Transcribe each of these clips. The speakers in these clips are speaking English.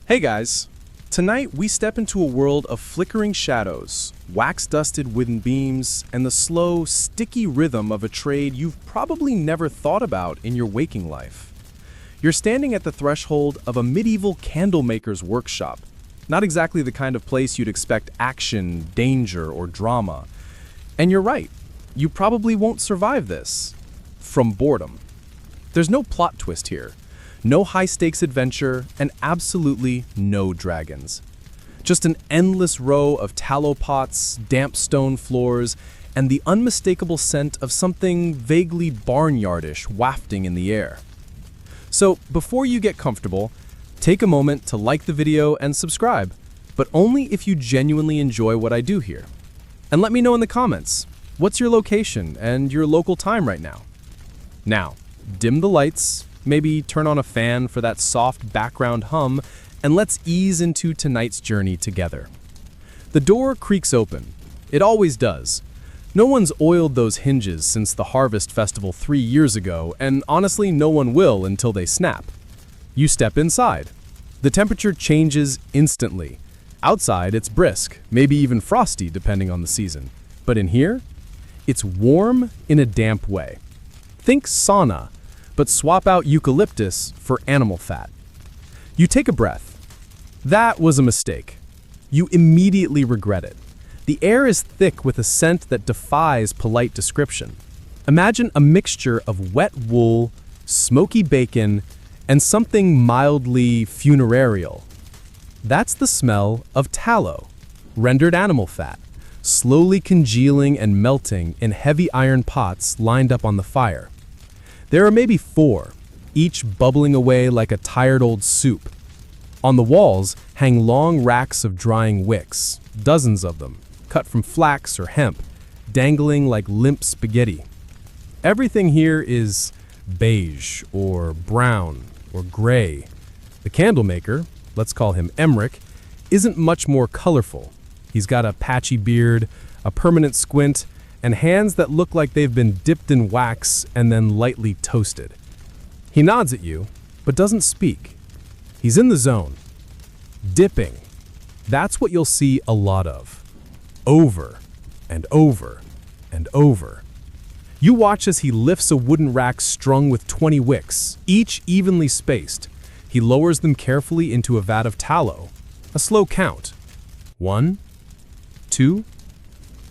Hey guys! Tonight we step into a world of flickering shadows, wax-dusted wooden beams, and the slow, sticky rhythm of a trade you've probably never thought about in your waking life. You're standing at the threshold of a medieval candle maker's workshop, not exactly the kind of place you'd expect action, danger, or drama. And you're right, you probably won't survive this. From boredom. There's no plot twist here. No high-stakes adventure, and absolutely no dragons. Just an endless row of tallow pots, damp stone floors, and the unmistakable scent of something vaguely barnyardish wafting in the air. So, before you get comfortable, take a moment to like the video and subscribe, but only if you genuinely enjoy what I do here. And let me know in the comments, what's your location and your local time right now? Now, dim the lights, maybe turn on a fan for that soft background hum, and let's ease into tonight's journey together. The door creaks open. It always does. No one's oiled those hinges since the Harvest Festival 3 years ago, and honestly no one will until they snap. You step inside. The temperature changes instantly. Outside it's brisk, maybe even frosty depending on the season. But in here, it's warm in a damp way. Think sauna, but swap out eucalyptus for animal fat. You take a breath. That was a mistake. You immediately regret it. The air is thick with a scent that defies polite description. Imagine a mixture of wet wool, smoky bacon, and something mildly funereal. That's the smell of tallow, rendered animal fat, slowly congealing and melting in heavy iron pots lined up on the fire. There are maybe 4, each bubbling away like a tired old soup. On the walls hang long racks of drying wicks, dozens of them, cut from flax or hemp, dangling like limp spaghetti. Everything here is beige or brown or gray. The candle maker, let's call him Emmerich, isn't much more colorful. He's got a patchy beard, a permanent squint, and hands that look like they've been dipped in wax and then lightly toasted. He nods at you, but doesn't speak. He's in the zone. Dipping. That's what you'll see a lot of. Over and over and over. You watch as he lifts a wooden rack strung with 20 wicks, each evenly spaced. He lowers them carefully into a vat of tallow. A slow count. 1, 2,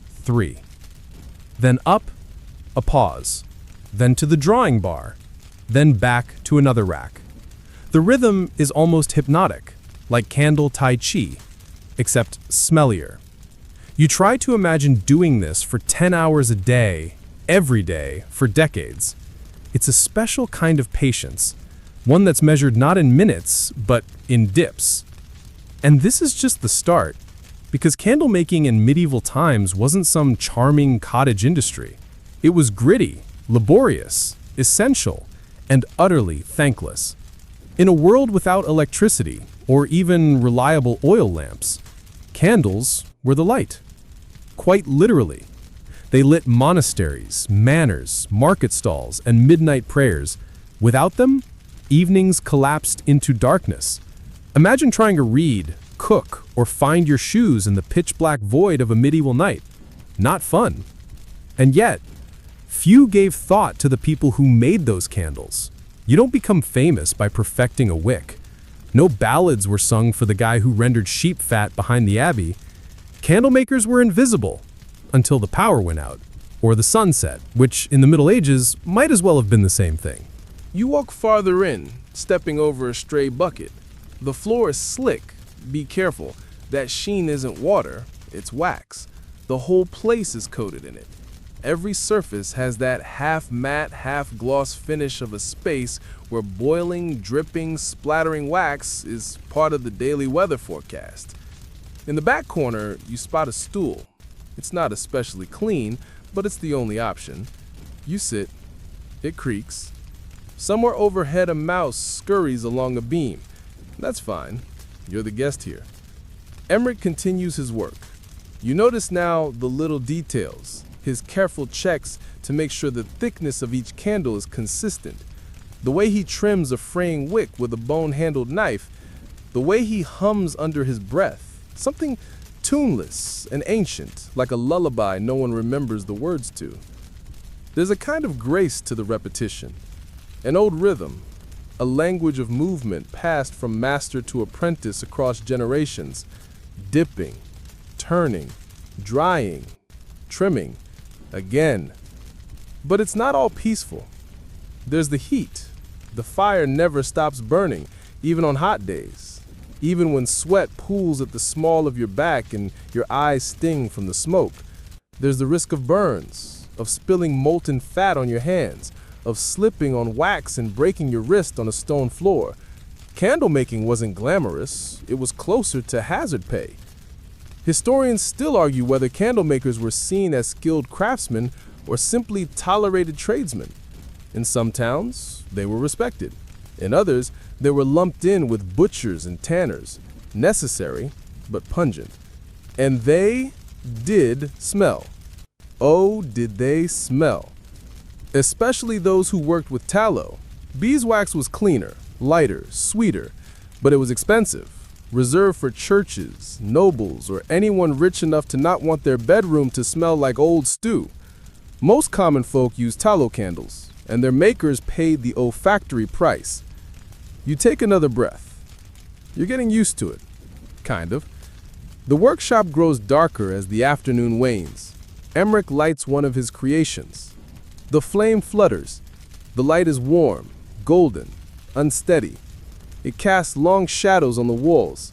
3. Then up, a pause, then to the drawing bar, then back to another rack. The rhythm is almost hypnotic, like candle tai chi, except smellier. You try to imagine doing this for 10 hours a day, every day, for decades. It's a special kind of patience, one that's measured not in minutes, but in dips. And this is just the start. Because candle making in medieval times wasn't some charming cottage industry. It was gritty, laborious, essential, and utterly thankless. In a world without electricity, or even reliable oil lamps, candles were the light. Quite literally. They lit monasteries, manors, market stalls, and midnight prayers. Without them, evenings collapsed into darkness. Imagine trying to read, cook, or find your shoes in the pitch-black void of a medieval night. Not fun. And yet, few gave thought to the people who made those candles. You don't become famous by perfecting a wick. No ballads were sung for the guy who rendered sheep fat behind the abbey. Candle makers were invisible until the power went out, or the sun set, which in the Middle Ages might as well have been the same thing. You walk farther in, stepping over a stray bucket. The floor is slick. Be careful, that sheen isn't water, it's wax. The whole place is coated in it. Every surface has that half matte, half gloss finish of a space where boiling, dripping, splattering wax is part of the daily weather forecast. In the back corner, you spot a stool. It's not especially clean, but it's the only option. You sit. It creaks. Somewhere overhead, a mouse scurries along a beam. That's fine. You're the guest here. Emmerich continues his work. You notice now the little details, his careful checks to make sure the thickness of each candle is consistent, the way he trims a fraying wick with a bone-handled knife. The way he hums under his breath, something tuneless and ancient, like a lullaby no one remembers the words to. There's a kind of grace to the repetition, an old rhythm, a language of movement passed from master to apprentice across generations, dipping, turning, drying, trimming, again. But it's not all peaceful. There's the heat. The fire never stops burning, even on hot days. Even when sweat pools at the small of your back and your eyes sting from the smoke. There's the risk of burns, of spilling molten fat on your hands, of slipping on wax and breaking your wrist on a stone floor. Candle making wasn't glamorous, it was closer to hazard pay. Historians still argue whether candle makers were seen as skilled craftsmen or simply tolerated tradesmen. In some towns, they were respected. In others, they were lumped in with butchers and tanners, necessary but pungent. And they did smell. Oh, did they smell. Especially those who worked with tallow. Beeswax was cleaner, lighter, sweeter, but it was expensive, reserved for churches, nobles, or anyone rich enough to not want their bedroom to smell like old stew. Most common folk used tallow candles, and their makers paid the olfactory price. You take another breath. You're getting used to it, kind of. The workshop grows darker as the afternoon wanes. Emmerich lights one of his creations. The flame flutters. The light is warm, golden, unsteady. It casts long shadows on the walls.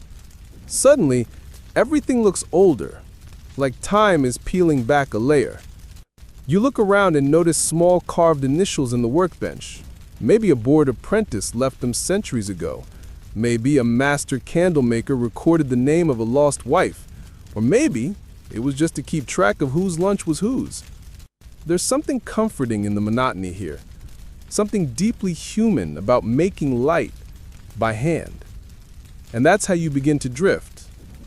Suddenly, everything looks older, like time is peeling back a layer. You look around and notice small carved initials in the workbench. Maybe a bored apprentice left them centuries ago. Maybe a master candle maker recorded the name of a lost wife. Or maybe it was just to keep track of whose lunch was whose. There's something comforting in the monotony here. Something deeply human about making light by hand. And that's how you begin to drift.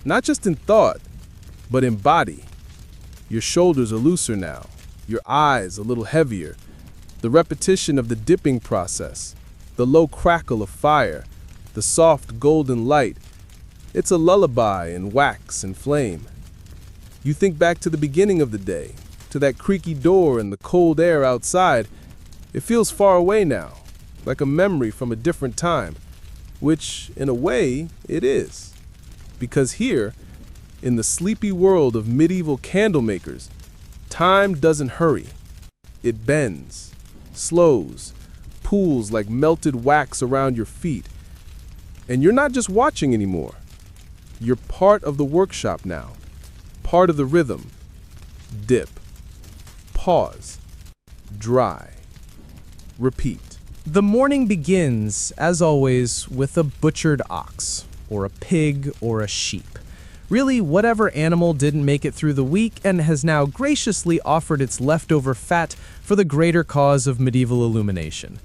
Not just in thought, but in body. Your shoulders are looser now. Your eyes a little heavier. The repetition of the dipping process, the low crackle of fire, the soft golden light. It's a lullaby in wax and flame. You think back to the beginning of the day, to that creaky door and the cold air outside. It feels far away now, like a memory from a different time, which, in a way, it is. Because here, in the sleepy world of medieval candle makers, time doesn't hurry. It bends, slows, pools like melted wax around your feet. And you're not just watching anymore. You're part of the workshop now, part of the rhythm. Dip, pause, dry, repeat. The morning begins, as always, with a butchered ox, or a pig, or a sheep. Really, whatever animal didn't make it through the week and has now graciously offered its leftover fat for the greater cause of medieval illumination.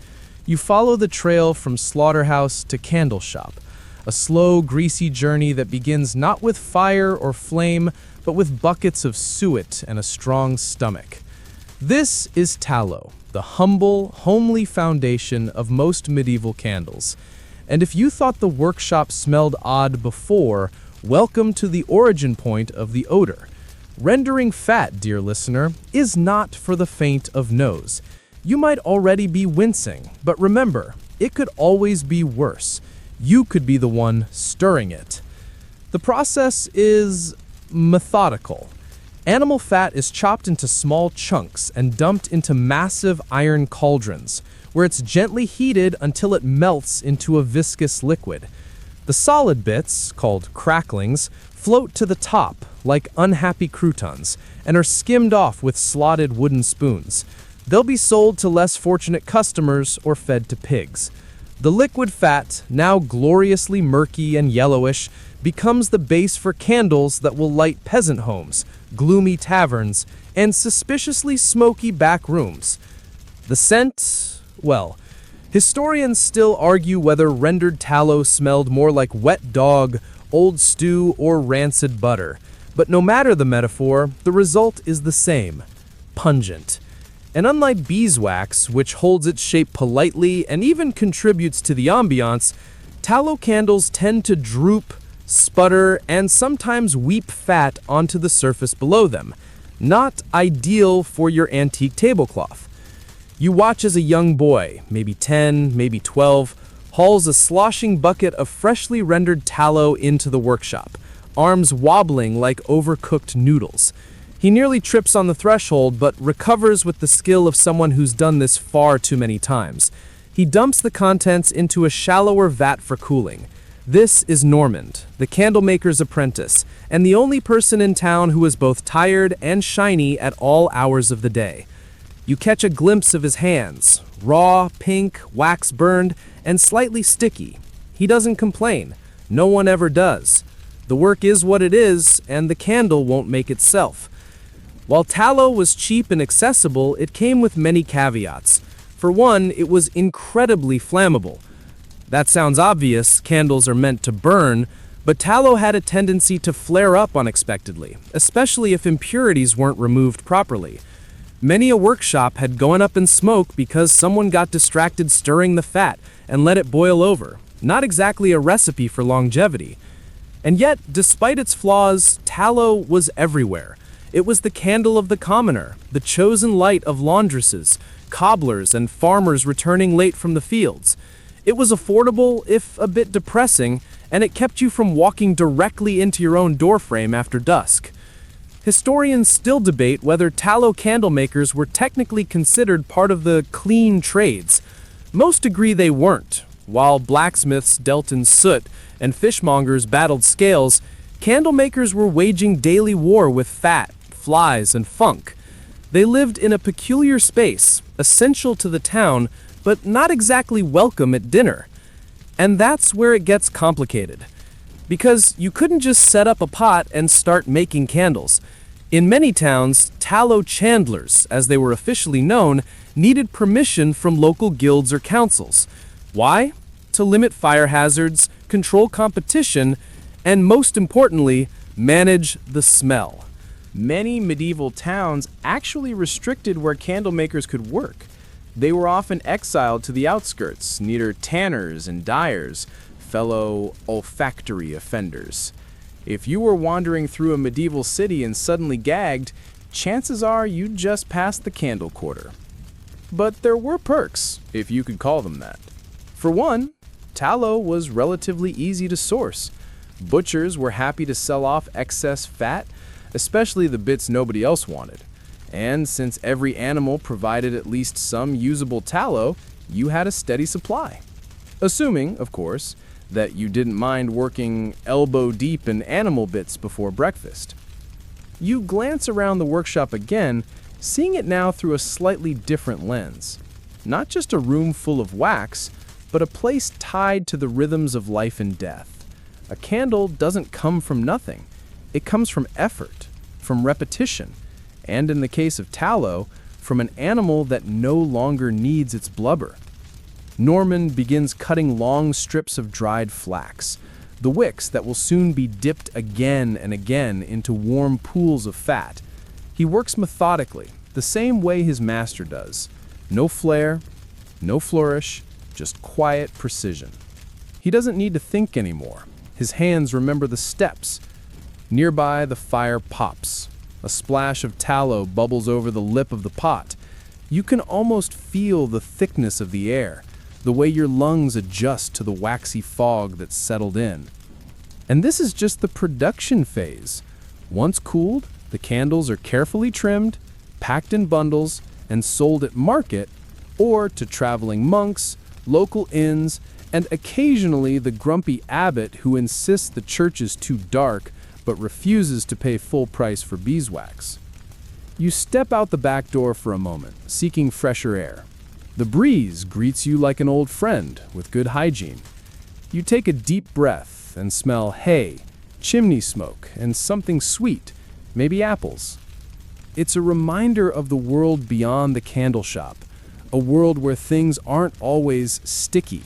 You follow the trail from slaughterhouse to candle shop, a slow, greasy journey that begins not with fire or flame, but with buckets of suet and a strong stomach. This is tallow, the humble, homely foundation of most medieval candles. And if you thought the workshop smelled odd before, welcome to the origin point of the odor. Rendering fat, dear listener, is not for the faint of nose. You might already be wincing, but remember, it could always be worse. You could be the one stirring it. The process is methodical. Animal fat is chopped into small chunks and dumped into massive iron cauldrons, where it's gently heated until it melts into a viscous liquid. The solid bits, called cracklings, float to the top like unhappy croutons and are skimmed off with slotted wooden spoons. They'll be sold to less fortunate customers or fed to pigs. The liquid fat, now gloriously murky and yellowish, becomes the base for candles that will light peasant homes, gloomy taverns, and suspiciously smoky back rooms. The scent, well, historians still argue whether rendered tallow smelled more like wet dog, old stew, or rancid butter. But no matter the metaphor, the result is the same: pungent. And unlike beeswax, which holds its shape politely and even contributes to the ambiance, Tallow candles tend to droop, sputter, and sometimes weep fat onto the surface below them. Not ideal for your antique tablecloth. You watch as a young boy, maybe 10, maybe 12, hauls a sloshing bucket of freshly rendered tallow into the workshop, arms wobbling like overcooked noodles. He nearly trips on the threshold, but recovers with the skill of someone who's done this far too many times. He dumps the contents into a shallower vat for cooling. This is Normand, the candlemaker's apprentice, and the only person in town who is both tired and shiny at all hours of the day. You catch a glimpse of his hands, raw, pink, wax-burned, and slightly sticky. He doesn't complain. No one ever does. The work is what it is, and the candle won't make itself. While tallow was cheap and accessible, it came with many caveats. For one, it was incredibly flammable. That sounds obvious, candles are meant to burn, but tallow had a tendency to flare up unexpectedly, especially if impurities weren't removed properly. Many a workshop had gone up in smoke because someone got distracted stirring the fat and let it boil over. Not exactly a recipe for longevity. And yet, despite its flaws, tallow was everywhere. It was the candle of the commoner, the chosen light of laundresses, cobblers, and farmers returning late from the fields. It was affordable, if a bit depressing, and it kept you from walking directly into your own doorframe after dusk. Historians still debate whether tallow candle makers were technically considered part of the clean trades. Most agree they weren't. While blacksmiths dealt in soot and fishmongers battled scales, candle makers were waging daily war with fat, flies, and funk. They lived in a peculiar space, essential to the town, but not exactly welcome at dinner. And that's where it gets complicated. Because you couldn't just set up a pot and start making candles. In many towns, tallow chandlers, as they were officially known, needed permission from local guilds or councils. Why? To limit fire hazards, control competition, and most importantly, manage the smell. Many medieval towns actually restricted where candle makers could work. They were often exiled to the outskirts, near tanners and dyers, fellow olfactory offenders. If you were wandering through a medieval city and suddenly gagged, chances are you'd just passed the candle quarter. But there were perks, if you could call them that. For one, tallow was relatively easy to source. Butchers were happy to sell off excess fat, especially the bits nobody else wanted. And since every animal provided at least some usable tallow, you had a steady supply. Assuming, of course, that you didn't mind working elbow deep in animal bits before breakfast. You glance around the workshop again, seeing it now through a slightly different lens. Not just a room full of wax, but a place tied to the rhythms of life and death. A candle doesn't come from nothing. It comes from effort, from repetition, and in the case of tallow, from an animal that no longer needs its blubber. Normand begins cutting long strips of dried flax, the wicks that will soon be dipped again and again into warm pools of fat. He works methodically, the same way his master does. No flair, no flourish, just quiet precision. He doesn't need to think anymore. His hands remember the steps. Nearby, the fire pops. A splash of tallow bubbles over the lip of the pot. You can almost feel the thickness of the air, the way your lungs adjust to the waxy fog that's settled in. And this is just the production phase. Once cooled, the candles are carefully trimmed, packed in bundles, and sold at market or to traveling monks, local inns, and occasionally the grumpy abbot who insists the church is too dark but refuses to pay full price for beeswax. You step out the back door for a moment, seeking fresher air. The breeze greets you like an old friend with good hygiene. You take a deep breath and smell hay, chimney smoke, and something sweet, maybe apples. It's a reminder of the world beyond the candle shop, a world where things aren't always sticky.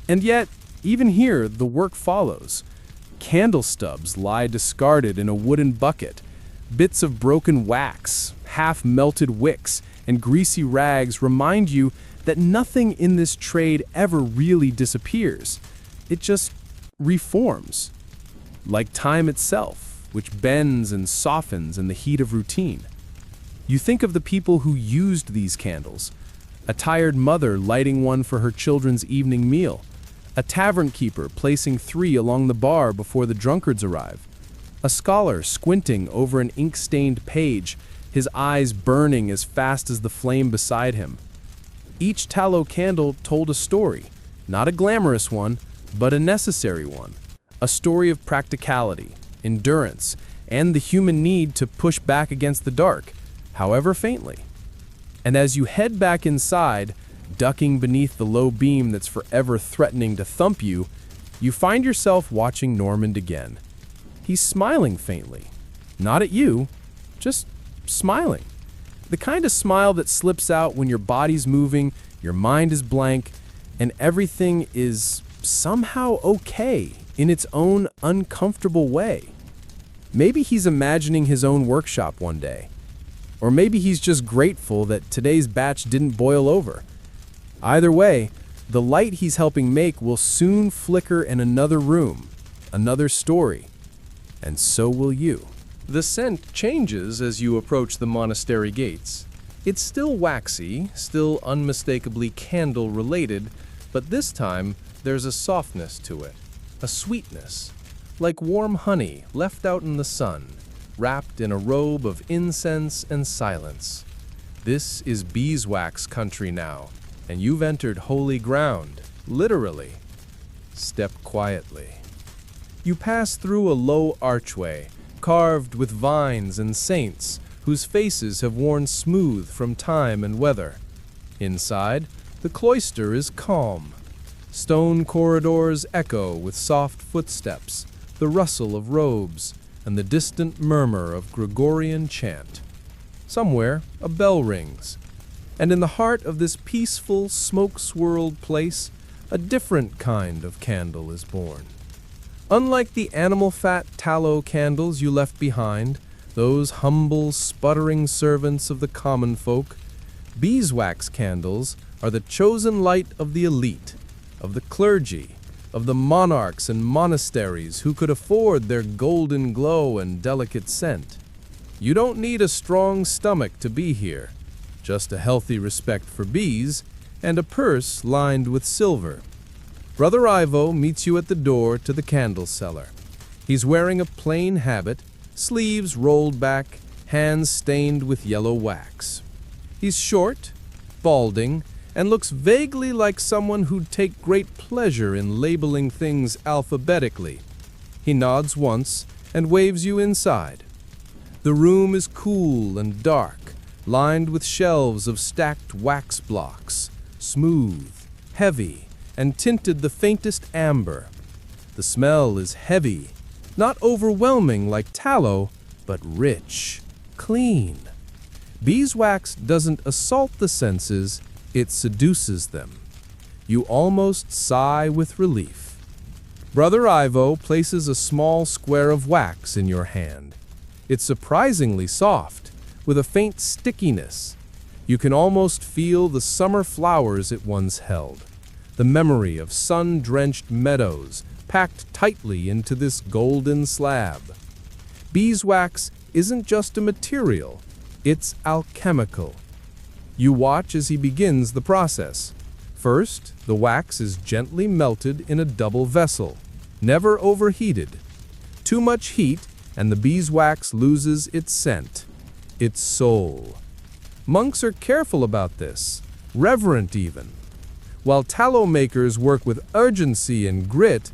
And yet, even here, the work follows. Candle stubs lie discarded in a wooden bucket. Bits of broken wax, half-melted wicks, and greasy rags remind you that nothing in this trade ever really disappears. it just reforms, like time itself, which bends and softens in the heat of routine. You think of the people who used these candles, a tired mother lighting one for her children's evening meal, a tavern keeper placing 3 along the bar before the drunkards arrive, a scholar squinting over an ink-stained page, his eyes burning as fast as the flame beside him. Each tallow candle told a story, not a glamorous one, but a necessary one, a story of practicality, endurance, and the human need to push back against the dark, however faintly. And as you head back inside, ducking beneath the low beam that's forever threatening to thump you, you find yourself watching Normand again. He's smiling faintly. Not at you, just smiling. The kind of smile that slips out when your body's moving, your mind is blank, and everything is somehow okay in its own uncomfortable way. Maybe he's imagining his own workshop one day. Or maybe he's just grateful that today's batch didn't boil over. Either way, the light he's helping make will soon flicker in another room, another story, and so will you. The scent changes as you approach the monastery gates. It's still waxy, still unmistakably candle-related, but this time there's a softness to it, a sweetness, like warm honey left out in the sun, wrapped in a robe of incense and silence. This is beeswax country now, and you've entered holy ground, literally. Step quietly. You pass through a low archway, carved with vines and saints, whose faces have worn smooth from time and weather. Inside, the cloister is calm. Stone corridors echo with soft footsteps, the rustle of robes, and the distant murmur of Gregorian chant. Somewhere, a bell rings, and in the heart of this peaceful, smoke-swirled place, a different kind of candle is born. Unlike the animal fat tallow candles you left behind, those humble, sputtering servants of the common folk, beeswax candles are the chosen light of the elite, of the clergy, of the monarchs and monasteries who could afford their golden glow and delicate scent. You don't need a strong stomach to be here, just a healthy respect for bees and a purse lined with silver. Brother Ivo meets you at the door to the candle cellar. He's wearing a plain habit, sleeves rolled back, hands stained with yellow wax. He's short, balding, and looks vaguely like someone who'd take great pleasure in labeling things alphabetically. He nods once and waves you inside. The room is cool and dark, lined with shelves of stacked wax blocks, smooth, heavy, and tinted the faintest amber. The smell is heavy, not overwhelming like tallow, but rich, clean. Beeswax doesn't assault the senses, it seduces them. You almost sigh with relief. Brother Ivo places a small square of wax in your hand. It's surprisingly soft, with a faint stickiness. You can almost feel the summer flowers it once held, the memory of sun-drenched meadows packed tightly into this golden slab. Beeswax isn't just a material, it's alchemical. You watch as he begins the process. First, the wax is gently melted in a double vessel, never overheated. Too much heat, and the beeswax loses its scent, its soul. Monks are careful about this, reverent even. While tallow makers work with urgency and grit,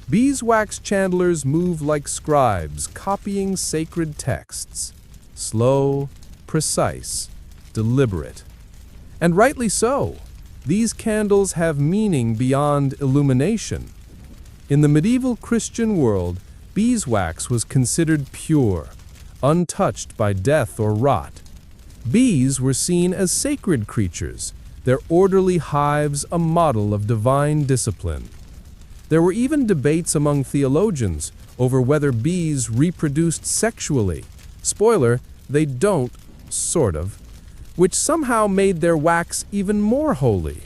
beeswax chandlers move like scribes copying sacred texts. Slow, precise, deliberate. And rightly so. These candles have meaning beyond illumination. In the medieval Christian world, beeswax was considered pure, untouched by death or rot. Bees were seen as sacred creatures, their orderly hives a model of divine discipline. There were even debates among theologians over whether bees reproduced sexually. Spoiler, they don't, sort of, which somehow made their wax even more holy.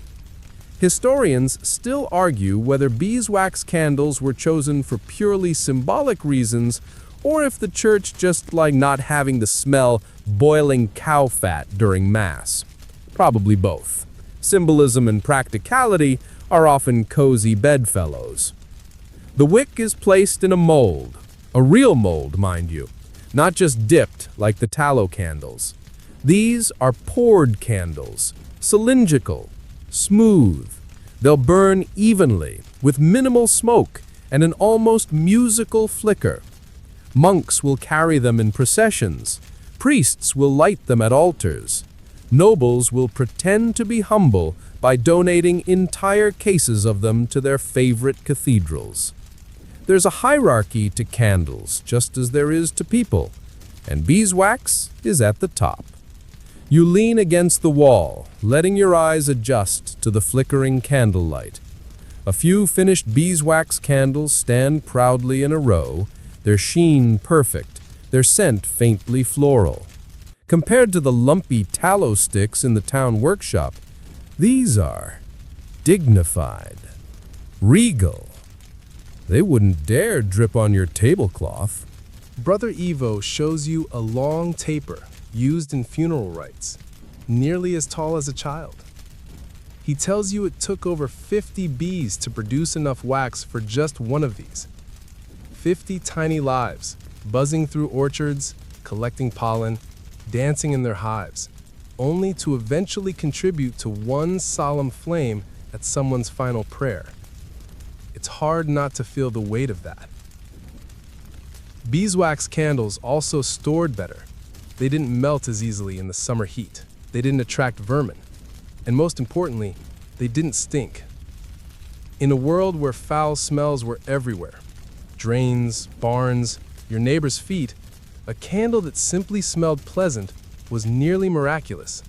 Historians still argue whether beeswax candles were chosen for purely symbolic reasons or if the church just liked not having to smell boiling cow fat during Mass. Probably both. Symbolism and practicality are often cozy bedfellows. The wick is placed in a mold, a real mold, mind you, not just dipped like the tallow candles. These are poured candles, cylindrical, smooth. They'll burn evenly, with minimal smoke and an almost musical flicker. Monks will carry them in processions. Priests will light them at altars. Nobles will pretend to be humble by donating entire cases of them to their favorite cathedrals. There's a hierarchy to candles, just as there is to people, and beeswax is at the top. You lean against the wall, letting your eyes adjust to the flickering candlelight. A few finished beeswax candles stand proudly in a row, their sheen perfect, their scent faintly floral. Compared to the lumpy tallow sticks in the town workshop, these are dignified, regal. They wouldn't dare drip on your tablecloth. Brother Ivo shows you a long taper used in funeral rites, nearly as tall as a child. He tells you it took over 50 bees to produce enough wax for just one of these. 50 tiny lives, buzzing through orchards, collecting pollen, dancing in their hives, only to eventually contribute to one solemn flame at someone's final prayer. It's hard not to feel the weight of that. Beeswax candles also stored better. They didn't melt as easily in the summer heat. They didn't attract vermin. And most importantly, they didn't stink. In a world where foul smells were everywhere, drains, barns, your neighbor's feet, a candle that simply smelled pleasant was nearly miraculous.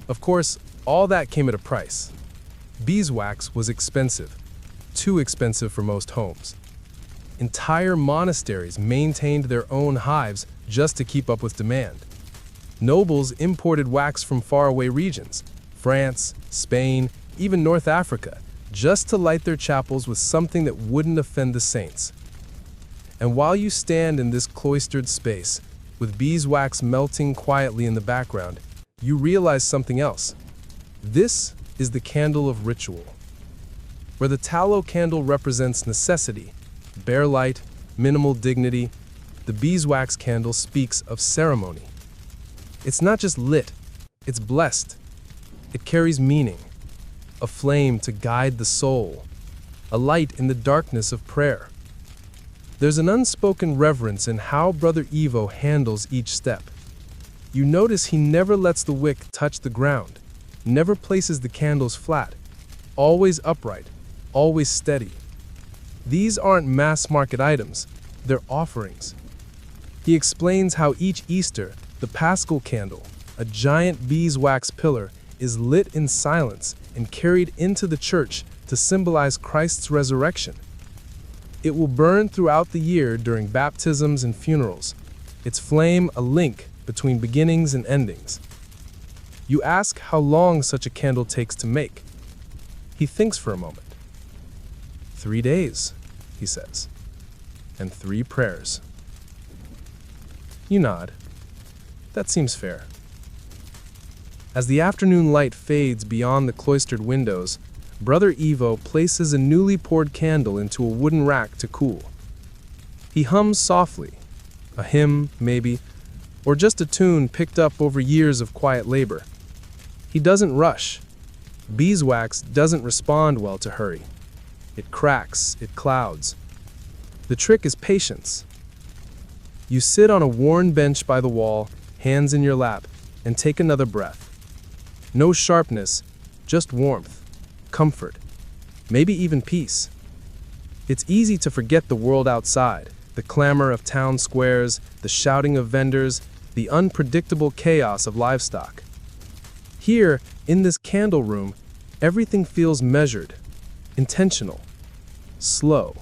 Of course, all that came at a price. Beeswax was expensive, too expensive for most homes. Entire monasteries maintained their own hives just to keep up with demand. Nobles imported wax from faraway regions, France, Spain, even North Africa, just to light their chapels with something that wouldn't offend the saints. And while you stand in this cloistered space, with beeswax melting quietly in the background, you realize something else. This is the candle of ritual. Where the tallow candle represents necessity, bare light, minimal dignity, the beeswax candle speaks of ceremony. It's not just lit, it's blessed. It carries meaning, a flame to guide the soul, a light in the darkness of prayer. There's an unspoken reverence in how Brother Ivo handles each step. You notice he never lets the wick touch the ground, never places the candles flat, always upright, always steady. These aren't mass-market items, they're offerings. He explains how each Easter, the Paschal candle, a giant beeswax pillar, is lit in silence and carried into the church to symbolize Christ's resurrection. It will burn throughout the year during baptisms and funerals, its flame a link between beginnings and endings. You ask how long such a candle takes to make. He thinks for a moment. 3 days, he says, and 3 prayers. You nod. That seems fair. As the afternoon light fades beyond the cloistered windows, Brother Ivo places a newly poured candle into a wooden rack to cool. He hums softly, a hymn, maybe, or just a tune picked up over years of quiet labor. He doesn't rush. Beeswax doesn't respond well to hurry. It cracks, it clouds. The trick is patience. You sit on a worn bench by the wall, hands in your lap, and take another breath. No sharpness, just warmth, comfort, maybe even peace. It's easy to forget the world outside, the clamor of town squares, the shouting of vendors, the unpredictable chaos of livestock. Here, in this candle room, everything feels measured, intentional, slow.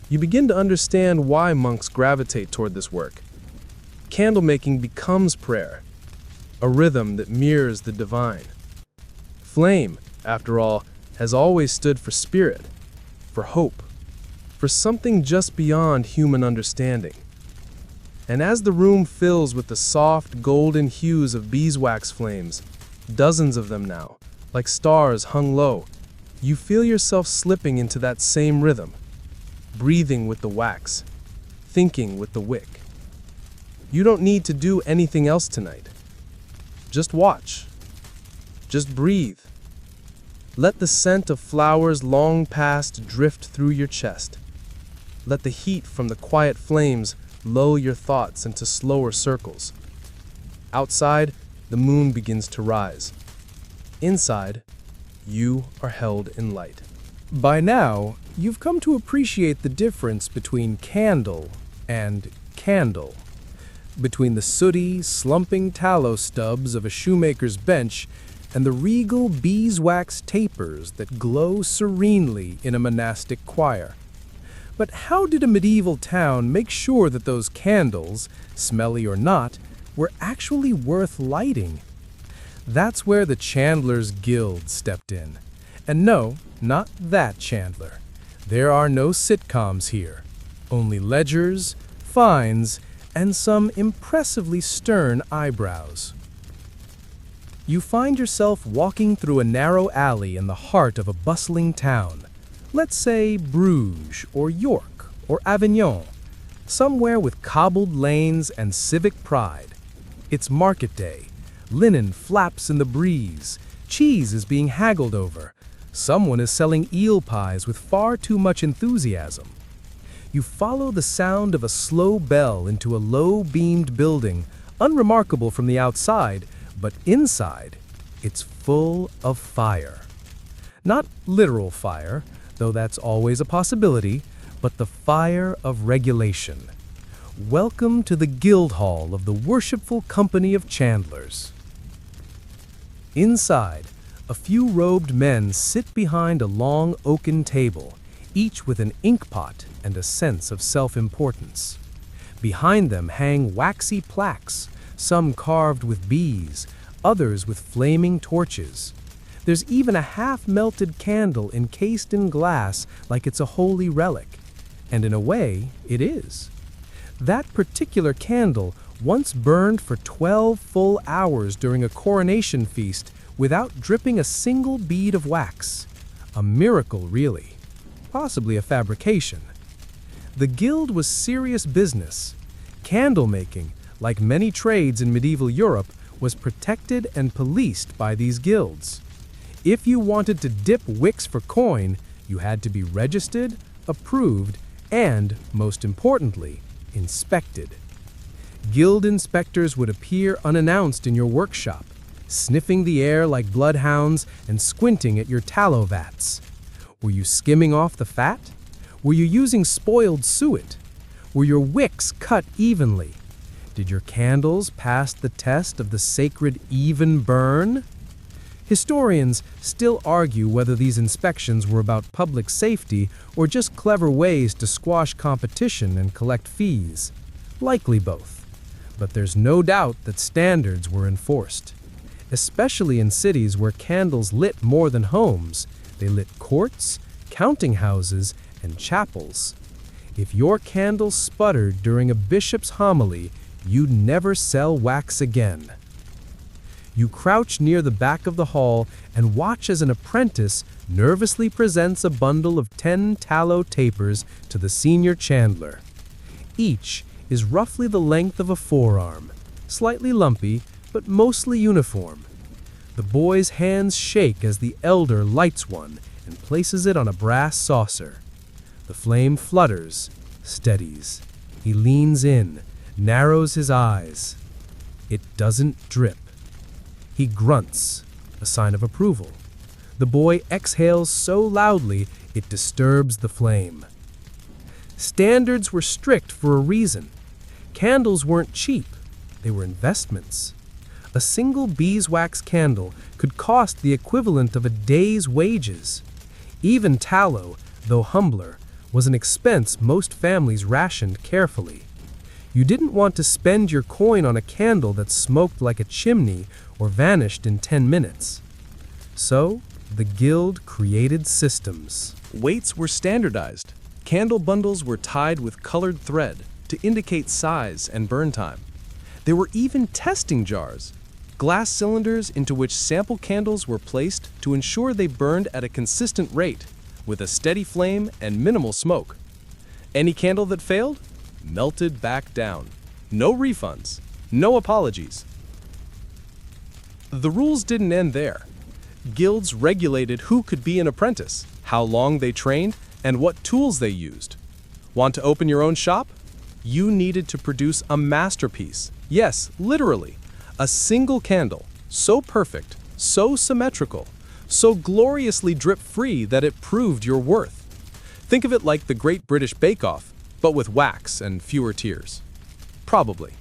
You begin to understand why monks gravitate toward this work. Candle making becomes prayer, a rhythm that mirrors the divine. Flame, after all, has always stood for spirit, for hope, for something just beyond human understanding. And as the room fills with the soft, golden hues of beeswax flames, dozens of them now, like stars hung low, you feel yourself slipping into that same rhythm, breathing with the wax, thinking with the wick. You don't need to do anything else tonight. Just watch. Just breathe. Let the scent of flowers long past drift through your chest. Let the heat from the quiet flames lull your thoughts into slower circles. Outside, the moon begins to rise. Inside, you are held in light. By now, you've come to appreciate the difference between candle and candle. Between the sooty, slumping tallow stubs of a shoemaker's bench and the regal beeswax tapers that glow serenely in a monastic choir. But how did a medieval town make sure that those candles, smelly or not, were actually worth lighting? That's where the Chandler's Guild stepped in. And no, not that Chandler. There are no sitcoms here. Only ledgers, fines, and some impressively stern eyebrows. You find yourself walking through a narrow alley in the heart of a bustling town. Let's say Bruges, or York, or Avignon. Somewhere with cobbled lanes and civic pride. It's market day. Linen flaps in the breeze. Cheese is being haggled over. Someone is selling eel pies with far too much enthusiasm. You follow the sound of a slow bell into a low-beamed building, unremarkable from the outside, but inside, it's full of fire. Not literal fire, though that's always a possibility, but the fire of regulation. Welcome to the Guildhall of the Worshipful Company of Chandlers. Inside, a few robed men sit behind a long oaken table, each with an inkpot and a sense of self-importance. Behind them hang waxy plaques, some carved with bees, others with flaming torches. There's even a half-melted candle encased in glass like it's a holy relic. And in a way, it is. That particular candle once burned for 12 full hours during a coronation feast without dripping a single bead of wax. A miracle, really. Possibly a fabrication. The guild was serious business. Candle making, like many trades in medieval Europe, was protected and policed by these guilds. If you wanted to dip wicks for coin, you had to be registered, approved, and, most importantly, inspected. Guild inspectors would appear unannounced in your workshop, sniffing the air like bloodhounds and squinting at your tallow vats. Were you skimming off the fat? Were you using spoiled suet? Were your wicks cut evenly? Did your candles pass the test of the sacred even burn? Historians still argue whether these inspections were about public safety or just clever ways to squash competition and collect fees. Likely both. But there's no doubt that standards were enforced. Especially in cities where candles lit more than homes. They lit courts, counting houses, and chapels. If your candle sputtered during a bishop's homily, you'd never sell wax again. You crouch near the back of the hall and watch as an apprentice nervously presents a bundle of 10 tallow tapers to the senior chandler. Each is roughly the length of a forearm, slightly lumpy, but mostly uniform. The boy's hands shake as the elder lights one and places it on a brass saucer. The flame flutters, steadies. He leans in, narrows his eyes. It doesn't drip. He grunts, a sign of approval. The boy exhales so loudly it disturbs the flame. Standards were strict for a reason. Candles weren't cheap. They were investments. A single beeswax candle could cost the equivalent of a day's wages. Even tallow, though humbler, was an expense most families rationed carefully. You didn't want to spend your coin on a candle that smoked like a chimney or vanished in 10 minutes. So, The Guild created systems. Weights were standardized. Candle bundles were tied with colored thread to indicate size and burn time. There were even testing jars, glass cylinders into which sample candles were placed to ensure they burned at a consistent rate, with a steady flame and minimal smoke. Any candle that failed melted back down. No refunds, no apologies. The rules didn't end there. Guilds regulated who could be an apprentice, how long they trained, and what tools they used. Want to open your own shop? You needed to produce a masterpiece. Yes, literally. A single candle, so perfect, so symmetrical, so gloriously drip-free that it proved your worth. Think of it like the Great British Bake Off, but with wax and fewer tears. Probably.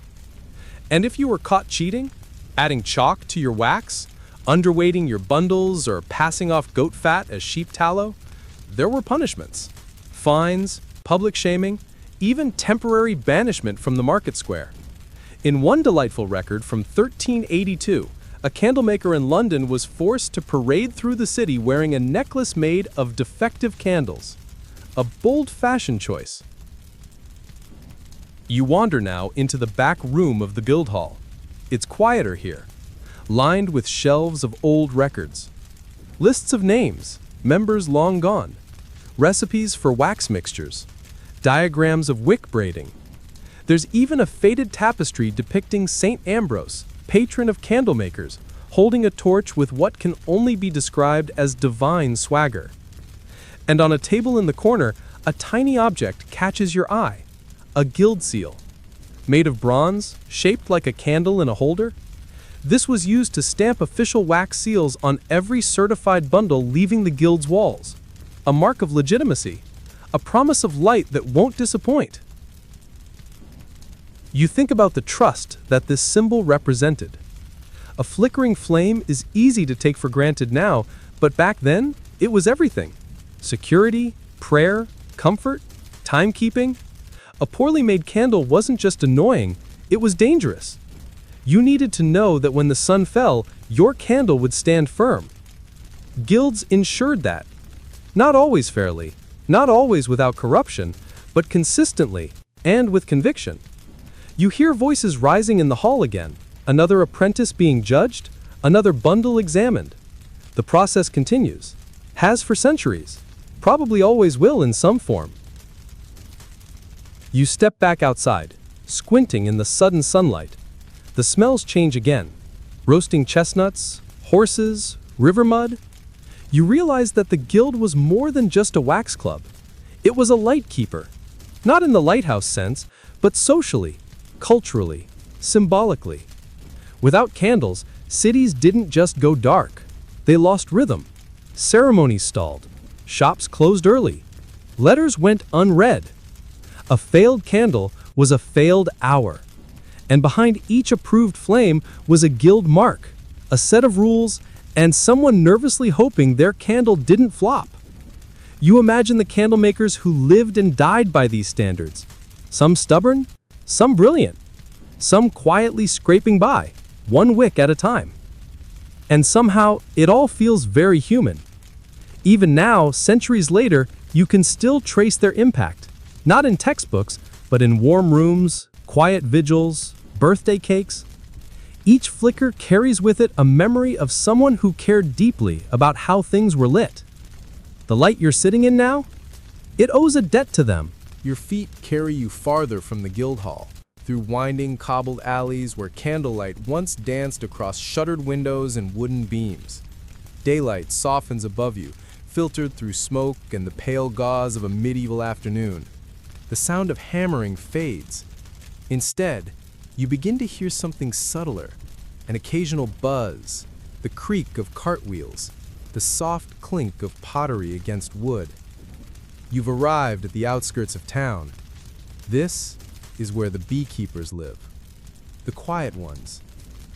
And if you were caught cheating, adding chalk to your wax, underweighting your bundles, or passing off goat fat as sheep tallow, there were punishments. Fines, public shaming, even temporary banishment from the market square. In one delightful record from 1382, a candlemaker in London was forced to parade through the city wearing a necklace made of defective candles. A bold fashion choice. You wander now into the back room of the Guildhall. It's quieter here, lined with shelves of old records. Lists of names, members long gone, recipes for wax mixtures, diagrams of wick braiding. There's even a faded tapestry depicting St. Ambrose, patron of candlemakers, holding a torch with what can only be described as divine swagger. And on a table in the corner, a tiny object catches your eye, a guild seal. Made of bronze, shaped like a candle in a holder. This was used to stamp official wax seals on every certified bundle leaving the guild's walls. A mark of legitimacy, a promise of light that won't disappoint. You think about the trust that this symbol represented. A flickering flame is easy to take for granted now, but back then, it was everything. Security, prayer, comfort, timekeeping. A poorly made candle wasn't just annoying, it was dangerous. You needed to know that when the sun fell, your candle would stand firm. Guilds ensured that. Not always fairly, not always without corruption, but consistently and with conviction. You hear voices rising in the hall again, another apprentice being judged, another bundle examined. The process continues, has for centuries, probably always will in some form. You step back outside, squinting in the sudden sunlight. The smells change again. Roasting chestnuts, horses, river mud. You realize that the guild was more than just a wax club. It was a light keeper. Not in the lighthouse sense, but socially, culturally, symbolically. Without candles, cities didn't just go dark. They lost rhythm. Ceremonies stalled. Shops closed early. Letters went unread. A failed candle was a failed hour. And behind each approved flame was a guild mark, a set of rules, and someone nervously hoping their candle didn't flop. You imagine the candlemakers who lived and died by these standards. Some stubborn, some brilliant, some quietly scraping by, one wick at a time. And somehow, it all feels very human. Even now, centuries later, you can still trace their impact. Not in textbooks, but in warm rooms, quiet vigils, birthday cakes. Each flicker carries with it a memory of someone who cared deeply about how things were lit. The light you're sitting in now? It owes a debt to them. Your feet carry you farther from the Guildhall, through winding cobbled alleys where candlelight once danced across shuttered windows and wooden beams. Daylight softens above you, filtered through smoke and the pale gauze of a medieval afternoon. The sound of hammering fades. Instead, you begin to hear something subtler, an occasional buzz, the creak of cartwheels, the soft clink of pottery against wood. You've arrived at the outskirts of town. This is where the beekeepers live. The quiet ones.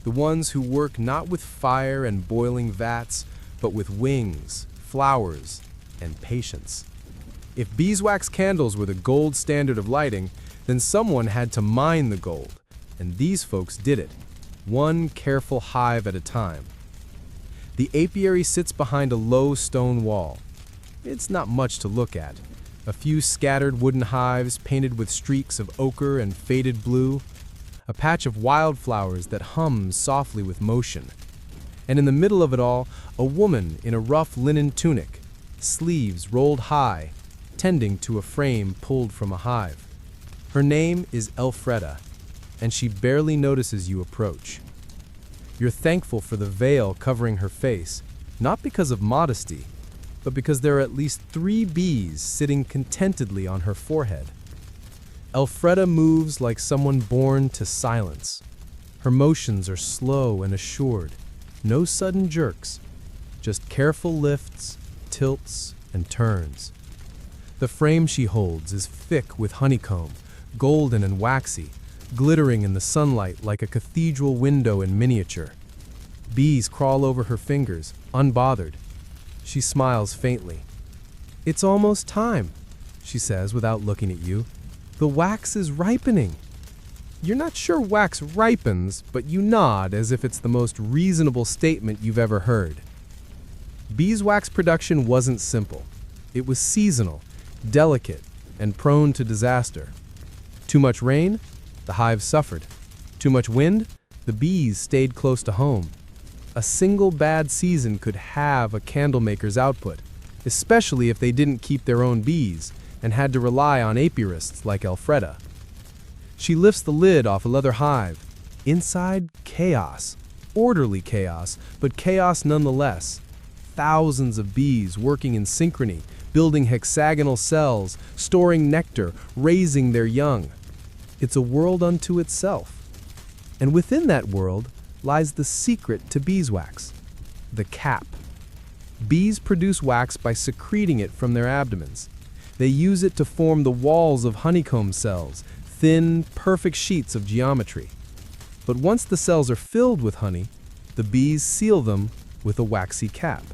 The ones who work not with fire and boiling vats, but with wings, flowers, and patience. If beeswax candles were the gold standard of lighting, then someone had to mine the gold, and these folks did it, one careful hive at a time. The apiary sits behind a low stone wall. It's not much to look at. A few scattered wooden hives painted with streaks of ochre and faded blue. A patch of wildflowers that hums softly with motion. And in the middle of it all, a woman in a rough linen tunic, sleeves rolled high, tending to a frame pulled from a hive. Her name is Elfreda, and she barely notices you approach. You're thankful for the veil covering her face, not because of modesty, but because there are at least 3 bees sitting contentedly on her forehead. Elfreda moves like someone born to silence. Her motions are slow and assured, no sudden jerks, just careful lifts, tilts, and turns. The frame she holds is thick with honeycomb, golden and waxy, glittering in the sunlight like a cathedral window in miniature. Bees crawl over her fingers, unbothered. She smiles faintly. "It's almost time," she says without looking at you. "The wax is ripening." You're not sure wax ripens, but you nod as if it's the most reasonable statement you've ever heard. Beeswax production wasn't simple. It was seasonal, delicate, and prone to disaster. Too much rain? The hive suffered. Too much wind? The bees stayed close to home. A single bad season could halve a candlemaker's output, especially if they didn't keep their own bees and had to rely on apiarists like Elfreda. She lifts the lid off a leather hive. Inside, chaos. Orderly chaos, but chaos nonetheless. Thousands of bees working in synchrony, building hexagonal cells, storing nectar, raising their young. It's a world unto itself. And within that world lies the secret to beeswax, the cap. Bees produce wax by secreting it from their abdomens. They use it to form the walls of honeycomb cells, thin, perfect sheets of geometry. But once the cells are filled with honey, the bees seal them with a waxy cap.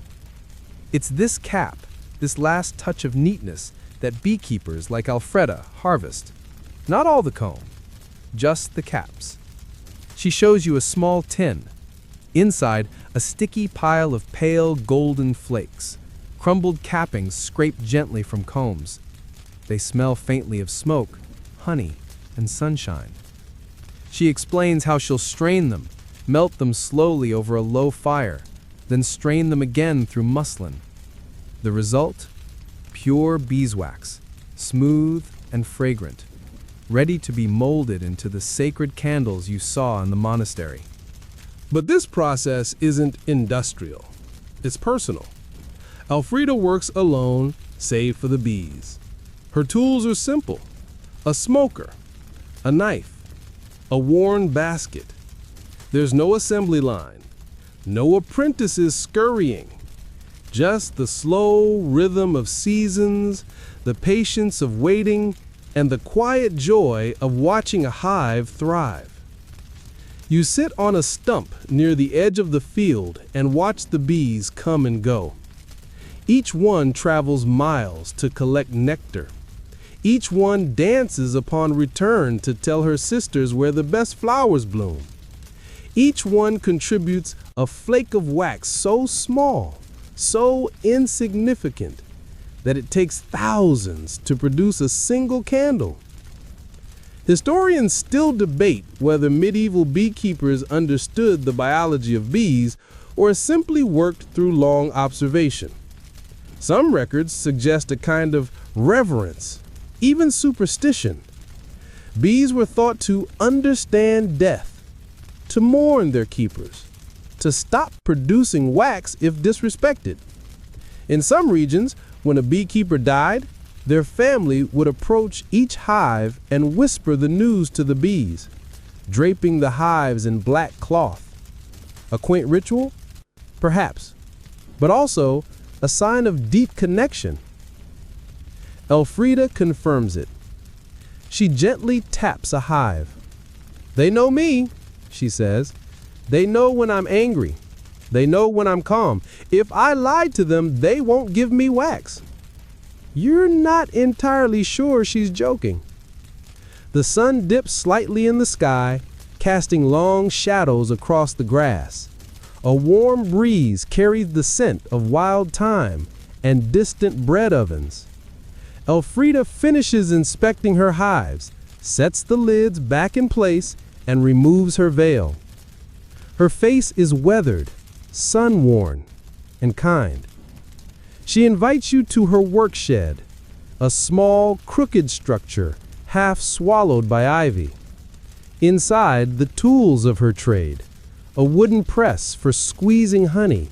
It's this cap, this last touch of neatness, that beekeepers like Elfreda harvest. Not all the comb, just the caps. She shows you a small tin. Inside, a sticky pile of pale golden flakes, crumbled cappings scraped gently from combs. They smell faintly of smoke, honey, and sunshine. She explains how she'll strain them, melt them slowly over a low fire, then strain them again through muslin. The result? Pure beeswax, smooth and fragrant, ready to be molded into the sacred candles you saw in the monastery. But this process isn't industrial. It's personal. Elfreda works alone, save for the bees. Her tools are simple: a smoker, a knife, a worn basket. There's no assembly line, no apprentices scurrying, just the slow rhythm of seasons, the patience of waiting, and the quiet joy of watching a hive thrive. You sit on a stump near the edge of the field and watch the bees come and go. Each one travels miles to collect nectar. Each one dances upon return to tell her sisters where the best flowers bloom. Each one contributes a flake of wax so small, so insignificant, that it takes thousands to produce a single candle. Historians still debate whether medieval beekeepers understood the biology of bees or simply worked through long observation. Some records suggest a kind of reverence, even superstition. Bees were thought to understand death, to mourn their keepers, to stop producing wax if disrespected. In some regions, when a beekeeper died, their family would approach each hive and whisper the news to the bees, draping the hives in black cloth. A quaint ritual? Perhaps, but also a sign of deep connection. Elfreda confirms it. She gently taps a hive. "They know me," she says. "They know when I'm angry. They know when I'm calm. If I lie to them, they won't give me wax." You're not entirely sure she's joking. The sun dips slightly in the sky, casting long shadows across the grass. A warm breeze carried the scent of wild thyme and distant bread ovens. Elfrida finishes inspecting her hives, sets the lids back in place, and removes her veil. Her face is weathered, sun-worn, and kind. She invites you to her work shed, a small, crooked structure half swallowed by ivy. Inside, the tools of her trade: a wooden press for squeezing honey,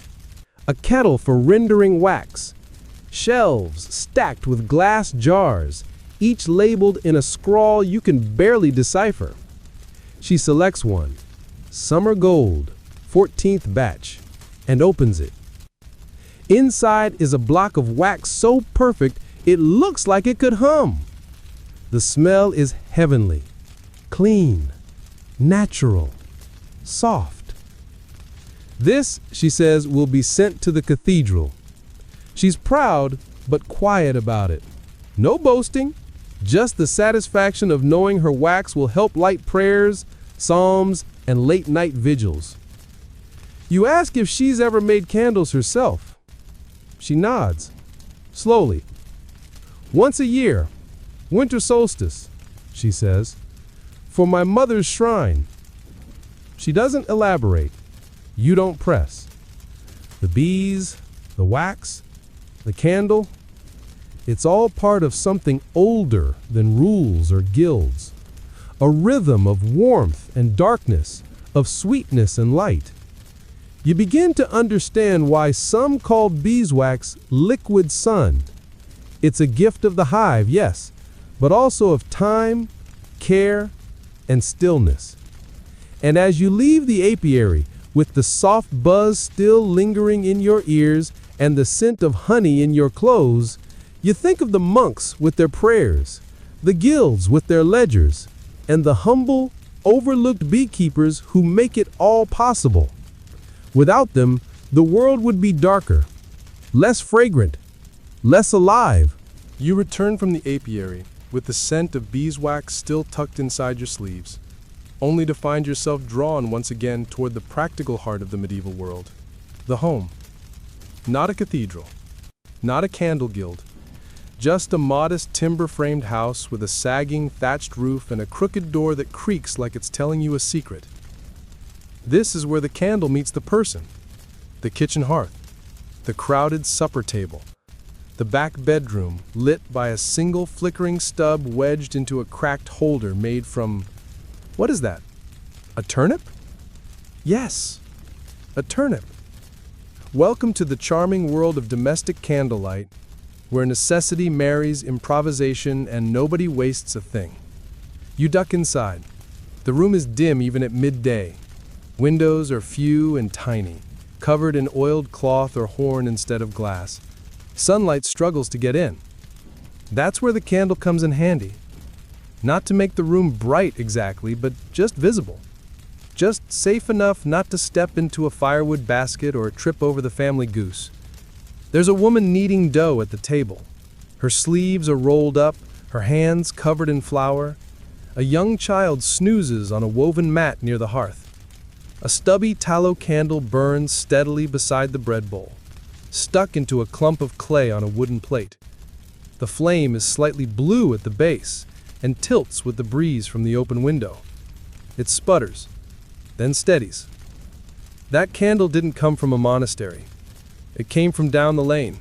a kettle for rendering wax, shelves stacked with glass jars, each labeled in a scrawl you can barely decipher. She selects one, Summer Gold, 14th batch, and opens it. Inside is a block of wax so perfect it looks like it could hum. The smell is heavenly, clean, natural, soft. This, she says, will be sent to the cathedral. She's proud, but quiet about it. No boasting, just the satisfaction of knowing her wax will help light prayers, psalms, and late-night vigils. You ask if she's ever made candles herself. She nods, slowly. Once a year, winter solstice, she says, for my mother's shrine. She doesn't elaborate. You don't press. The bees, the wax, the candle, it's all part of something older than rules or guilds. A rhythm of warmth and darkness, of sweetness and light. You begin to understand why some called beeswax liquid sun. It's a gift of the hive, yes, but also of time, care, and stillness. And as you leave the apiary, with the soft buzz still lingering in your ears and the scent of honey in your clothes, you think of the monks with their prayers, the guilds with their ledgers, and the humble, overlooked beekeepers who make it all possible. Without them, the world would be darker, less fragrant, less alive. You return from the apiary with the scent of beeswax still tucked inside your sleeves, only to find yourself drawn once again toward the practical heart of the medieval world, the home. Not a cathedral, not a candle guild, just a modest timber-framed house with a sagging thatched roof and a crooked door that creaks like it's telling you a secret. This is where the candle meets the person, the kitchen hearth, the crowded supper table, the back bedroom lit by a single flickering stub wedged into a cracked holder made from, what is that? A turnip? Yes, a turnip. Welcome to the charming world of domestic candlelight, where necessity marries improvisation and nobody wastes a thing. You duck inside. The room is dim even at midday. Windows are few and tiny, covered in oiled cloth or horn instead of glass. Sunlight struggles to get in. That's where the candle comes in handy. Not to make the room bright exactly, but just visible. Just safe enough not to step into a firewood basket or trip over the family goose. There's a woman kneading dough at the table. Her sleeves are rolled up, her hands covered in flour. A young child snoozes on a woven mat near the hearth. A stubby tallow candle burns steadily beside the bread bowl, stuck into a clump of clay on a wooden plate. The flame is slightly blue at the base and tilts with the breeze from the open window. It sputters, then steadies. That candle didn't come from a monastery. It came from down the lane.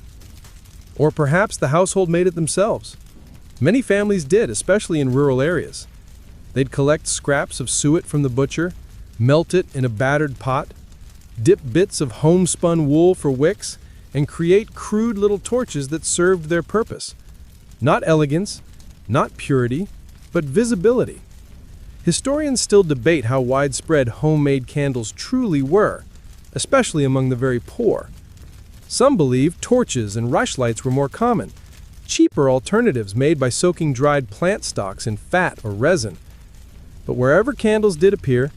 Or perhaps the household made it themselves. Many families did, especially in rural areas. They'd collect scraps of suet from the butcher, melt it in a battered pot, dip bits of homespun wool for wicks, and create crude little torches that served their purpose. Not elegance, not purity, but visibility. Historians still debate how widespread homemade candles truly were, especially among the very poor. Some believe torches and rushlights were more common, cheaper alternatives made by soaking dried plant stalks in fat or resin. But wherever candles did appear,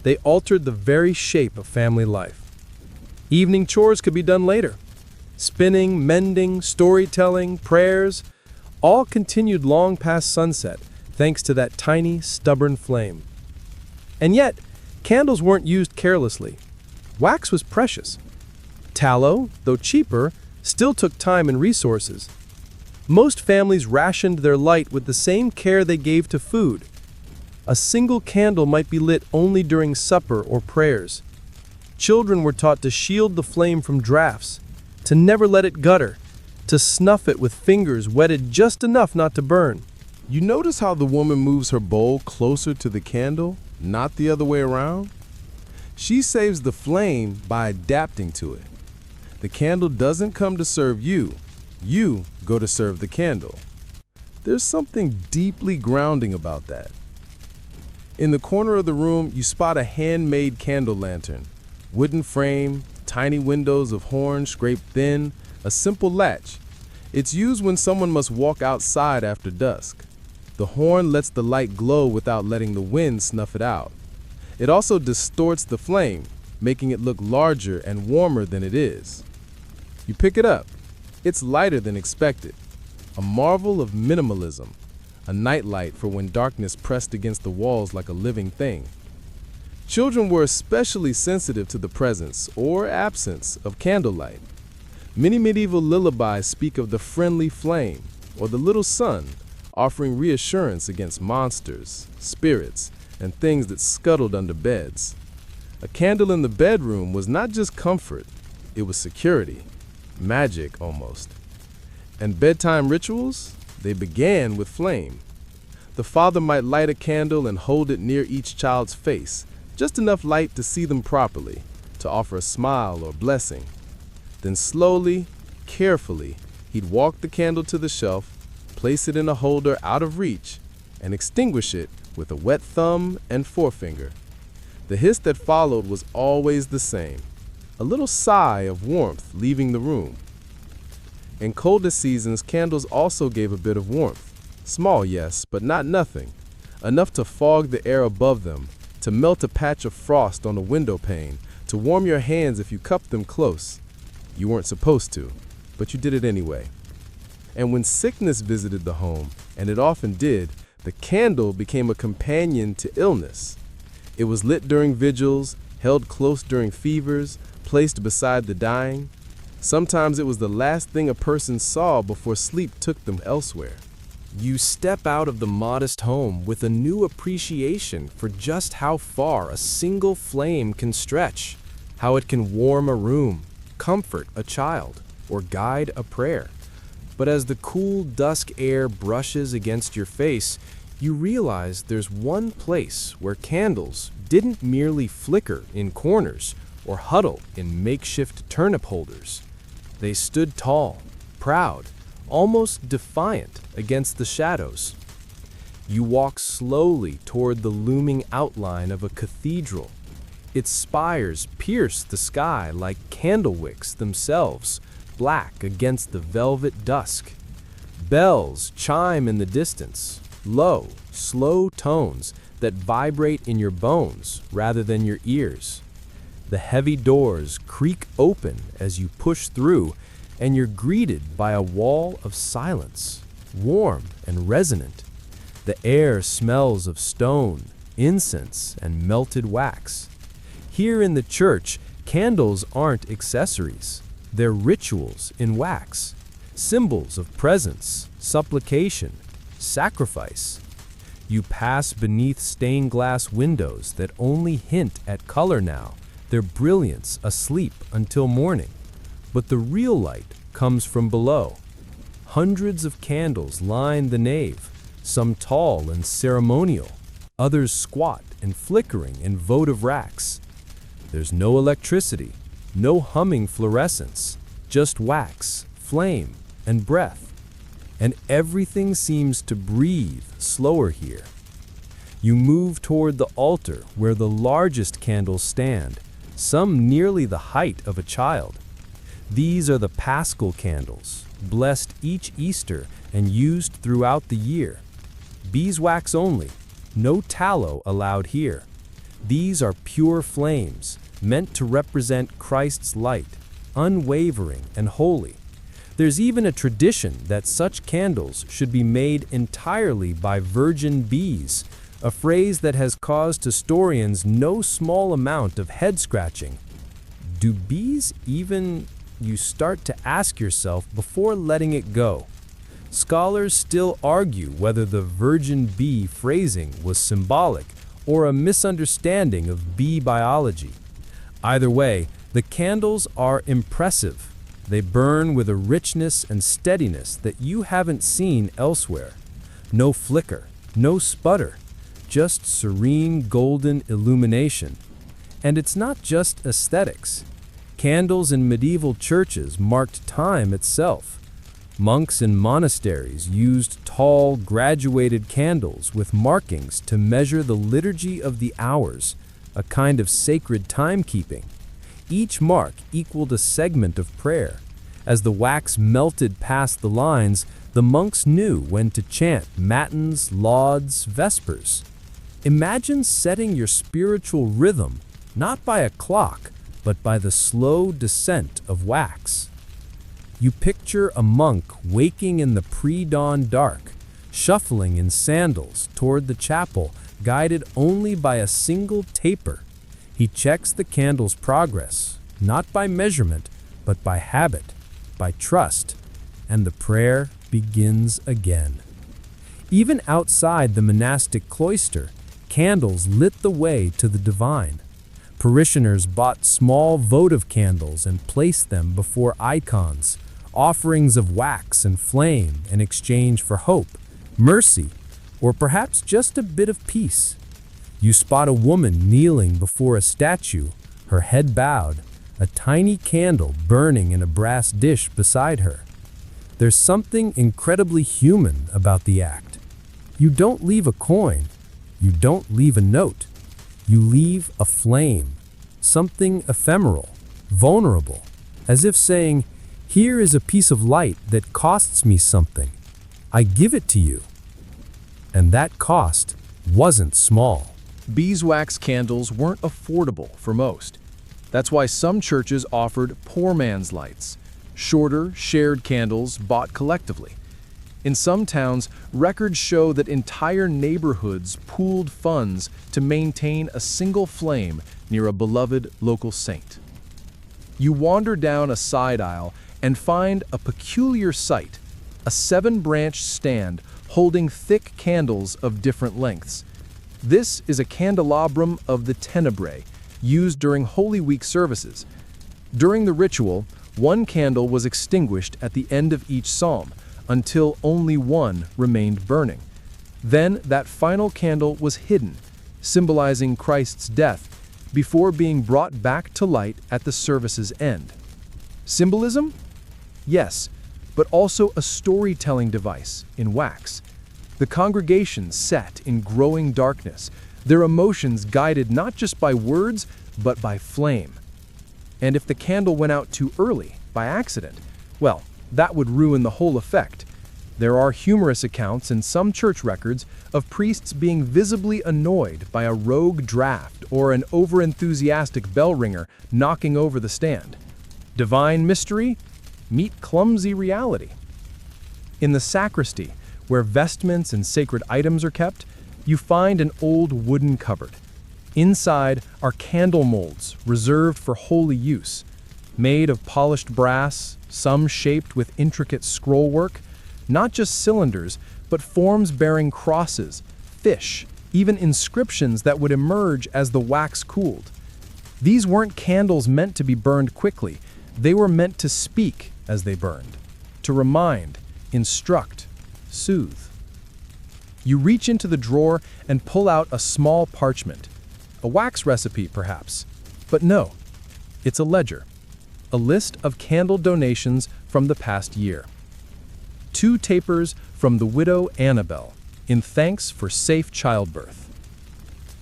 they altered the very shape of family life. Evening chores could be done later. Spinning, mending, storytelling, prayers, all continued long past sunset, thanks to that tiny, stubborn flame. And yet, candles weren't used carelessly. Wax was precious. Tallow, though cheaper, still took time and resources. Most families rationed their light with the same care they gave to food. A single candle might be lit only during supper or prayers. Children were taught to shield the flame from drafts, to never let it gutter, to snuff it with fingers wetted just enough not to burn. You notice how the woman moves her bowl closer to the candle, not the other way around? She saves the flame by adapting to it. The candle doesn't come to serve you. You go to serve the candle. There's something deeply grounding about that. In the corner of the room, you spot a handmade candle lantern. Wooden frame, tiny windows of horn scraped thin, a simple latch. It's used when someone must walk outside after dusk. The horn lets the light glow without letting the wind snuff it out. It also distorts the flame, making it look larger and warmer than it is. You pick it up. It's lighter than expected. A marvel of minimalism. A nightlight for when darkness pressed against the walls like a living thing. Children were especially sensitive to the presence or absence of candlelight. Many medieval lullabies speak of the friendly flame or the little sun, offering reassurance against monsters, spirits, and things that scuttled under beds. A candle in the bedroom was not just comfort, it was security, magic almost. And bedtime rituals, they began with flame. The father might light a candle and hold it near each child's face, just enough light to see them properly, to offer a smile or blessing. Then slowly, carefully, he'd walk the candle to the shelf, place it in a holder out of reach, and extinguish it with a wet thumb and forefinger. The hiss that followed was always the same, a little sigh of warmth leaving the room. In colder seasons, candles also gave a bit of warmth. Small, yes, but not nothing. Enough to fog the air above them, to melt a patch of frost on a window pane, to warm your hands if you cupped them close. You weren't supposed to, but you did it anyway. And when sickness visited the home, and it often did, the candle became a companion to illness. It was lit during vigils, held close during fevers, placed beside the dying. Sometimes it was the last thing a person saw before sleep took them elsewhere. You step out of the modest home with a new appreciation for just how far a single flame can stretch, how it can warm a room, comfort a child, or guide a prayer. But as the cool dusk air brushes against your face, you realize there's one place where candles didn't merely flicker in corners or huddle in makeshift turnip holders. They stood tall, proud, almost defiant against the shadows. You walk slowly toward the looming outline of a cathedral. Its spires pierce the sky like candle wicks themselves, black against the velvet dusk. Bells chime in the distance, low, slow tones that vibrate in your bones rather than your ears. The heavy doors creak open as you push through, and you're greeted by a wall of silence, warm and resonant. The air smells of stone, incense, and melted wax. Here in the church, candles aren't accessories. They're rituals in wax, symbols of presence, supplication, sacrifice. You pass beneath stained glass windows that only hint at color now, their brilliance asleep until morning. But the real light comes from below. Hundreds of candles line the nave, some tall and ceremonial, others squat and flickering in votive racks. There's no electricity, no humming fluorescence, just wax, flame, and breath. And everything seems to breathe slower here. You move toward the altar where the largest candles stand, some nearly the height of a child. These are the Paschal candles, blessed each Easter and used throughout the year. Beeswax only, no tallow allowed here. These are pure flames, meant to represent Christ's light, unwavering and holy. There's even a tradition that such candles should be made entirely by virgin bees, a phrase that has caused historians no small amount of head-scratching. do bees even, you start to ask yourself before letting it go? Scholars still argue whether the virgin bee phrasing was symbolic or a misunderstanding of bee biology. Either way, the candles are impressive. They burn with a richness and steadiness that you haven't seen elsewhere. No flicker, no sputter, just serene golden illumination. And it's not just aesthetics. Candles in medieval churches marked time itself. Monks in monasteries used tall, graduated candles with markings to measure the liturgy of the hours, a kind of sacred timekeeping. Each mark equaled a segment of prayer. As the wax melted past the lines, the monks knew when to chant matins, lauds, vespers. Imagine setting your spiritual rhythm not by a clock, but by the slow descent of wax. You picture a monk waking in the pre-dawn dark, shuffling in sandals toward the chapel, guided only by a single taper. He checks the candle's progress, not by measurement, but by habit, by trust, and the prayer begins again. Even outside the monastic cloister, candles lit the way to the divine. Parishioners bought small votive candles and placed them before icons, offerings of wax and flame in exchange for hope, mercy, or perhaps just a bit of peace. You spot a woman kneeling before a statue, her head bowed, a tiny candle burning in a brass dish beside her. There's something incredibly human about the act. You don't leave a coin, you don't leave a note, you leave a flame, something ephemeral, vulnerable, as if saying, "Here is a piece of light that costs me something. I give it to you." And that cost wasn't small. Beeswax candles weren't affordable for most. That's why some churches offered poor man's lights, shorter, shared candles bought collectively. In some towns, records show that entire neighborhoods pooled funds to maintain a single flame near a beloved local saint. You wander down a side aisle and find a peculiar sight, a 7-branch stand holding thick candles of different lengths. This is a candelabrum of the Tenebrae, used during Holy Week services. During the ritual, one candle was extinguished at the end of each psalm, until only one remained burning. Then that final candle was hidden, symbolizing Christ's death, before being brought back to light at the service's end. Symbolism? Yes, but also a storytelling device in wax. The congregation sat in growing darkness, their emotions guided not just by words, but by flame. And if the candle went out too early, by accident, well, that would ruin the whole effect. There are humorous accounts in some church records of priests being visibly annoyed by a rogue draft or an overenthusiastic bell ringer knocking over the stand. Divine mystery? Meet clumsy reality. In the sacristy, where vestments and sacred items are kept, you find an old wooden cupboard. Inside are candle molds reserved for holy use, made of polished brass, some shaped with intricate scrollwork, not just cylinders, but forms bearing crosses, fish, even inscriptions that would emerge as the wax cooled. These weren't candles meant to be burned quickly, they were meant to speak as they burned, to remind, instruct, soothe. You reach into the drawer and pull out a small parchment, a wax recipe perhaps, but no, it's a ledger, a list of candle donations from the past year. 2 tapers from the widow Annabel, in thanks for safe childbirth.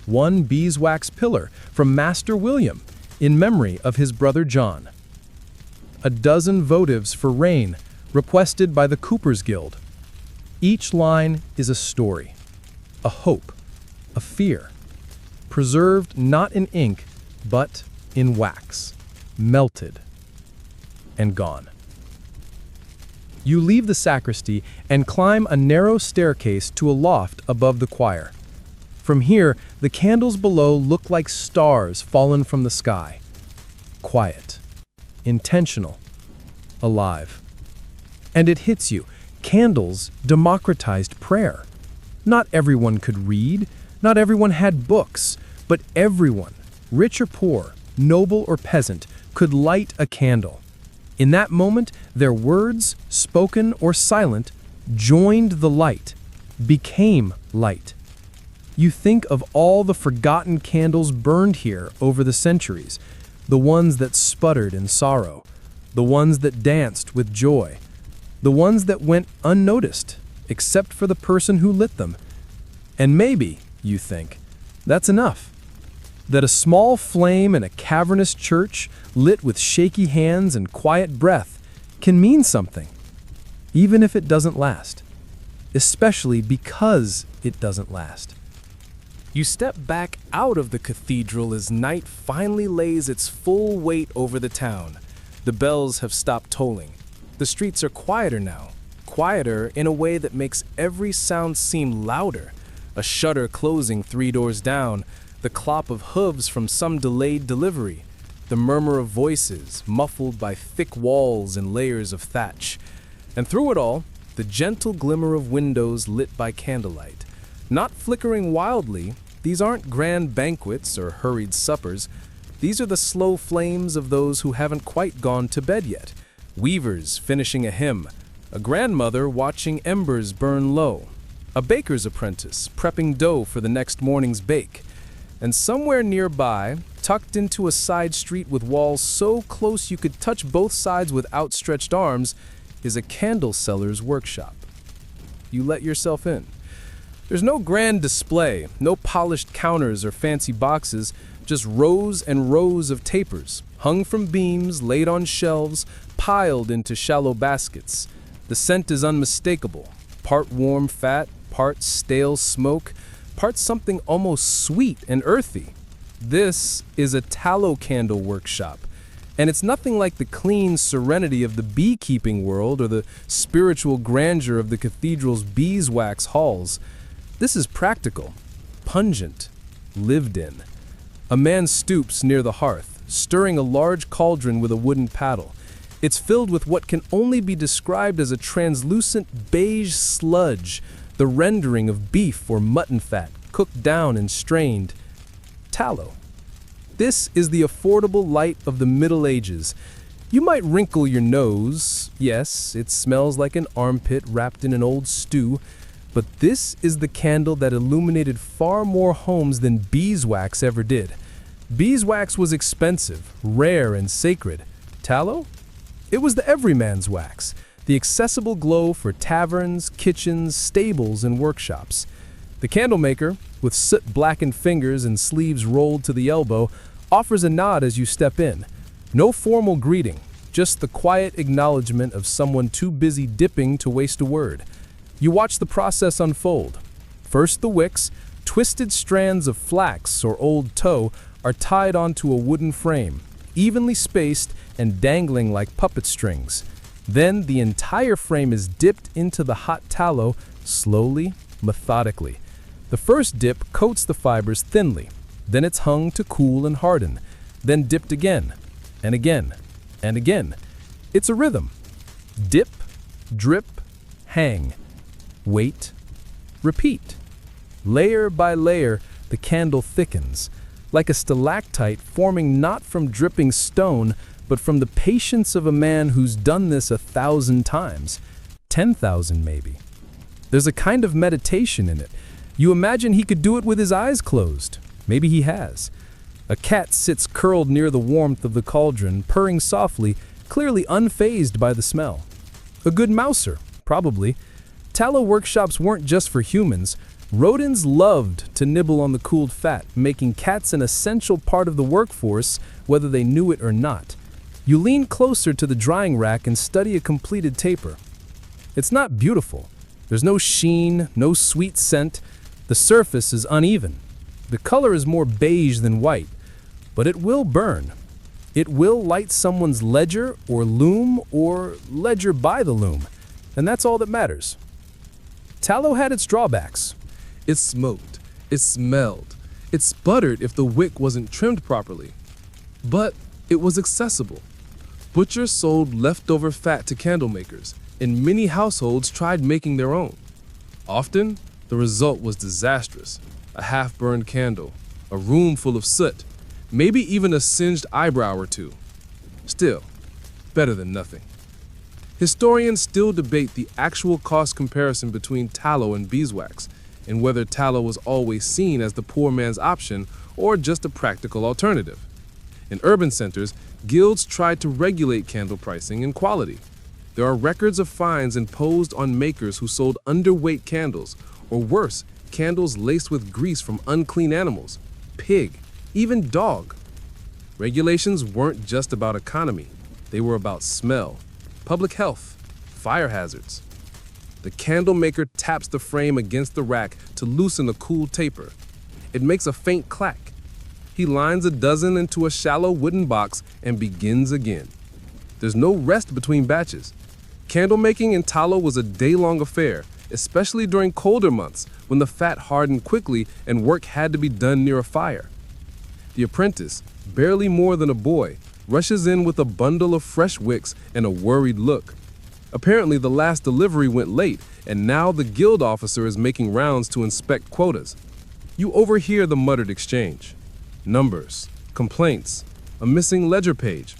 1 beeswax pillar from Master William, in memory of his brother John. A dozen votives for rain, requested by the Coopers Guild. Each line is a story, a hope, a fear, preserved not in ink, but in wax, melted and gone. You leave the sacristy and climb a narrow staircase to a loft above the choir. From here, the candles below look like stars fallen from the sky. quiet, intentional, alive. And it hits you. Candles democratized prayer. Not everyone could read, not everyone had books, but everyone, rich or poor, noble or peasant, could light a candle. In that moment, their words, spoken or silent, joined the light, became light. You think of all the forgotten candles burned here over the centuries, the ones that sputtered in sorrow, the ones that danced with joy, the ones that went unnoticed, except for the person who lit them. And maybe, you think, that's enough. That a small flame in a cavernous church, lit with shaky hands and quiet breath, can mean something, even if it doesn't last. Especially because it doesn't last. You step back out of the cathedral as night finally lays its full weight over the town. The bells have stopped tolling. The streets are quieter now, quieter in a way that makes every sound seem louder. A shutter closing 3 doors down, the clop of hooves from some delayed delivery, the murmur of voices muffled by thick walls and layers of thatch. And through it all, the gentle glimmer of windows lit by candlelight. Not flickering wildly, these aren't grand banquets or hurried suppers. These are the slow flames of those who haven't quite gone to bed yet. Weavers finishing a hymn, a grandmother watching embers burn low, a baker's apprentice prepping dough for the next morning's bake. And somewhere nearby, tucked into a side street with walls so close you could touch both sides with outstretched arms, is a candle seller's workshop. You let yourself in. There's no grand display, no polished counters or fancy boxes, just rows and rows of tapers, hung from beams, laid on shelves, piled into shallow baskets. The scent is unmistakable, part warm fat, part stale smoke, part something almost sweet and earthy. This is a tallow candle workshop, and it's nothing like the clean serenity of the beekeeping world or the spiritual grandeur of the cathedral's beeswax halls. This is practical, pungent, lived in. A man stoops near the hearth, stirring a large cauldron with a wooden paddle. It's filled with what can only be described as a translucent beige sludge, the rendering of beef or mutton fat, cooked down and strained. Tallow. This is the affordable light of the Middle Ages. You might wrinkle your nose. Yes, it smells like an armpit wrapped in an old stew. But this is the candle that illuminated far more homes than beeswax ever did. Beeswax was expensive, rare, and sacred. Tallow? It was the everyman's wax, the accessible glow for taverns, kitchens, stables, and workshops. The candlemaker, with soot-blackened fingers and sleeves rolled to the elbow, offers a nod as you step in. No formal greeting, just the quiet acknowledgement of someone too busy dipping to waste a word. You watch the process unfold. First the wicks, twisted strands of flax or old tow, are tied onto a wooden frame, evenly spaced and dangling like puppet strings. Then the entire frame is dipped into the hot tallow, slowly, methodically. The first dip coats the fibers thinly, then it's hung to cool and harden, then dipped again, and again, and again. It's a rhythm. Dip, drip, hang. Wait, repeat. Layer by layer, the candle thickens, like a stalactite forming not from dripping stone, but from the patience of a man who's done this 1,000 times, 10,000 maybe. There's a kind of meditation in it. You imagine he could do it with his eyes closed. Maybe he has. A cat sits curled near the warmth of the cauldron, purring softly, clearly unfazed by the smell. A good mouser, probably. Tallow workshops weren't just for humans. Rodents loved to nibble on the cooled fat, making cats an essential part of the workforce, whether they knew it or not. You lean closer to the drying rack and study a completed taper. It's not beautiful. There's no sheen, no sweet scent. The surface is uneven. The color is more beige than white, but it will burn. It will light someone's ledger or loom or ledger by the loom, and that's all that matters. Tallow had its drawbacks. It smoked, it smelled, it sputtered if the wick wasn't trimmed properly. But It was accessible. Butchers sold leftover fat to candle makers, and many households tried making their own. Often, the result was disastrous. A half-burned candle, a room full of soot, maybe even a singed eyebrow or two. Still, better than nothing. Historians still debate the actual cost comparison between tallow and beeswax, and whether tallow was always seen as the poor man's option or just a practical alternative. In urban centers, guilds tried to regulate candle pricing and quality. There are records of fines imposed on makers who sold underweight candles, or worse, candles laced with grease from unclean animals, pig, even dog. Regulations weren't just about economy, they were about smell, public health, fire hazards. The candle maker taps the frame against the rack to loosen a cool taper. It makes a faint clack. He lines a dozen into a shallow wooden box and begins again. There's no rest between batches. Candle making in tallow was a day-long affair, especially during colder months when the fat hardened quickly and work had to be done near a fire. The apprentice, barely more than a boy, rushes in with a bundle of fresh wicks and a worried look. Apparently, the last delivery went late, and now the guild officer is making rounds to inspect quotas. You overhear the muttered exchange. Numbers, complaints, a missing ledger page.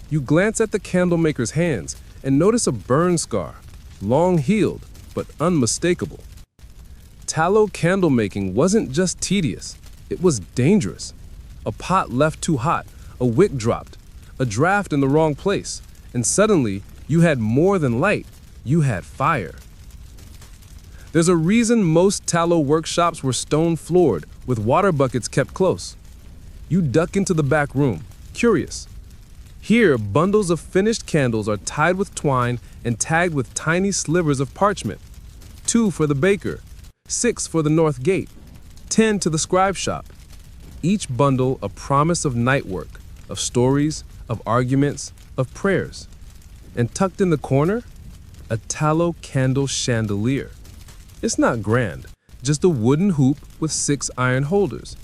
You glance at the candle maker's hands and notice a burn scar, long healed, but unmistakable. Tallow candle making wasn't just tedious, it was dangerous. A pot left too hot, a wick dropped, a draft in the wrong place, and suddenly you had more than light, you had fire. There's a reason most tallow workshops were stone-floored, with water buckets kept close. You duck into the back room, curious. Here, bundles of finished candles are tied with twine and tagged with tiny slivers of parchment. 2 for the baker, 6 for the north gate, 10 to the scribe shop. Each bundle a promise of night work, of stories, of arguments, of prayers. And tucked in the corner, a tallow candle chandelier. It's not grand, just a wooden hoop with 6 iron holders.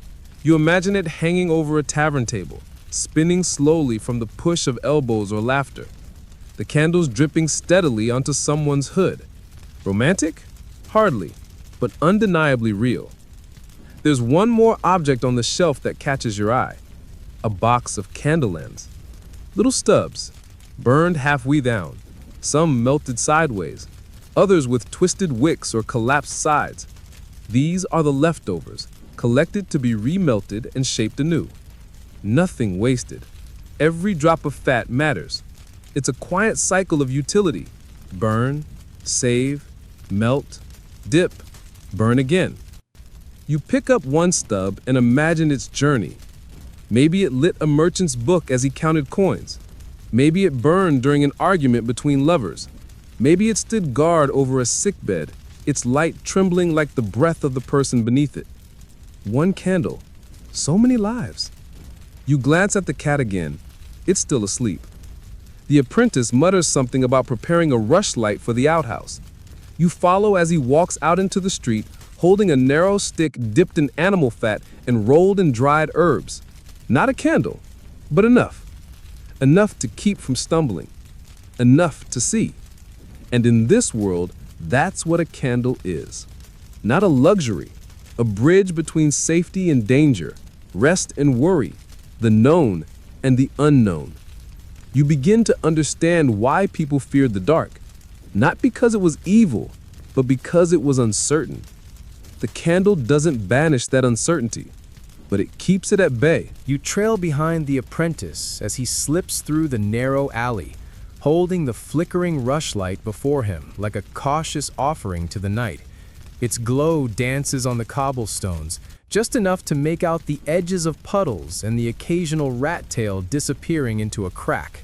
You imagine it hanging over a tavern table, spinning slowly from the push of elbows or laughter. The candles dripping steadily onto someone's hood. Romantic? Hardly, but undeniably real. There's one more object on the shelf that catches your eye. A box of candle ends. Little stubs, burned halfway down, some melted sideways, others with twisted wicks or collapsed sides. These are the leftovers, collected to be remelted and shaped anew. Nothing wasted. Every drop of fat matters. It's a quiet cycle of utility. Burn, save, melt, dip, burn again. You pick up one stub and imagine its journey. Maybe it lit a merchant's book as he counted coins. Maybe it burned during an argument between lovers. Maybe it stood guard over a sickbed, its light trembling like the breath of the person beneath it. One candle, so many lives. You glance at the cat again. It's still asleep. The apprentice mutters something about preparing a rushlight for the outhouse. You follow as he walks out into the street, holding a narrow stick dipped in animal fat and rolled in dried herbs. Not a candle, but enough. Enough to keep from stumbling. Enough to see. And in this world, that's what a candle is. Not a luxury, a bridge between safety and danger, rest and worry, the known and the unknown. You begin to understand why people feared the dark, not because it was evil, but because it was uncertain. The candle doesn't banish that uncertainty, but it keeps it at bay. You trail behind the apprentice as he slips through the narrow alley, holding the flickering rushlight before him like a cautious offering to the night. Its glow dances on the cobblestones, just enough to make out the edges of puddles and the occasional rat tail disappearing into a crack.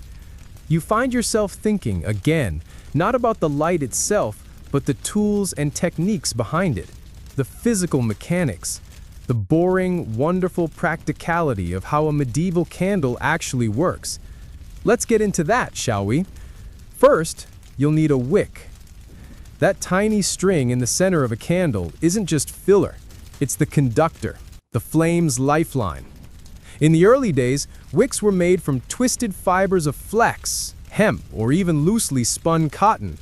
You find yourself thinking, again, not about the light itself, but the tools and techniques behind it, the physical mechanics, the boring, wonderful practicality of how a medieval candle actually works. Let's get into that, shall we? First, you'll need a wick. That tiny string in the center of a candle isn't just filler, it's the conductor, the flame's lifeline. In the early days, wicks were made from twisted fibers of flax, hemp, or even loosely spun cotton.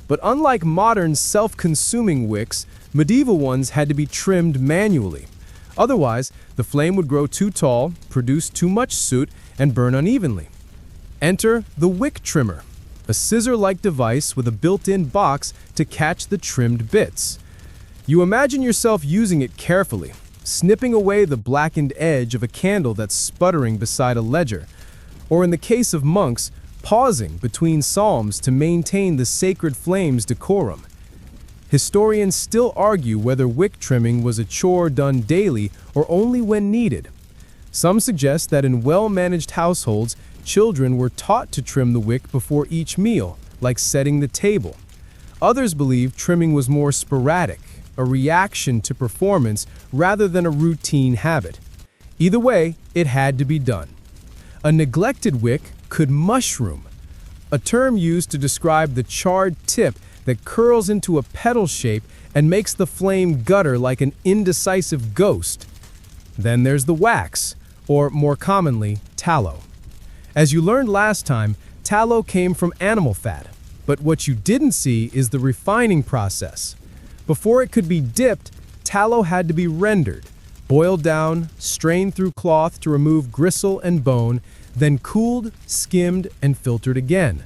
But unlike modern self-consuming wicks, medieval ones had to be trimmed manually. Otherwise, the flame would grow too tall, produce too much soot, and burn unevenly. Enter the wick trimmer, a scissor-like device with a built-in box to catch the trimmed bits. You imagine yourself using it carefully, snipping away the blackened edge of a candle that's sputtering beside a ledger, or in the case of monks, pausing between psalms to maintain the sacred flame's decorum. Historians still argue whether wick trimming was a chore done daily or only when needed. Some suggest that in well-managed households, children were taught to trim the wick before each meal, like setting the table. Others believe trimming was more sporadic, a reaction to performance rather than a routine habit. Either way, it had to be done. A neglected wick could mushroom, a term used to describe the charred tip that curls into a petal shape and makes the flame gutter like an indecisive ghost. Then there's the wax, or more commonly, tallow. As you learned last time, tallow came from animal fat, but what you didn't see is the refining process. Before it could be dipped, tallow had to be rendered, boiled down, strained through cloth to remove gristle and bone, then cooled, skimmed, and filtered again.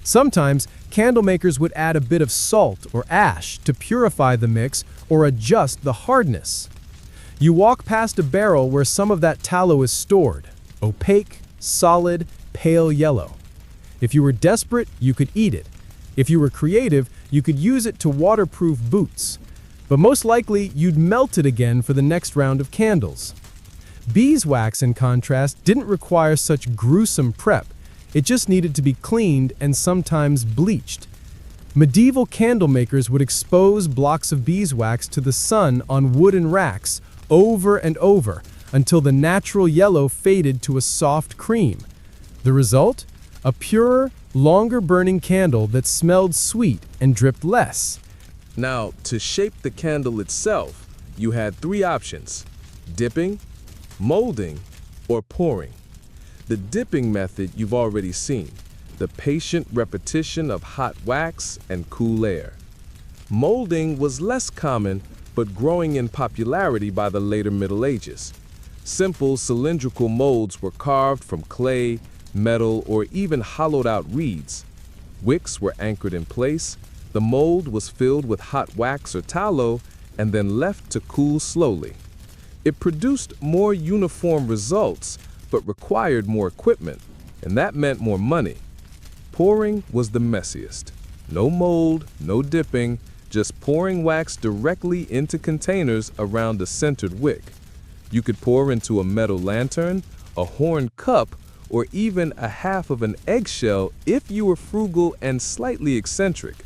Sometimes, candle makers would add a bit of salt or ash to purify the mix or adjust the hardness. You walk past a barrel where some of that tallow is stored, opaque, solid, pale yellow. If you were desperate, you could eat it. If you were creative, you could use it to waterproof boots. But most likely, you'd melt it again for the next round of candles. Beeswax, in contrast, didn't require such gruesome prep. It just needed to be cleaned and sometimes bleached. Medieval candle makers would expose blocks of beeswax to the sun on wooden racks over and over until the natural yellow faded to a soft cream. The result? A purer, longer-burning candle that smelled sweet and dripped less. Now, to shape the candle itself, you had three options: dipping, molding, or pouring. The dipping method you've already seen, the patient repetition of hot wax and cool air. Molding was less common, but growing in popularity by the later Middle Ages. Simple cylindrical molds were carved from clay, metal, or even hollowed-out reeds. Wicks were anchored in place, the mold was filled with hot wax or tallow, and then left to cool slowly. It produced more uniform results, but required more equipment, and that meant more money. Pouring was the messiest. No mold, no dipping, just pouring wax directly into containers around a centered wick. You could pour into a metal lantern, a horn cup, or even a half of an eggshell if you were frugal and slightly eccentric.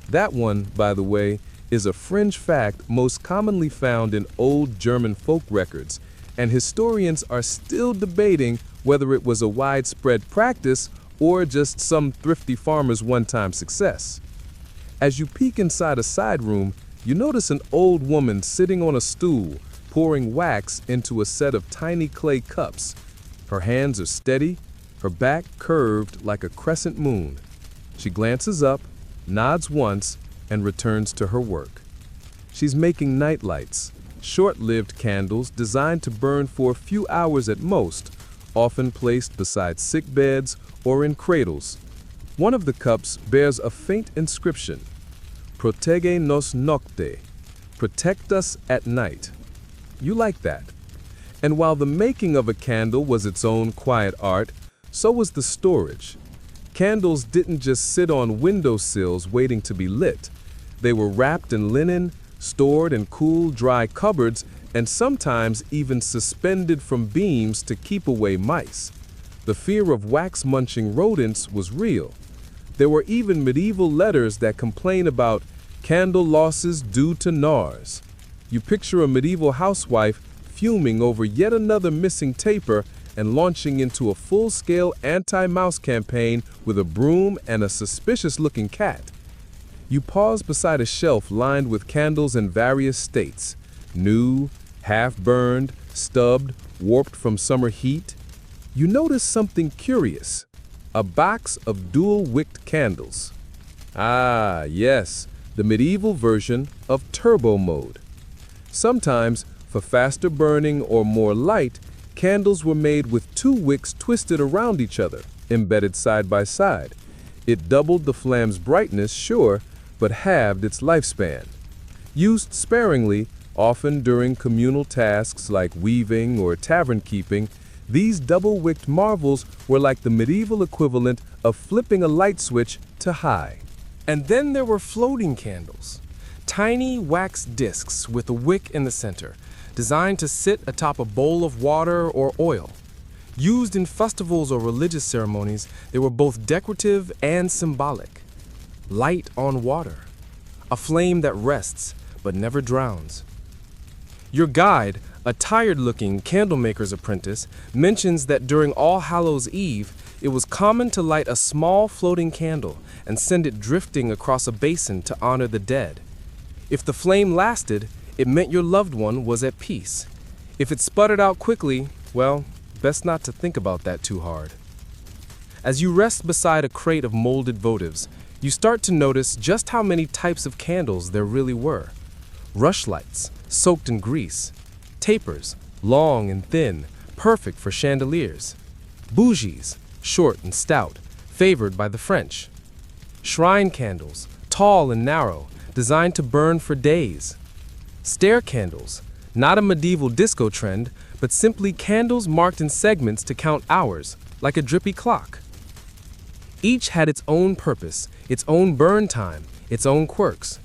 That one, by the way, is a fringe fact most commonly found in old German folk records, and historians are still debating whether it was a widespread practice or just some thrifty farmer's one-time success. As you peek inside a side room, you notice an old woman sitting on a stool, pouring wax into a set of tiny clay cups. Her hands are steady, her back curved like a crescent moon. She glances up, nods once, and returns to her work. She's making nightlights, short-lived candles designed to burn for a few hours at most, often placed beside sick beds or in cradles. One of the cups bears a faint inscription, "Protege nos nocte," protect us at night. You like that. And while the making of a candle was its own quiet art, so was the storage. Candles didn't just sit on windowsills waiting to be lit. They were wrapped in linen, stored in cool, dry cupboards, and sometimes even suspended from beams to keep away mice. The fear of wax-munching rodents was real. There were even medieval letters that complain about candle losses due to gnars. You picture a medieval housewife fuming over yet another missing taper and launching into a full-scale anti-mouse campaign with a broom and a suspicious-looking cat. You pause beside a shelf lined with candles in various states, new, half-burned, stubbed, warped from summer heat, you notice something curious. A box of dual-wicked candles. Ah, yes, the medieval version of turbo mode. Sometimes, for faster burning or more light, candles were made with two wicks twisted around each other, embedded side by side. It doubled the flame's brightness, sure, but halved its lifespan. Used sparingly, often during communal tasks like weaving or tavern keeping, these double-wicked marvels were like the medieval equivalent of flipping a light switch to high. And then there were floating candles. Tiny wax discs with a wick in the center, designed to sit atop a bowl of water or oil. Used in festivals or religious ceremonies, they were both decorative and symbolic. Light on water. A flame that rests but never drowns. Your guide, a tired-looking candlemaker's apprentice, mentions that during All Hallows' Eve, it was common to light a small floating candle and send it drifting across a basin to honor the dead. If the flame lasted, it meant your loved one was at peace. If it sputtered out quickly, well, best not to think about that too hard. As you rest beside a crate of molded votives, you start to notice just how many types of candles there really were. Rushlights, soaked in grease. Tapers, long and thin, perfect for chandeliers. Bougies, short and stout, favored by the French. Shrine candles, tall and narrow, designed to burn for days. Stair candles, not a medieval disco trend, but simply candles marked in segments to count hours, like a drippy clock. Each had its own purpose, its own burn time, its own quirks.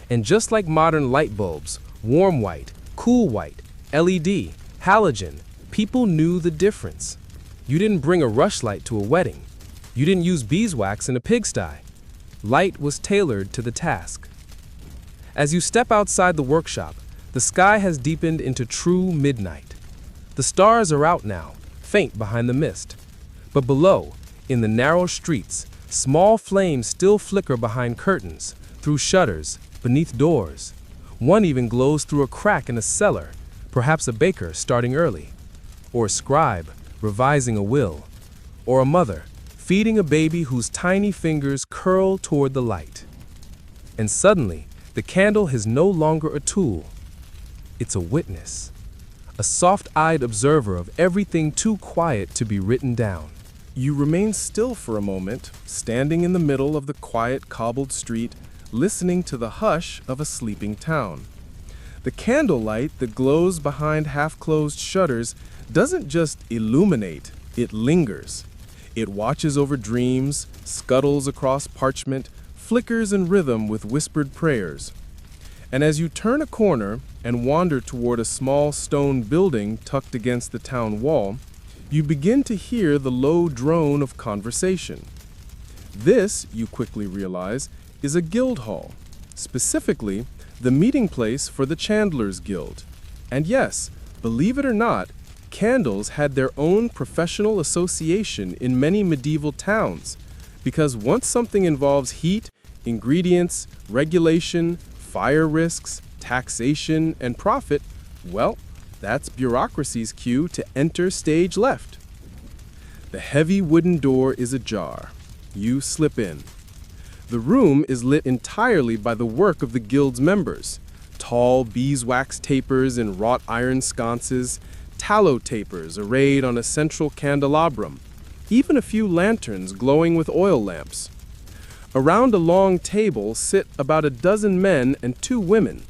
And just like modern light bulbs, warm white, cool white, LED, halogen, people knew the difference. You didn't bring a rushlight to a wedding. You didn't use beeswax in a pigsty. Light was tailored to the task. As you step outside the workshop, the sky has deepened into true midnight. The stars are out now, faint behind the mist. But below, in the narrow streets, small flames still flicker behind curtains, through shutters, beneath doors. One even glows through a crack in a cellar, perhaps a baker starting early, or a scribe revising a will, or a mother feeding a baby whose tiny fingers curl toward the light. And suddenly, the candle is no longer a tool. It's a witness, a soft-eyed observer of everything too quiet to be written down. You remain still for a moment, standing in the middle of the quiet cobbled street, listening to the hush of a sleeping town. The candlelight that glows behind half-closed shutters doesn't just illuminate, it lingers. It watches over dreams, scuttles across parchment, flickers in rhythm with whispered prayers. And as you turn a corner and wander toward a small stone building tucked against the town wall, you begin to hear the low drone of conversation. This, you quickly realize, is a guild hall, specifically the meeting place for the Chandlers Guild. And yes, believe it or not, candles had their own professional association in many medieval towns, because once something involves heat, ingredients, regulation, fire risks, taxation, and profit, well, that's bureaucracy's cue to enter stage left. The heavy wooden door is ajar. You slip in. The room is lit entirely by the work of the guild's members. Tall beeswax tapers in wrought iron sconces, tallow tapers arrayed on a central candelabrum, even a few lanterns glowing with oil lamps. Around a long table sit about a dozen men and 2 women,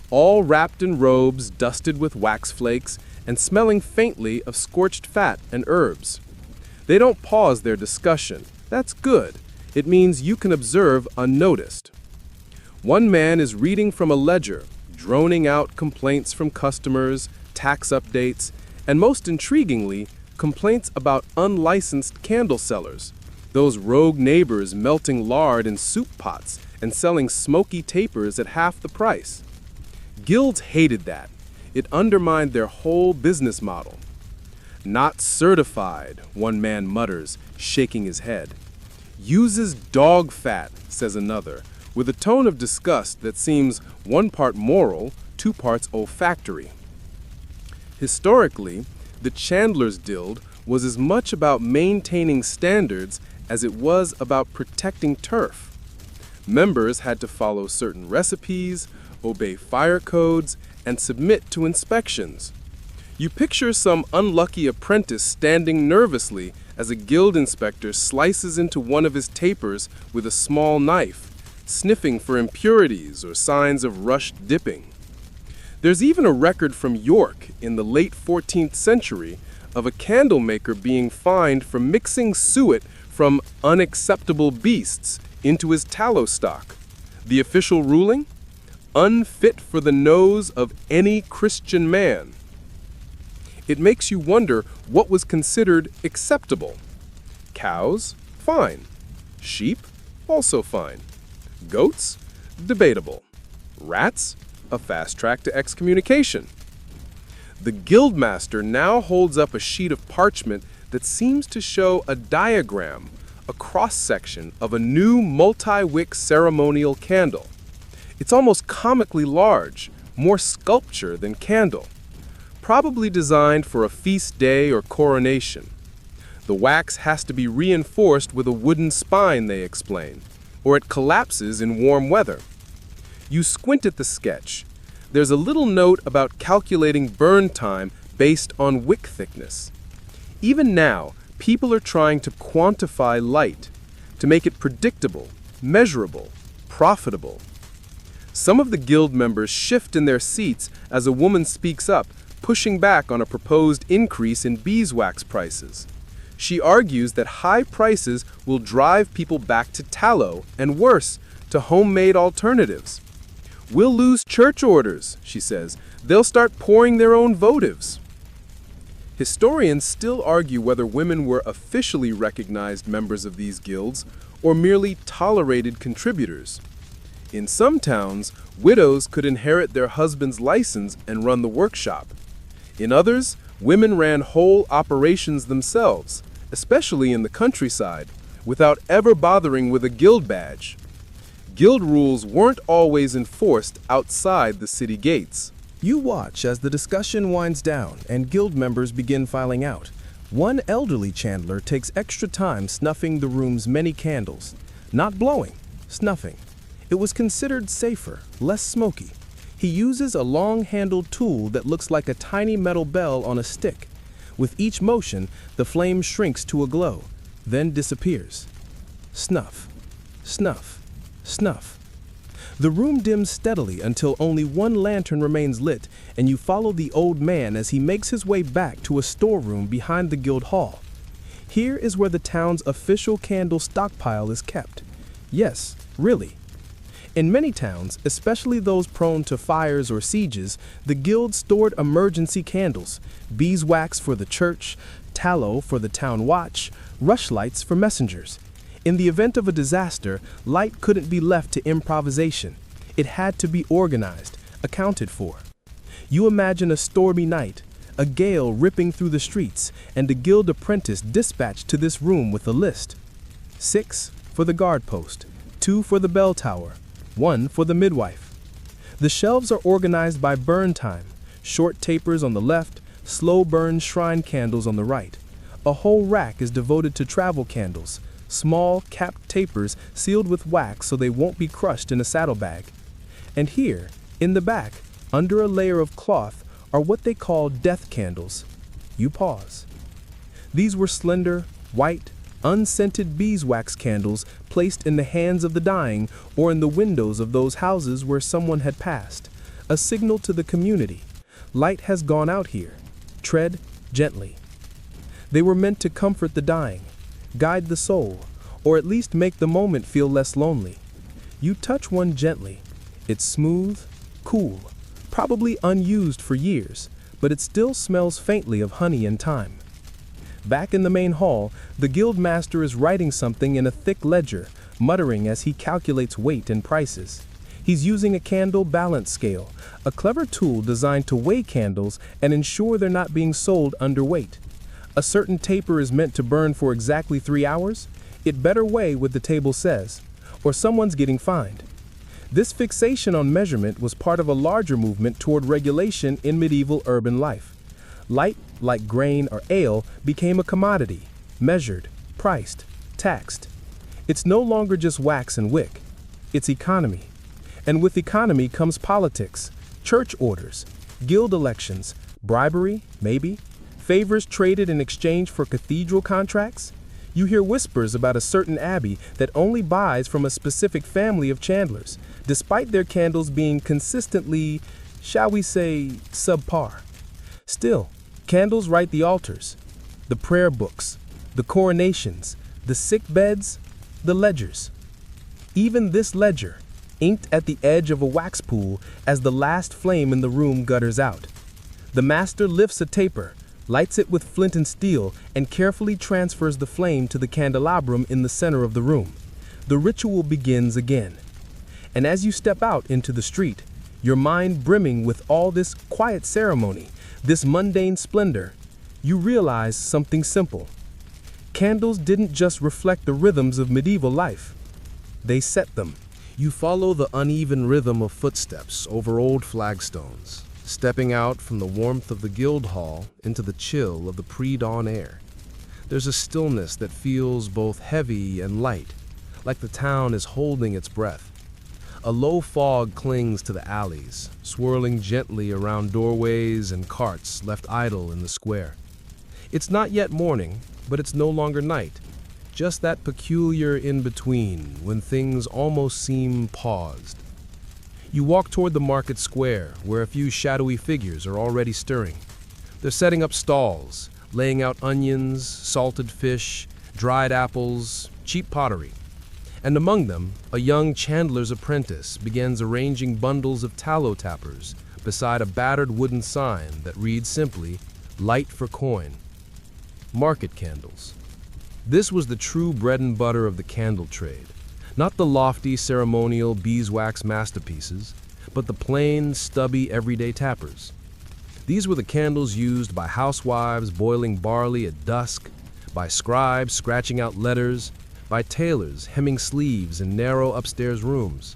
all wrapped in robes dusted with wax flakes and smelling faintly of scorched fat and herbs. They don't pause their discussion. That's good. It means you can observe unnoticed. One man is reading from a ledger, droning out complaints from customers, tax updates, and most intriguingly, complaints about unlicensed candle sellers, those rogue neighbors melting lard in soup pots and selling smoky tapers at half the price. Guilds hated that. It undermined their whole business model. Not certified, one man mutters, shaking his head. Uses dog fat, says another, with a tone of disgust that seems 1 part moral, 2 parts olfactory. Historically, the chandler's guild was as much about maintaining standards as it was about protecting turf. Members had to follow certain recipes, obey fire codes, and submit to inspections. You picture some unlucky apprentice standing nervously as a guild inspector slices into one of his tapers with a small knife, sniffing for impurities or signs of rushed dipping. There's even a record from York in the late 14th century of a candle maker being fined for mixing suet from unacceptable beasts into his tallow stock. The official ruling? Unfit for the nose of any Christian man. It makes you wonder what was considered acceptable. Cows? Fine. Sheep? Also fine. Goats? Debatable. Rats? A fast track to excommunication. The guildmaster now holds up a sheet of parchment that seems to show a diagram, a cross-section of a new multi-wick ceremonial candle. It's almost comically large, more sculpture than candle. Probably designed for a feast day or coronation. The wax has to be reinforced with a wooden spine, they explain, or it collapses in warm weather. You squint at the sketch. There's a little note about calculating burn time based on wick thickness. Even now, people are trying to quantify light, to make it predictable, measurable, profitable. Some of the guild members shift in their seats as a woman speaks up, pushing back on a proposed increase in beeswax prices. She argues that high prices will drive people back to tallow, and worse, to homemade alternatives. We'll lose church orders, she says. They'll start pouring their own votives. Historians still argue whether women were officially recognized members of these guilds or merely tolerated contributors. In some towns, widows could inherit their husband's license and run the workshop. In others, women ran whole operations themselves, especially in the countryside, without ever bothering with a guild badge. Guild rules weren't always enforced outside the city gates. You watch as the discussion winds down and guild members begin filing out. One elderly chandler takes extra time snuffing the room's many candles. Not blowing, snuffing. It was considered safer, less smoky. He uses a long-handled tool that looks like a tiny metal bell on a stick. With each motion, the flame shrinks to a glow, then disappears. Snuff, snuff, snuff. The room dims steadily until only one lantern remains lit, and you follow the old man as he makes his way back to a storeroom behind the guild hall. Here is where the town's official candle stockpile is kept. Yes, really. In many towns, especially those prone to fires or sieges, the guild stored emergency candles, beeswax for the church, tallow for the town watch, rushlights for messengers. In the event of a disaster, light couldn't be left to improvisation. It had to be organized, accounted for. You imagine a stormy night, a gale ripping through the streets, and a guild apprentice dispatched to this room with a list. 6 for the guard post, 2 for the bell tower, 1 for the midwife. The shelves are organized by burn time, short tapers on the left, slow burn shrine candles on the right. A whole rack is devoted to travel candles, small capped tapers sealed with wax so they won't be crushed in a saddlebag. And here, in the back, under a layer of cloth, are what they call death candles. You pause. These were slender, white, unscented beeswax candles placed in the hands of the dying or in the windows of those houses where someone had passed, a signal to the community. Light has gone out here. Tread gently. They were meant to comfort the dying, guide the soul, or at least make the moment feel less lonely. You touch one gently. It's smooth, cool, probably unused for years, but it still smells faintly of honey and thyme. Back in the main hall, the guild master is writing something in a thick ledger, muttering as he calculates weight and prices. He's using a candle balance scale, a clever tool designed to weigh candles and ensure they're not being sold underweight. A certain taper is meant to burn for exactly 3 hours. It better weigh what the table says, or someone's getting fined. This fixation on measurement was part of a larger movement toward regulation in medieval urban life. Light, like grain or ale, became a commodity, measured, priced, taxed. It's no longer just wax and wick. It's economy. And with economy comes politics, church orders, guild elections, bribery, maybe, favors traded in exchange for cathedral contracts. You hear whispers about a certain abbey that only buys from a specific family of chandlers, despite their candles being consistently, shall we say, subpar. Still, candles light the altars, the prayer books, the coronations, the sick beds, the ledgers. Even this ledger, inked at the edge of a wax pool as the last flame in the room gutters out. The master lifts a taper, lights it with flint and steel, and carefully transfers the flame to the candelabrum in the center of the room. The ritual begins again. And as you step out into the street, your mind brimming with all this quiet ceremony, this mundane splendor, you realize something simple. Candles didn't just reflect the rhythms of medieval life. They set them. You follow the uneven rhythm of footsteps over old flagstones, stepping out from the warmth of the guild hall into the chill of the pre-dawn air. There's a stillness that feels both heavy and light, like the town is holding its breath. A low fog clings to the alleys, swirling gently around doorways and carts left idle in the square. It's not yet morning, but it's no longer night. Just that peculiar in-between when things almost seem paused. You walk toward the market square, where a few shadowy figures are already stirring. They're setting up stalls, laying out onions, salted fish, dried apples, cheap pottery. And among them, a young chandler's apprentice begins arranging bundles of tallow tappers beside a battered wooden sign that reads simply, "Light for coin." Market candles. This was the true bread and butter of the candle trade. Not the lofty, ceremonial beeswax masterpieces, but the plain, stubby, everyday tappers. These were the candles used by housewives boiling barley at dusk, by scribes scratching out letters, by tailors hemming sleeves in narrow upstairs rooms.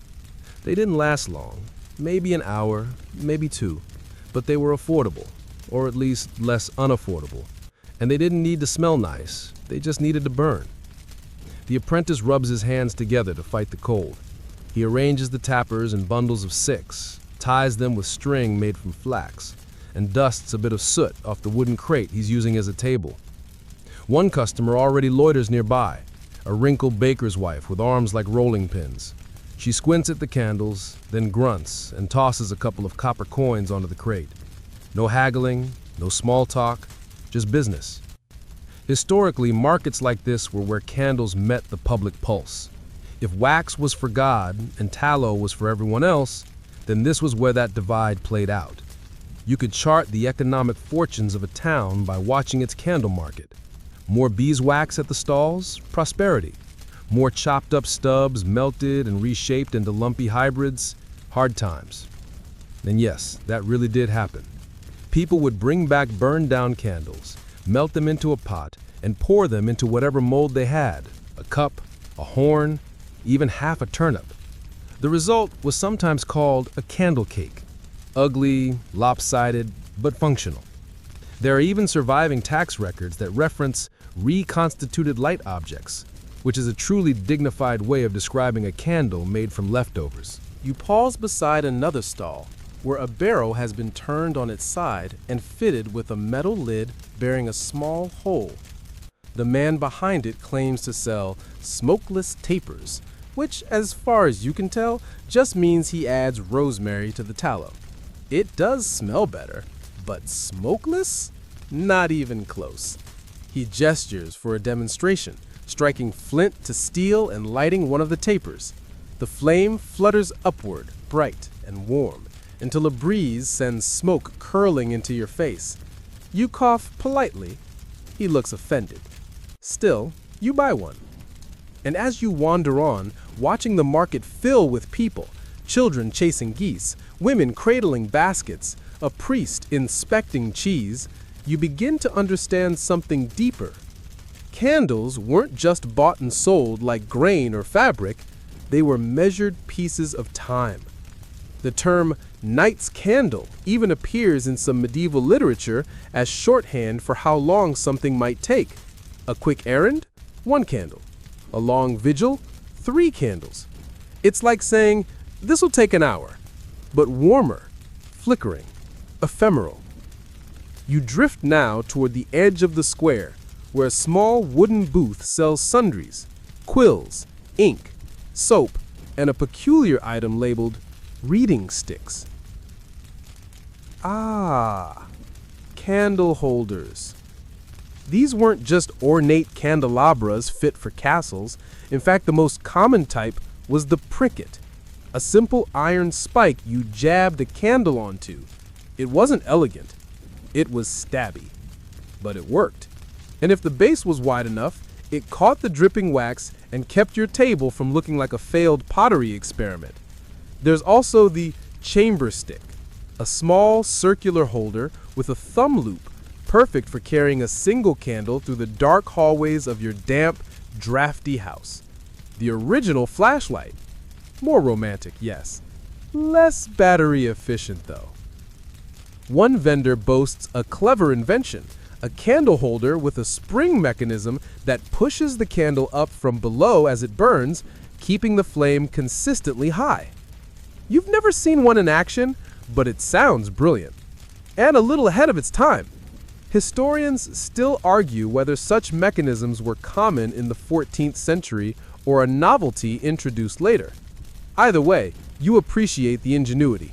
They didn't last long, maybe an hour, maybe two, but they were affordable, or at least less unaffordable. And they didn't need to smell nice, they just needed to burn. The apprentice rubs his hands together to fight the cold. He arranges the tappers in bundles of 6, ties them with string made from flax, and dusts a bit of soot off the wooden crate he's using as a table. One customer already loiters nearby, a wrinkled baker's wife with arms like rolling pins. She squints at the candles, then grunts and tosses a couple of copper coins onto the crate. No haggling, no small talk, just business. Historically, markets like this were where candles met the public pulse. If wax was for God and tallow was for everyone else, then this was where that divide played out. You could chart the economic fortunes of a town by watching its candle market. More beeswax at the stalls, prosperity. More chopped up stubs melted and reshaped into lumpy hybrids, hard times. And yes, that really did happen. People would bring back burned down candles, melt them into a pot, and pour them into whatever mold they had, a cup, a horn, even half a turnip. The result was sometimes called a candle cake. Ugly, lopsided, but functional. There are even surviving tax records that reference reconstituted light objects, which is a truly dignified way of describing a candle made from leftovers. You pause beside another stall, where a barrel has been turned on its side and fitted with a metal lid bearing a small hole. The man behind it claims to sell smokeless tapers, which, as far as you can tell, just means he adds rosemary to the tallow. It does smell better, but smokeless? Not even close. He gestures for a demonstration, striking flint to steel and lighting one of the tapers. The flame flutters upward, bright and warm, until a breeze sends smoke curling into your face. You cough politely. He looks offended. Still, you buy one. And as you wander on, watching the market fill with people, children chasing geese, women cradling baskets, a priest inspecting cheese, you begin to understand something deeper. Candles weren't just bought and sold like grain or fabric, they were measured pieces of time. The term knight's candle even appears in some medieval literature as shorthand for how long something might take. A quick errand? 1 candle. A long vigil? 3 candles. It's like saying, this'll take an hour, but warmer, flickering, ephemeral. You drift now toward the edge of the square, where a small wooden booth sells sundries, quills, ink, soap, and a peculiar item labeled reading sticks. Ah, candle holders. These weren't just ornate candelabras fit for castles. In fact, the most common type was the pricket, a simple iron spike you jabbed a candle onto. It wasn't elegant. It was stabby. But it worked. And if the base was wide enough, it caught the dripping wax and kept your table from looking like a failed pottery experiment. There's also the chamber stick, a small circular holder with a thumb loop, perfect for carrying a single candle through the dark hallways of your damp, drafty house. The original flashlight. More romantic, yes. Less battery efficient, though. One vendor boasts a clever invention, a candle holder with a spring mechanism that pushes the candle up from below as it burns, keeping the flame consistently high. You've never seen one in action, but it sounds brilliant. And a little ahead of its time. Historians still argue whether such mechanisms were common in the 14th century or a novelty introduced later. Either way, you appreciate the ingenuity.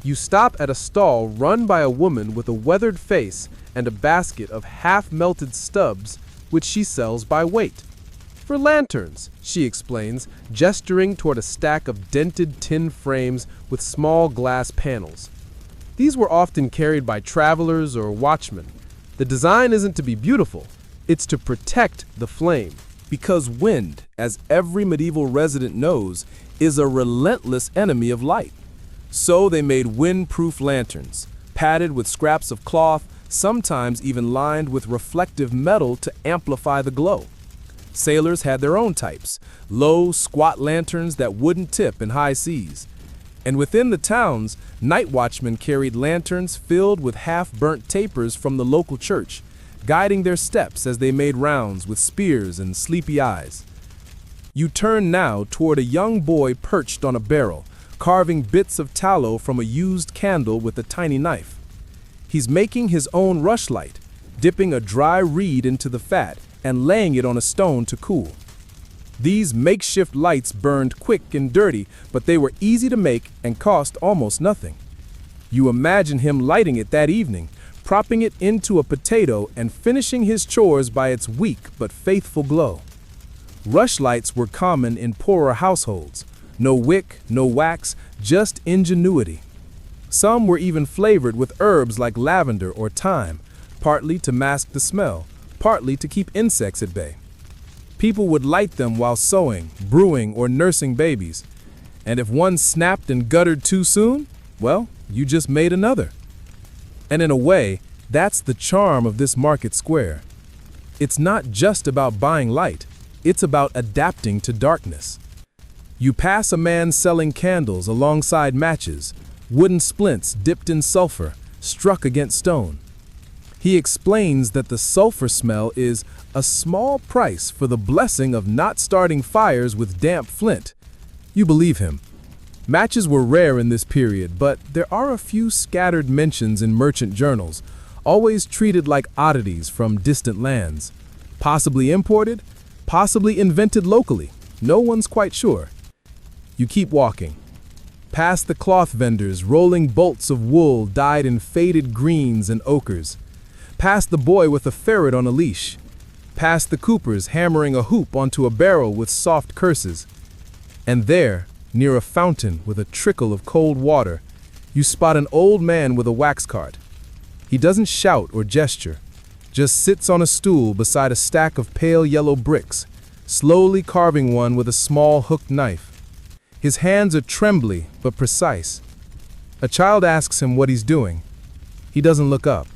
You stop at a stall run by a woman with a weathered face and a basket of half-melted stubs, which she sells by weight. For lanterns, she explains, gesturing toward a stack of dented tin frames with small glass panels. These were often carried by travelers or watchmen. The design isn't to be beautiful, it's to protect the flame. Because wind, as every medieval resident knows, is a relentless enemy of light. So they made wind-proof lanterns, padded with scraps of cloth, sometimes even lined with reflective metal to amplify the glow. Sailors had their own types, low, squat lanterns that wouldn't tip in high seas. And within the towns, night watchmen carried lanterns filled with half-burnt tapers from the local church, guiding their steps as they made rounds with spears and sleepy eyes. You turn now toward a young boy perched on a barrel, carving bits of tallow from a used candle with a tiny knife. He's making his own rushlight, dipping a dry reed into the fat and laying it on a stone to cool. These makeshift lights burned quick and dirty, but they were easy to make and cost almost nothing. You imagine him lighting it that evening, propping it into a potato and finishing his chores by its weak but faithful glow. Rushlights were common in poorer households. No wick, no wax, just ingenuity. Some were even flavored with herbs like lavender or thyme, partly to mask the smell, partly to keep insects at bay. People would light them while sewing, brewing, or nursing babies. And if one snapped and guttered too soon, well, you just made another. And in a way, that's the charm of this market square. It's not just about buying light, it's about adapting to darkness. You pass a man selling candles alongside matches, wooden splints dipped in sulfur, struck against stone. He explains that the sulfur smell is a small price for the blessing of not starting fires with damp flint. You believe him. Matches were rare in this period, but there are a few scattered mentions in merchant journals, always treated like oddities from distant lands. Possibly imported, possibly invented locally. No one's quite sure. You keep walking. Past the cloth vendors rolling bolts of wool dyed in faded greens and ochres. Past the boy with a ferret on a leash. Past the coopers hammering a hoop onto a barrel with soft curses. And there, near a fountain with a trickle of cold water, you spot an old man with a wax cart. He doesn't shout or gesture, just sits on a stool beside a stack of pale yellow bricks, slowly carving one with a small hooked knife. His hands are trembly but precise. A child asks him what he's doing. He doesn't look up.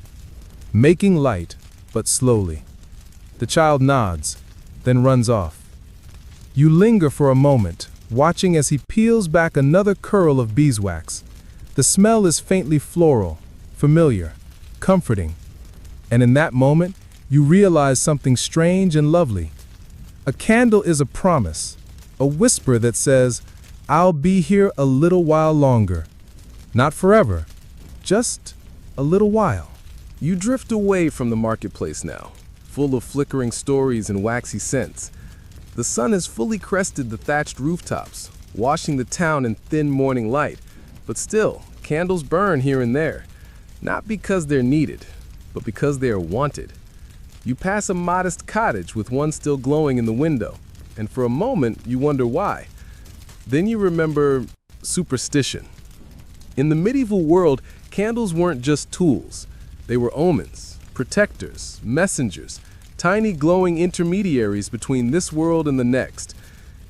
Making light, but slowly. The child nods, then runs off. You linger for a moment, watching as he peels back another curl of beeswax. The smell is faintly floral, familiar, comforting. And in that moment, you realize something strange and lovely. A candle is a promise, a whisper that says, "I'll be here a little while longer." Not forever, just a little while. You drift away from the marketplace now, full of flickering stories and waxy scents. The sun has fully crested the thatched rooftops, washing the town in thin morning light, but still, candles burn here and there, not because they're needed, but because they are wanted. You pass a modest cottage with one still glowing in the window, and for a moment you wonder why. Then you remember superstition. In the medieval world, candles weren't just tools. They were omens, protectors, messengers, tiny glowing intermediaries between this world and the next.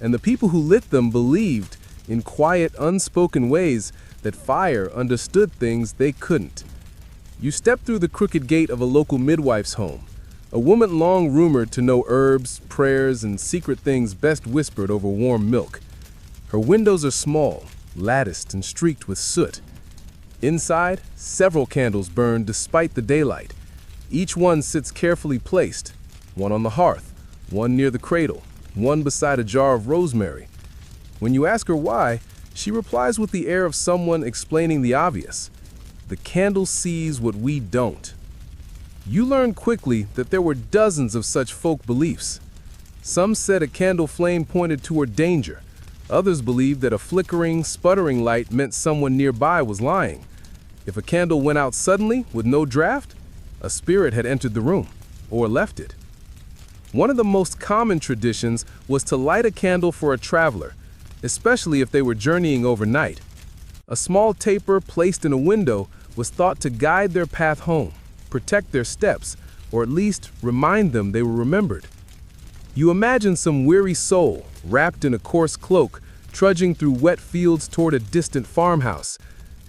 And the people who lit them believed, in quiet, unspoken ways, that fire understood things they couldn't. You step through the crooked gate of a local midwife's home, a woman long rumored to know herbs, prayers, and secret things best whispered over warm milk. Her windows are small, latticed and streaked with soot. Inside, several candles burn despite the daylight. Each one sits carefully placed, one on the hearth, one near the cradle, one beside a jar of rosemary. When you ask her why, she replies with the air of someone explaining the obvious. The candle sees what we don't. You learn quickly that there were dozens of such folk beliefs. Some said a candle flame pointed toward danger. Others believed that a flickering, sputtering light meant someone nearby was lying. If a candle went out suddenly with no draft, a spirit had entered the room or left it. One of the most common traditions was to light a candle for a traveler, especially if they were journeying overnight. A small taper placed in a window was thought to guide their path home, protect their steps, or at least remind them they were remembered. You imagine some weary soul, wrapped in a coarse cloak, trudging through wet fields toward a distant farmhouse,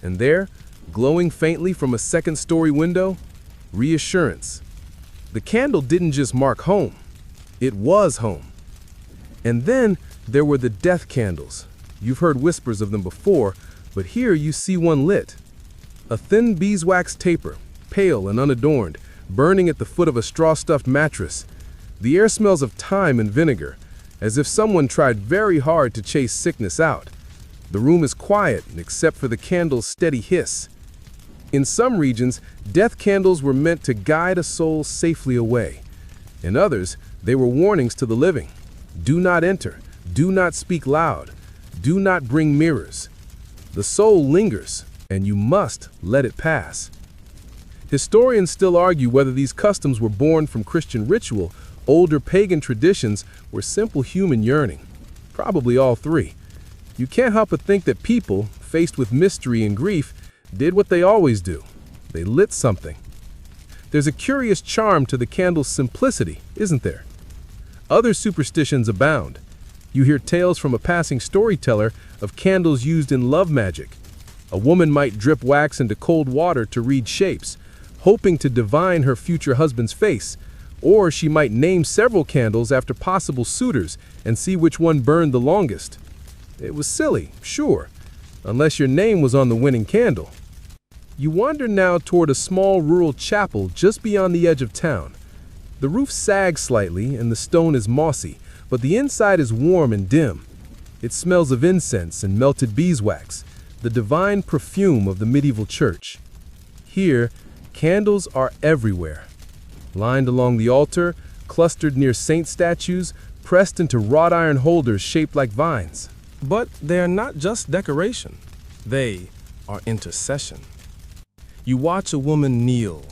and there, glowing faintly from a second-story window, reassurance. The candle didn't just mark home, it was home. And then there were the death candles. You've heard whispers of them before, but here you see one lit. A thin beeswax taper, pale and unadorned, burning at the foot of a straw-stuffed mattress. The air smells of thyme and vinegar, as if someone tried very hard to chase sickness out. The room is quiet except for the candle's steady hiss. In some regions, death candles were meant to guide a soul safely away. In others, they were warnings to the living. Do not enter. Do not speak loud. Do not bring mirrors. The soul lingers, and you must let it pass. Historians still argue whether these customs were born from Christian ritual, older pagan traditions, or simple human yearning. Probably all three. You can't help but think that people, faced with mystery and grief, did what they always do. They lit something. There's a curious charm to the candle's simplicity, isn't there? Other superstitions abound. You hear tales from a passing storyteller of candles used in love magic. A woman might drip wax into cold water to read shapes, hoping to divine her future husband's face, or she might name several candles after possible suitors and see which one burned the longest. It was silly, sure, unless your name was on the winning candle. You wander now toward a small rural chapel just beyond the edge of town. The roof sags slightly and the stone is mossy, but the inside is warm and dim. It smells of incense and melted beeswax, the divine perfume of the medieval church. Here, candles are everywhere. Lined along the altar, clustered near saint statues, pressed into wrought iron holders shaped like vines. But they are not just decoration. They are intercession. You watch a woman kneel,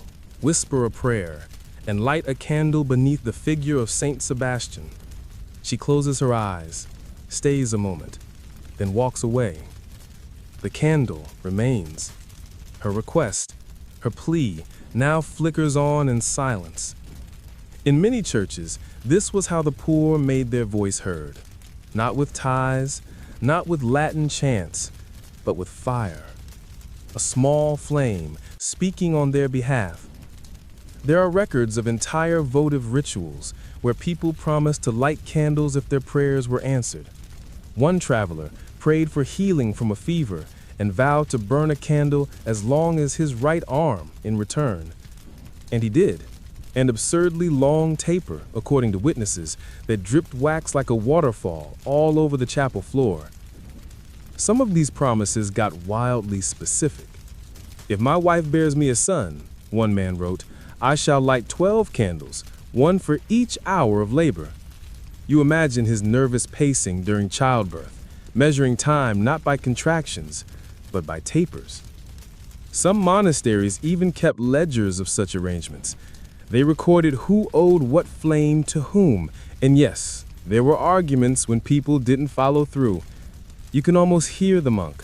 whisper a prayer, and light a candle beneath the figure of Saint Sebastian. She closes her eyes, stays a moment, then walks away. The candle remains. Her request, her plea, now flickers on in silence. In many churches, this was how the poor made their voice heard. Not with tithes, not with Latin chants, but with fire. A small flame speaking on their behalf. There are records of entire votive rituals where people promised to light candles if their prayers were answered. One traveler prayed for healing from a fever and vowed to burn a candle as long as his right arm in return. And he did. An absurdly long taper, according to witnesses, that dripped wax like a waterfall all over the chapel floor. Some of these promises got wildly specific. "If my wife bears me a son," one man wrote, "I shall light 12 candles, one for each hour of labor." You imagine his nervous pacing during childbirth, measuring time not by contractions, but by tapers. Some monasteries even kept ledgers of such arrangements. They recorded who owed what flame to whom, and yes, there were arguments when people didn't follow through. You can almost hear the monk.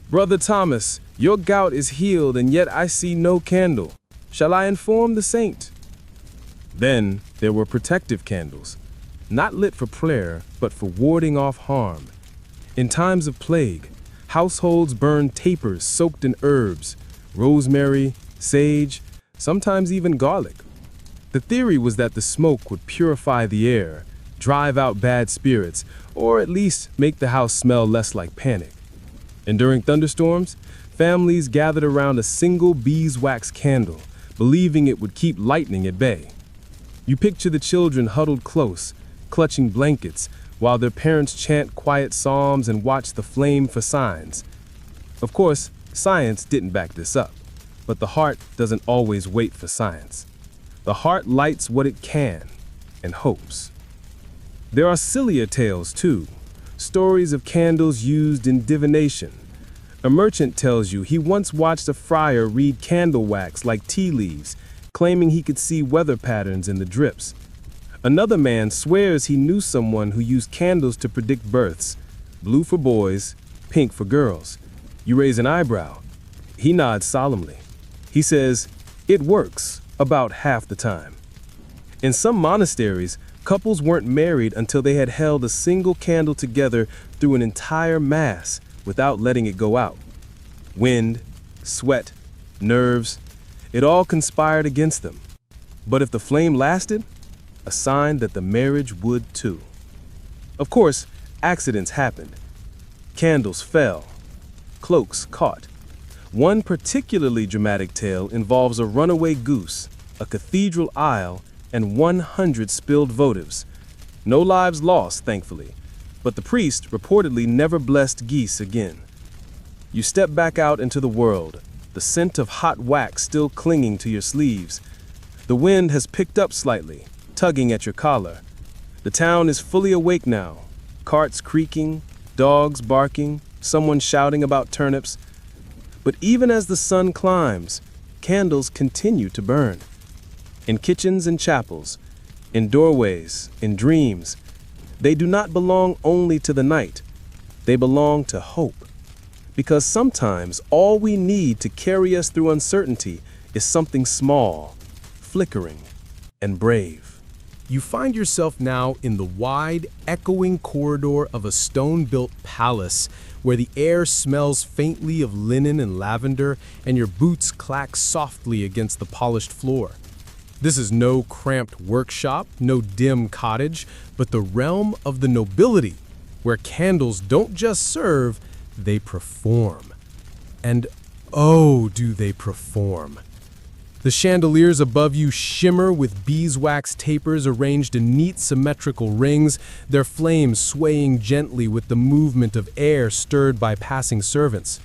"Brother Thomas, your gout is healed, and yet I see no candle. Shall I inform the saint?" Then there were protective candles, not lit for prayer, but for warding off harm. In times of plague, households burned tapers soaked in herbs, rosemary, sage, sometimes even garlic. The theory was that the smoke would purify the air, drive out bad spirits, or at least make the house smell less like panic. And during thunderstorms, families gathered around a single beeswax candle, believing it would keep lightning at bay. You picture the children huddled close, clutching blankets, while their parents chant quiet psalms and watch the flame for signs. Of course, science didn't back this up, but the heart doesn't always wait for science. The heart lights what it can and hopes. There are sillier tales too, stories of candles used in divination. A merchant tells you he once watched a friar read candle wax like tea leaves, claiming he could see weather patterns in the drips. Another man swears he knew someone who used candles to predict births, blue for boys, pink for girls. You raise an eyebrow. He nods solemnly. He says, "It works about half the time." In some monasteries, couples weren't married until they had held a single candle together through an entire mass without letting it go out. Wind, sweat, nerves, it all conspired against them. But if the flame lasted, a sign that the marriage would too. Of course, accidents happened. Candles fell. Cloaks caught. One particularly dramatic tale involves a runaway goose, a cathedral aisle, and 100 spilled votives. No lives lost, thankfully, but the priest reportedly never blessed geese again. You step back out into the world, the scent of hot wax still clinging to your sleeves. The wind has picked up slightly, tugging at your collar. The town is fully awake now, carts creaking, dogs barking, someone shouting about turnips. But even as the sun climbs, candles continue to burn. In kitchens and chapels, in doorways, in dreams, they do not belong only to the night. They belong to hope. Because sometimes all we need to carry us through uncertainty is something small, flickering, and brave. You find yourself now in the wide, echoing corridor of a stone-built palace where the air smells faintly of linen and lavender and your boots clack softly against the polished floor. This is no cramped workshop, no dim cottage, but the realm of the nobility, where candles don't just serve, they perform. And oh, do they perform. The chandeliers above you shimmer with beeswax tapers arranged in neat symmetrical rings, their flames swaying gently with the movement of air stirred by passing servants.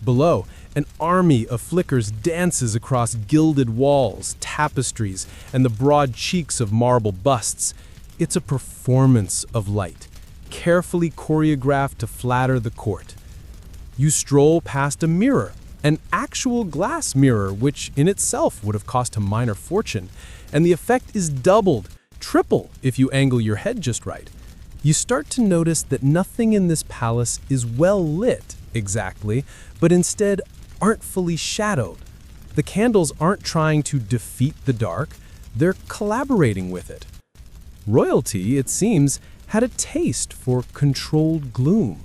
Below, an army of flickers dances across gilded walls, tapestries, and the broad cheeks of marble busts. It's a performance of light, carefully choreographed to flatter the court. You stroll past a mirror, an actual glass mirror, which in itself would have cost a minor fortune, and the effect is doubled, triple if you angle your head just right. You start to notice that nothing in this palace is well lit exactly, but instead artfully shadowed. The candles aren't trying to defeat the dark, they're collaborating with it. Royalty, it seems, had a taste for controlled gloom.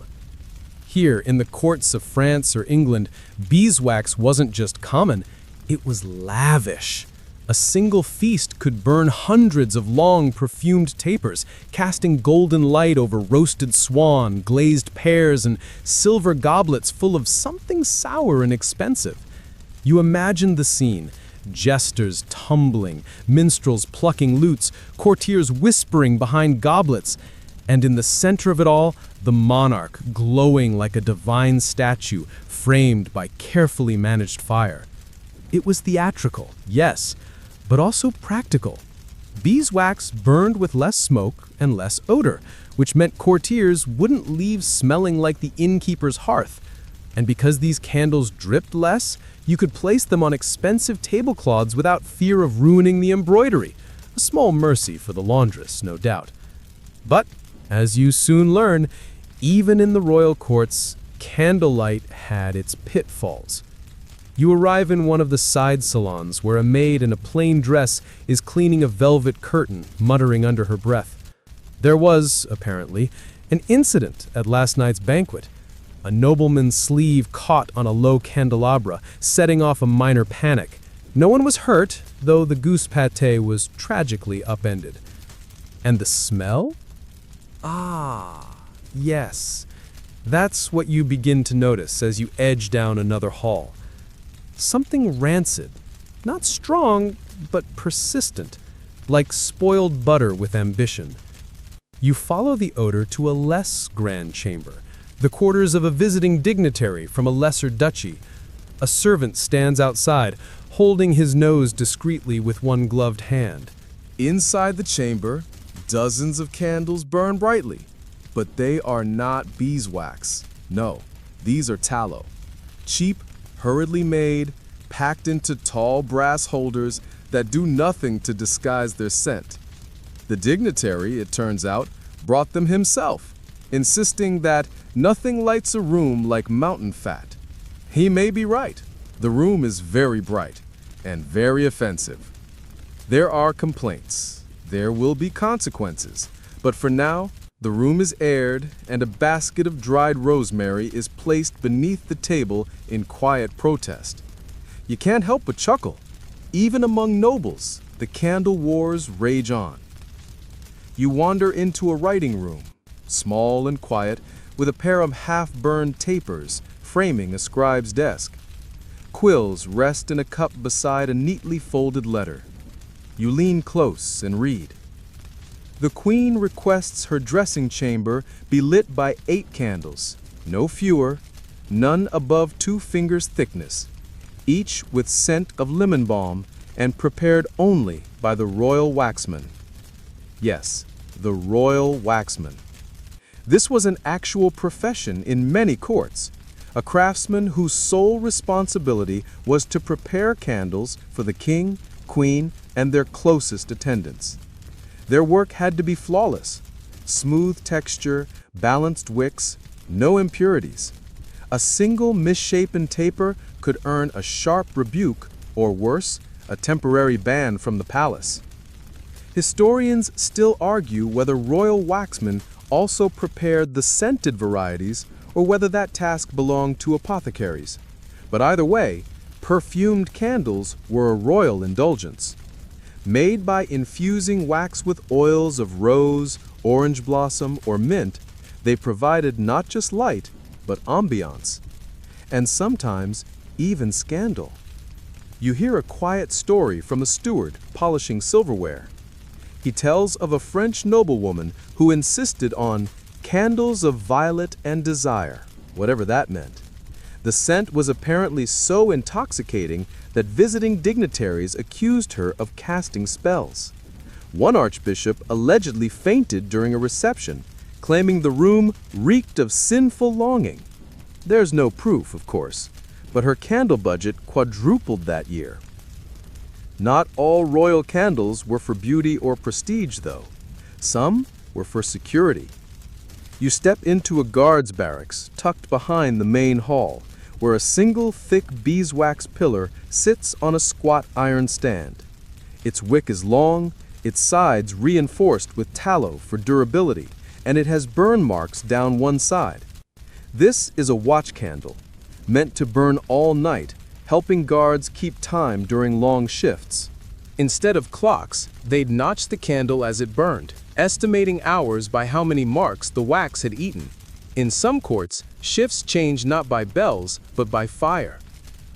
Here, in the courts of France or England, beeswax wasn't just common, it was lavish. A single feast could burn hundreds of long, perfumed tapers, casting golden light over roasted swan, glazed pears, and silver goblets full of something sour and expensive. You imagine the scene: jesters tumbling, minstrels plucking lutes, courtiers whispering behind goblets, and in the center of it all, the monarch glowing like a divine statue framed by carefully managed fire. It was theatrical, yes, but also practical. Beeswax burned with less smoke and less odor, which meant courtiers wouldn't leave smelling like the innkeeper's hearth. And because these candles dripped less, you could place them on expensive tablecloths without fear of ruining the embroidery. A small mercy for the laundress, no doubt. But, as you soon learn, even in the royal courts, candlelight had its pitfalls. You arrive in one of the side salons where a maid in a plain dress is cleaning a velvet curtain, muttering under her breath. There was, apparently, an incident at last night's banquet. A nobleman's sleeve caught on a low candelabra, setting off a minor panic. No one was hurt, though the goose pâté was tragically upended. And the smell? Ah, yes. That's what you begin to notice as you edge down another hall. Something rancid, not strong, but persistent, like spoiled butter with ambition. You follow the odor to a less grand chamber, the quarters of a visiting dignitary from a lesser duchy. A servant stands outside, holding his nose discreetly with one gloved hand. Inside the chamber, dozens of candles burn brightly, but they are not beeswax. No, these are tallow. Cheap, hurriedly made, packed into tall brass holders that do nothing to disguise their scent. The dignitary, it turns out, brought them himself, insisting that nothing lights a room like mountain fat. He may be right. The room is very bright and very offensive. There are complaints. There will be consequences. But for now, the room is aired and a basket of dried rosemary is placed beneath the table in quiet protest. You can't help but chuckle. Even among nobles, the candle wars rage on. You wander into a writing room, small and quiet, with a pair of half-burned tapers framing a scribe's desk. Quills rest in a cup beside a neatly folded letter. You lean close and read. The queen requests her dressing chamber be lit by 8 candles, no fewer, none above 2 fingers' thickness, each with scent of lemon balm and prepared only by the royal waxman. Yes, the royal waxman. This was an actual profession in many courts, a craftsman whose sole responsibility was to prepare candles for the king, queen, and their closest attendants. Their work had to be flawless, smooth texture, balanced wicks, no impurities. A single misshapen taper could earn a sharp rebuke, or worse, a temporary ban from the palace. Historians still argue whether royal waxmen also prepared the scented varieties or whether that task belonged to apothecaries. But either way, perfumed candles were a royal indulgence. Made by infusing wax with oils of rose, orange blossom, or mint, they provided not just light, but ambiance, and sometimes even scandal. You hear a quiet story from a steward polishing silverware. He tells of a French noblewoman who insisted on candles of violet and desire, whatever that meant. The scent was apparently so intoxicating that visiting dignitaries accused her of casting spells. One archbishop allegedly fainted during a reception, claiming the room reeked of sinful longing. There's no proof, of course, but her candle budget quadrupled that year. Not all royal candles were for beauty or prestige, though. Some were for security. You step into a guard's barracks tucked behind the main hall, where a single thick beeswax pillar sits on a squat iron stand. Its wick is long, its sides reinforced with tallow for durability, and it has burn marks down one side. This is a watch candle, meant to burn all night, helping guards keep time during long shifts. Instead of clocks, they'd notch the candle as it burned, estimating hours by how many marks the wax had eaten. In some courts, shifts changed not by bells, but by fire.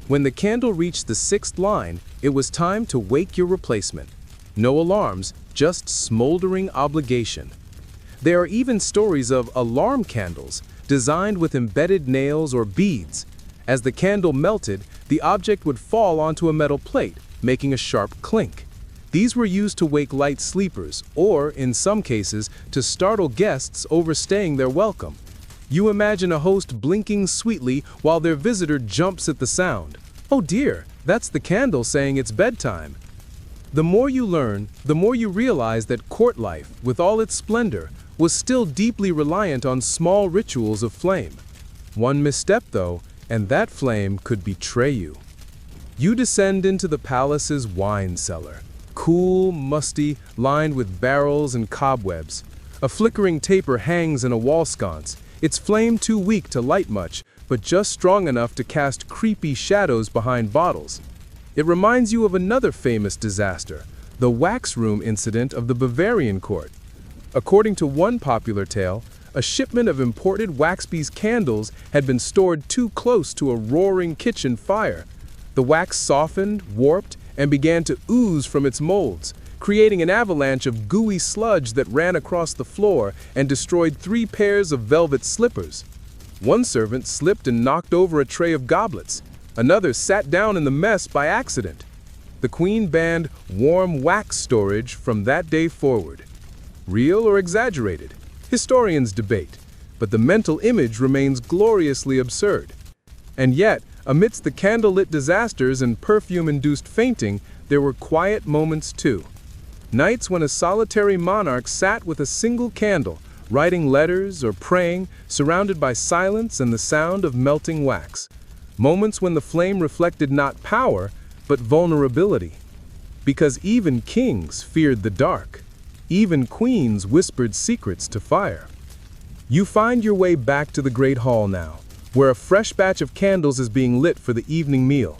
When the candle reached the 6th line, it was time to wake your replacement. No alarms, just smoldering obligation. There are even stories of alarm candles, designed with embedded nails or beads. As the candle melted, the object would fall onto a metal plate, making a sharp clink. These were used to wake light sleepers, or, in some cases, to startle guests overstaying their welcome. You imagine a host blinking sweetly while their visitor jumps at the sound. Oh dear, that's the candle saying it's bedtime. The more you learn, the more you realize that court life, with all its splendor, was still deeply reliant on small rituals of flame. One misstep, though, and that flame could betray you. You descend into the palace's wine cellar. Cool, musty, lined with barrels and cobwebs. A flickering taper hangs in a wall sconce, its flame too weak to light much, but just strong enough to cast creepy shadows behind bottles. It reminds you of another famous disaster, the wax room incident of the Bavarian court. According to one popular tale, a shipment of imported Waxby's candles had been stored too close to a roaring kitchen fire. The wax softened, warped, and began to ooze from its molds, creating an avalanche of gooey sludge that ran across the floor and destroyed 3 pairs of velvet slippers. One servant slipped and knocked over a tray of goblets. Another sat down in the mess by accident. The Queen banned warm wax storage from that day forward. Real or exaggerated? Historians debate, but the mental image remains gloriously absurd. And yet, amidst the candlelit disasters and perfume-induced fainting, there were quiet moments too. Nights when a solitary monarch sat with a single candle, writing letters or praying, surrounded by silence and the sound of melting wax. Moments when the flame reflected not power, but vulnerability. Because even kings feared the dark. Even queens whispered secrets to fire. You find your way back to the Great Hall now, where a fresh batch of candles is being lit for the evening meal.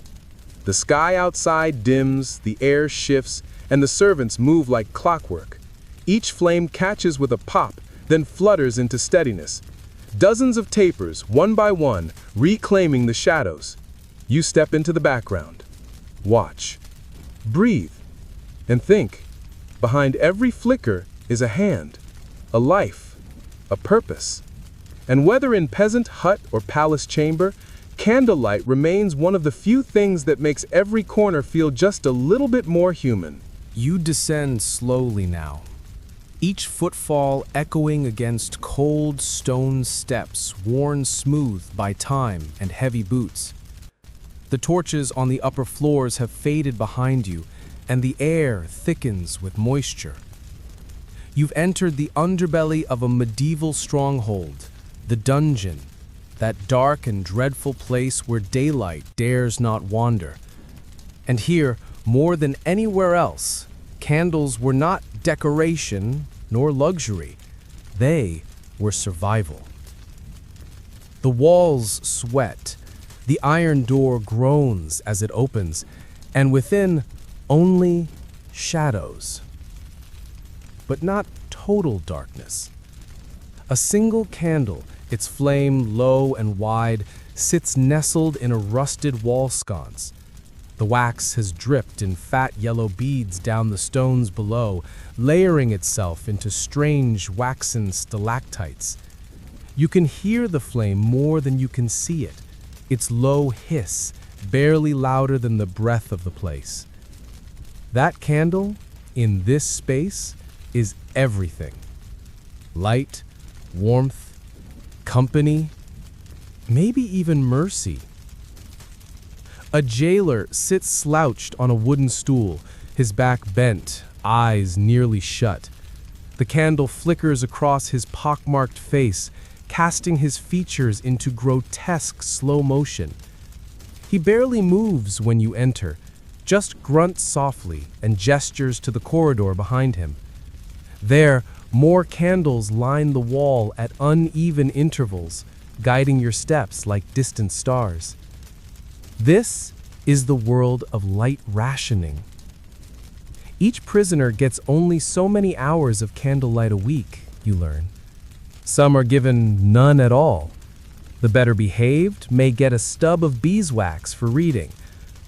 The sky outside dims, the air shifts, and the servants move like clockwork. Each flame catches with a pop, then flutters into steadiness. Dozens of tapers, one by one, reclaiming the shadows. You step into the background. Watch. Breathe. And think. Behind every flicker is a hand, a life, a purpose. And whether in peasant hut or palace chamber, candlelight remains one of the few things that makes every corner feel just a little bit more human. You descend slowly now, each footfall echoing against cold stone steps worn smooth by time and heavy boots. The torches on the upper floors have faded behind you, and the air thickens with moisture. You've entered the underbelly of a medieval stronghold, the dungeon, that dark and dreadful place where daylight dares not wander. And here, more than anywhere else, candles were not decoration nor luxury. They were survival. The walls sweat, the iron door groans as it opens, and within, only shadows. But not total darkness. A single candle, its flame low and wide, sits nestled in a rusted wall sconce. The wax has dripped in fat yellow beads down the stones below, layering itself into strange waxen stalactites. You can hear the flame more than you can see it, its low hiss barely louder than the breath of the place. That candle, in this space, is everything. Light, warmth, company, maybe even mercy. A jailer sits slouched on a wooden stool, his back bent, eyes nearly shut. The candle flickers across his pockmarked face, casting his features into grotesque slow motion. He barely moves when you enter, just grunts softly and gestures to the corridor behind him. There, more candles line the wall at uneven intervals, guiding your steps like distant stars. This is the world of light rationing. Each prisoner gets only so many hours of candlelight a week, you learn. Some are given none at all. The better behaved may get a stub of beeswax for reading,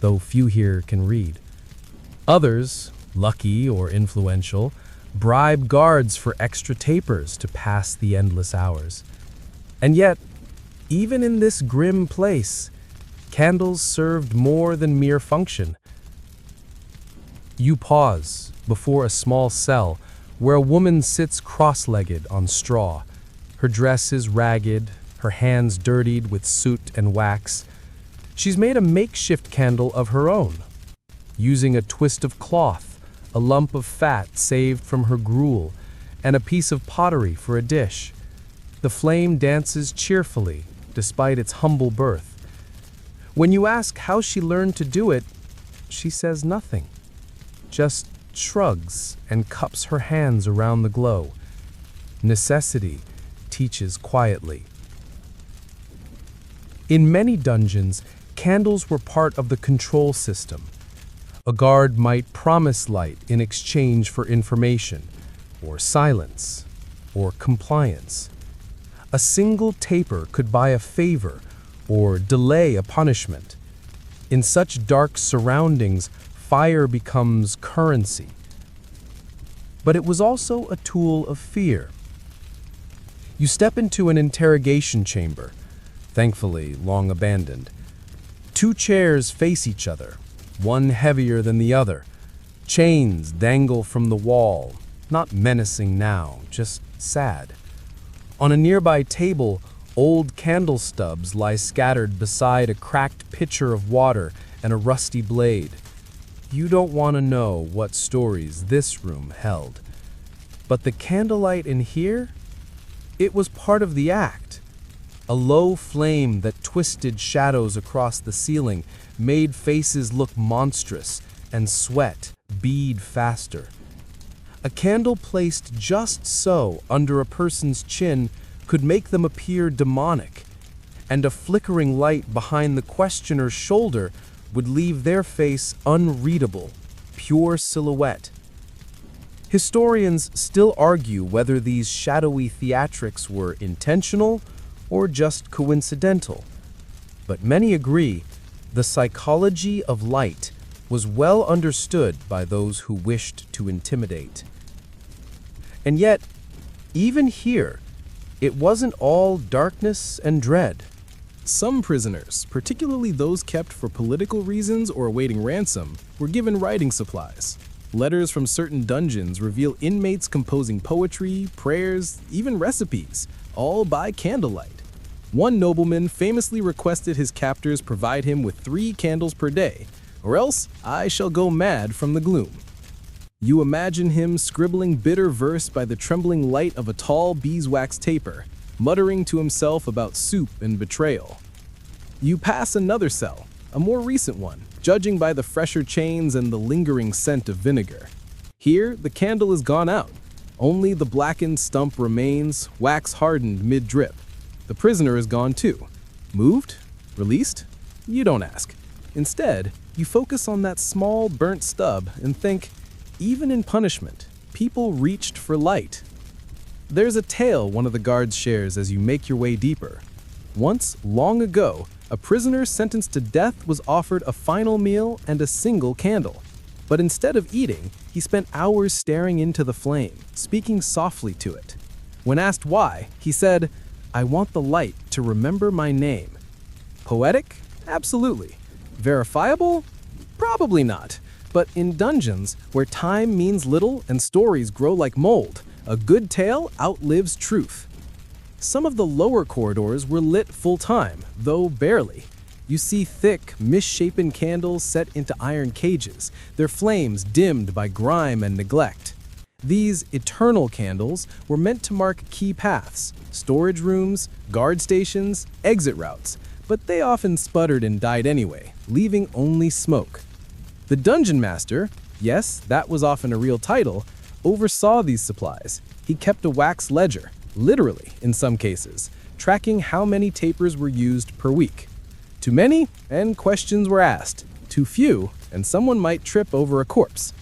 though few here can read. Others, lucky or influential, bribe guards for extra tapers to pass the endless hours. And yet, even in this grim place, candles served more than mere function. You pause before a small cell where a woman sits cross-legged on straw. Her dress is ragged, her hands dirtied with soot and wax. She's made a makeshift candle of her own, using a twist of cloth, a lump of fat saved from her gruel, and a piece of pottery for a dish. The flame dances cheerfully, despite its humble birth. When you ask how she learned to do it, she says nothing, just shrugs and cups her hands around the glow. Necessity teaches quietly. In many dungeons, candles were part of the control system. A guard might promise light in exchange for information, or silence, or compliance. A single taper could buy a favor or delay a punishment. In such dark surroundings, fire becomes currency. But it was also a tool of fear. You step into an interrogation chamber, thankfully long abandoned. Two chairs face each other, one heavier than the other. Chains dangle from the wall, not menacing now, just sad. On a nearby table, old candle stubs lie scattered beside a cracked pitcher of water and a rusty blade. You don't want to know what stories this room held. But the candlelight in here? It was part of the act. A low flame that twisted shadows across the ceiling made faces look monstrous and sweat bead faster. A candle placed just so under a person's chin could make them appear demonic, and a flickering light behind the questioner's shoulder would leave their face unreadable, pure silhouette. Historians still argue whether these shadowy theatrics were intentional or just coincidental, but many agree the psychology of light was well understood by those who wished to intimidate. And yet, even here, it wasn't all darkness and dread. Some prisoners, particularly those kept for political reasons or awaiting ransom, were given writing supplies. Letters from certain dungeons reveal inmates composing poetry, prayers, even recipes, all by candlelight. One nobleman famously requested his captors provide him with 3 candles per day, or else I shall go mad from the gloom. You imagine him scribbling bitter verse by the trembling light of a tall beeswax taper, muttering to himself about soup and betrayal. You pass another cell, a more recent one, judging by the fresher chains and the lingering scent of vinegar. Here, the candle is gone out. Only the blackened stump remains, wax hardened mid-drip. The prisoner is gone too. Moved? Released? You don't ask. Instead, you focus on that small burnt stub and think, even in punishment, people reached for light. There's a tale one of the guards shares as you make your way deeper. Once, long ago, a prisoner sentenced to death was offered a final meal and a single candle. But instead of eating, he spent hours staring into the flame, speaking softly to it. When asked why, he said, "I want the light to remember my name." Poetic? Absolutely. Verifiable? Probably not. But in dungeons, where time means little and stories grow like mold, a good tale outlives truth. Some of the lower corridors were lit full-time, though barely. You see thick, misshapen candles set into iron cages, their flames dimmed by grime and neglect. These eternal candles were meant to mark key paths, storage rooms, guard stations, exit routes, but they often sputtered and died anyway, leaving only smoke. The dungeon master, yes, that was often a real title, oversaw these supplies. He kept a wax ledger, literally in some cases, tracking how many tapers were used per week. Too many, and questions were asked. Too few, and someone might trip over a corpse.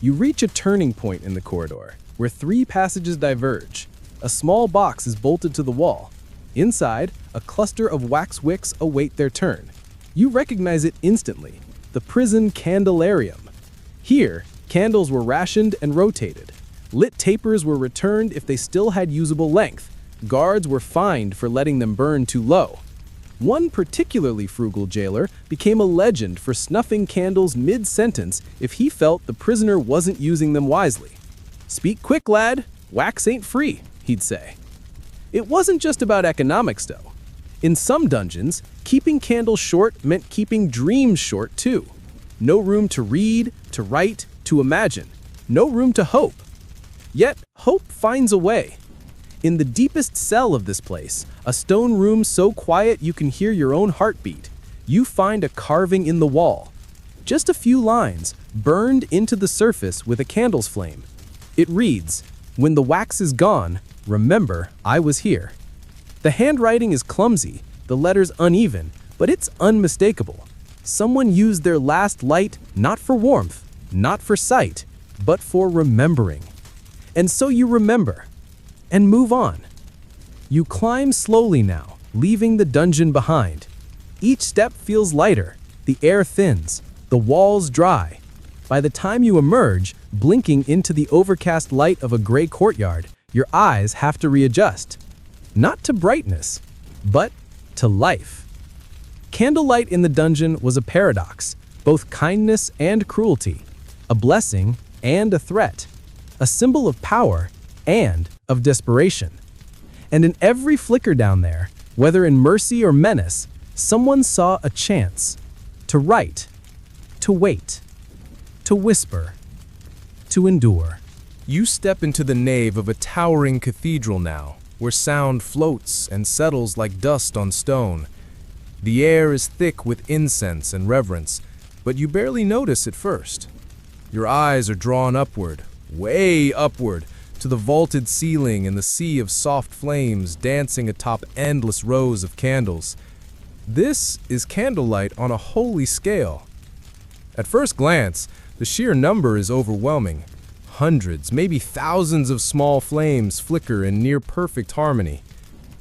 You reach a turning point in the corridor, where 3 passages diverge. A small box is bolted to the wall. Inside, a cluster of wax wicks await their turn. You recognize it instantly, the prison candelarium. Here, candles were rationed and rotated. Lit tapers were returned if they still had usable length. Guards were fined for letting them burn too low. One particularly frugal jailer became a legend for snuffing candles mid-sentence if he felt the prisoner wasn't using them wisely. "Speak quick, lad. Wax ain't free," he'd say. It wasn't just about economics, though. In some dungeons, keeping candles short meant keeping dreams short, too. No room to read, to write, to imagine. No room to hope. Yet, hope finds a way. In the deepest cell of this place, a stone room so quiet you can hear your own heartbeat, you find a carving in the wall. Just a few lines, burned into the surface with a candle's flame. It reads, "When the wax is gone, remember I was here." The handwriting is clumsy, the letters uneven, but it's unmistakable. Someone used their last light not for warmth, not for sight, but for remembering. And so you remember, and move on. You climb slowly now, leaving the dungeon behind. Each step feels lighter, the air thins, the walls dry. By the time you emerge, blinking into the overcast light of a gray courtyard, your eyes have to readjust. Not to brightness, but to life. Candlelight in the dungeon was a paradox, both kindness and cruelty, a blessing and a threat, a symbol of power and of desperation. And in every flicker down there, whether in mercy or menace, someone saw a chance to write, to wait, to whisper, to endure. You step into the nave of a towering cathedral now, where sound floats and settles like dust on stone. The air is thick with incense and reverence, but you barely notice at first. Your eyes are drawn upward, way upward, to the vaulted ceiling and the sea of soft flames dancing atop endless rows of candles. This is candlelight on a holy scale. At first glance, the sheer number is overwhelming. Hundreds, maybe thousands of small flames flicker in near-perfect harmony.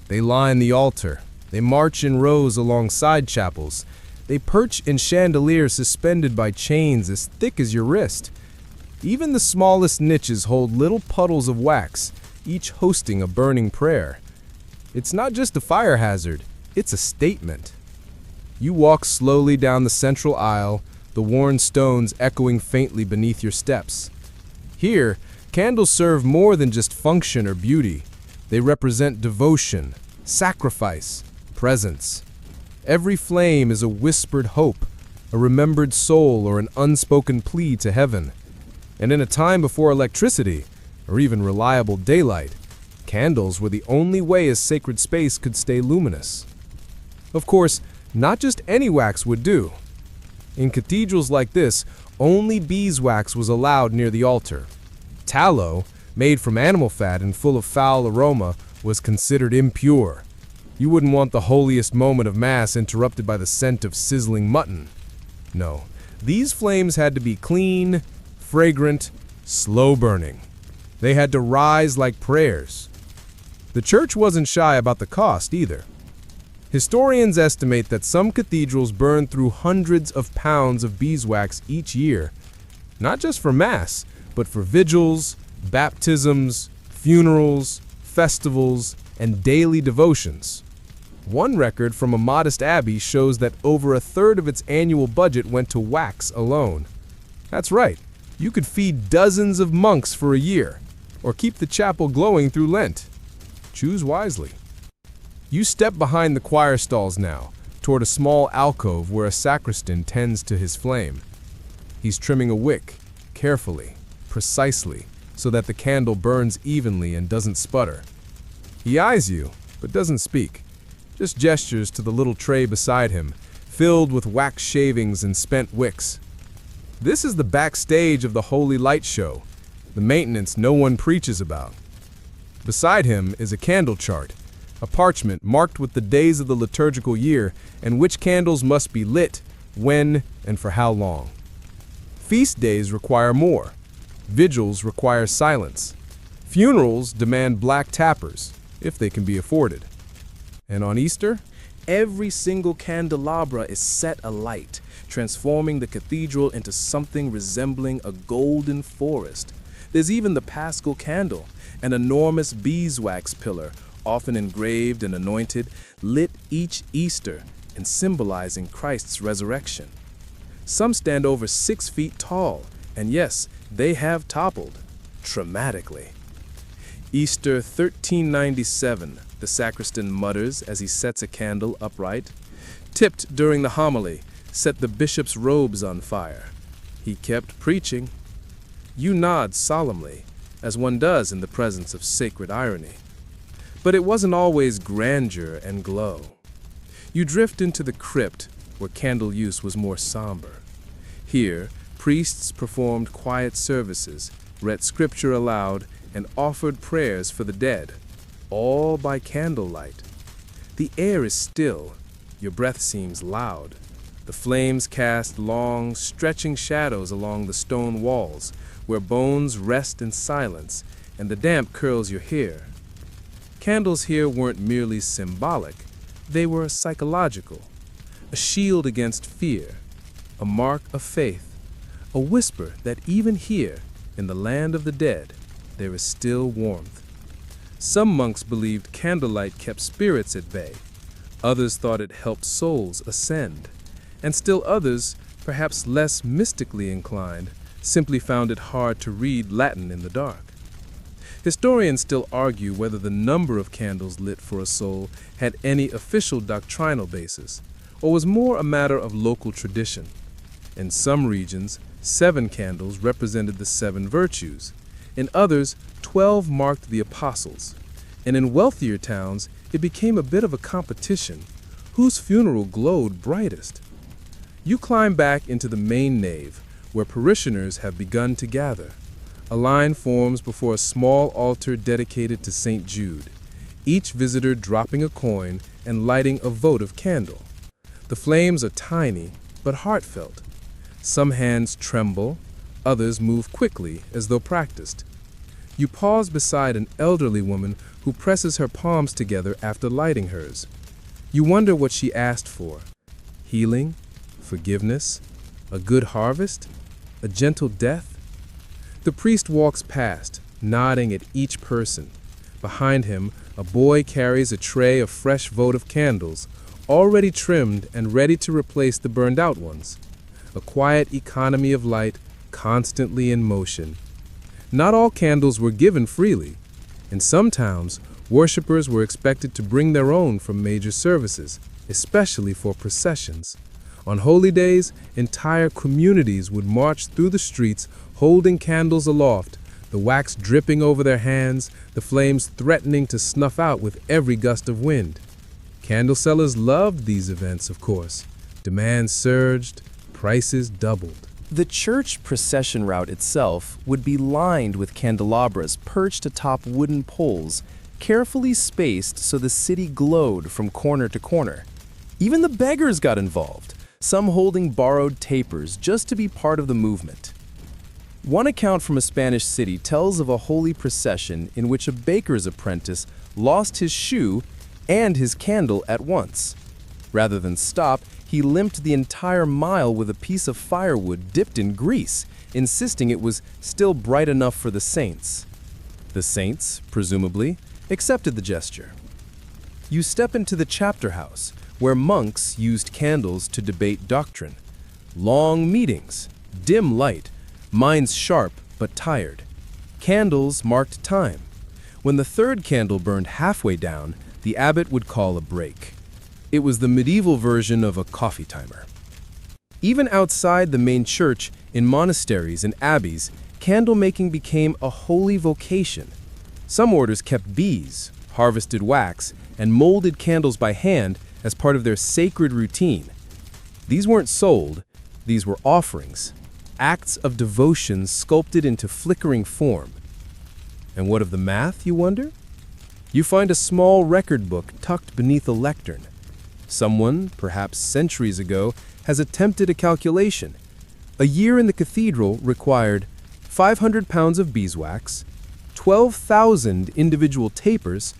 They line the altar. They march in rows along side chapels. They perch in chandeliers suspended by chains as thick as your wrist. Even the smallest niches hold little puddles of wax, each hosting a burning prayer. It's not just a fire hazard, it's a statement. You walk slowly down the central aisle, the worn stones echoing faintly beneath your steps. Here, candles serve more than just function or beauty. They represent devotion, sacrifice, presence. Every flame is a whispered hope, a remembered soul, or an unspoken plea to heaven. And in a time before electricity, or even reliable daylight, candles were the only way a sacred space could stay luminous. Of course, not just any wax would do. In cathedrals like this, only beeswax was allowed near the altar. Tallow, made from animal fat and full of foul aroma, was considered impure. You wouldn't want the holiest moment of Mass interrupted by the scent of sizzling mutton. No, these flames had to be clean, fragrant, slow-burning. They had to rise like prayers. The church wasn't shy about the cost either. Historians estimate that some cathedrals burn through hundreds of pounds of beeswax each year, not just for Mass, but for vigils, baptisms, funerals, festivals, and daily devotions. One record from a modest abbey shows that over a third of its annual budget went to wax alone. That's right. You could feed dozens of monks for a year, or keep the chapel glowing through Lent. Choose wisely. You step behind the choir stalls now, toward a small alcove where a sacristan tends to his flame. He's trimming a wick, carefully, precisely, so that the candle burns evenly and doesn't sputter. He eyes you, but doesn't speak, just gestures to the little tray beside him, filled with wax shavings and spent wicks. This is the backstage of the Holy Light Show, the maintenance no one preaches about. Beside him is a candle chart, a parchment marked with the days of the liturgical year and which candles must be lit, when, and for how long. Feast days require more. Vigils require silence. Funerals demand black tappers, if they can be afforded. And on Easter, Every single candelabra is set alight, transforming the cathedral into something resembling a golden forest. There's even the Paschal candle, an enormous beeswax pillar, often engraved and anointed, lit each Easter and symbolizing Christ's resurrection. Some stand over 6 feet tall, and yes, they have toppled, dramatically. Easter 1397, the sacristan mutters as he sets a candle upright. Tipped during the homily, set the bishop's robes on fire. He kept preaching. You nod solemnly, as one does in the presence of sacred irony. But it wasn't always grandeur and glow. You drift into the crypt, where candle use was more somber. Here, priests performed quiet services, read scripture aloud, and offered prayers for the dead, all by candlelight. The air is still, your breath seems loud. The flames cast long, stretching shadows along the stone walls, where bones rest in silence, and the damp curls your hair. Candles here weren't merely symbolic, they were psychological. A shield against fear, a mark of faith, a whisper that even here, in the land of the dead, there is still warmth. Some monks believed candlelight kept spirits at bay. Others thought it helped souls ascend. And still others, perhaps less mystically inclined, simply found it hard to read Latin in the dark. Historians still argue whether the number of candles lit for a soul had any official doctrinal basis, or was more a matter of local tradition. In some regions, 7 candles represented the 7 virtues. In others, 12 marked the apostles. And in wealthier towns, it became a bit of a competition. Whose funeral glowed brightest? You climb back into the main nave, where parishioners have begun to gather. A line forms before a small altar dedicated to St. Jude, each visitor dropping a coin and lighting a votive candle. The flames are tiny, but heartfelt. Some hands tremble, others move quickly as though practiced. You pause beside an elderly woman who presses her palms together after lighting hers. You wonder what she asked for. Healing? Forgiveness? A good harvest? A gentle death? The priest walks past, nodding at each person. Behind him, a boy carries a tray of fresh votive candles, already trimmed and ready to replace the burned-out ones. A quiet economy of light, constantly in motion. Not all candles were given freely. In some towns, worshippers were expected to bring their own from major services, especially for processions. On holy days, entire communities would march through the streets holding candles aloft, the wax dripping over their hands, the flames threatening to snuff out with every gust of wind. Candle sellers loved these events, of course. Demand surged, prices doubled. The church procession route itself would be lined with candelabras perched atop wooden poles, carefully spaced so the city glowed from corner to corner. Even the beggars got involved, some holding borrowed tapers just to be part of the movement. One account from a Spanish city tells of a holy procession in which a baker's apprentice lost his shoe and his candle at once. Rather than stop, he limped the entire mile with a piece of firewood dipped in grease, insisting it was still bright enough for the saints. The saints, presumably, accepted the gesture. You step into the chapter house, where monks used candles to debate doctrine. Long meetings, dim light, minds sharp but tired. Candles marked time. When the third candle burned halfway down, the abbot would call a break. It was the medieval version of a coffee timer. Even outside the main church, in monasteries and abbeys, candle making became a holy vocation. Some orders kept bees, harvested wax, and molded candles by hand as part of their sacred routine. These weren't sold, these were offerings, acts of devotion sculpted into flickering form. And what of the math, you wonder? You find a small record book tucked beneath a lectern. Someone, perhaps centuries ago, has attempted a calculation. A year in the cathedral required 500 pounds of beeswax, 12,000 individual tapers,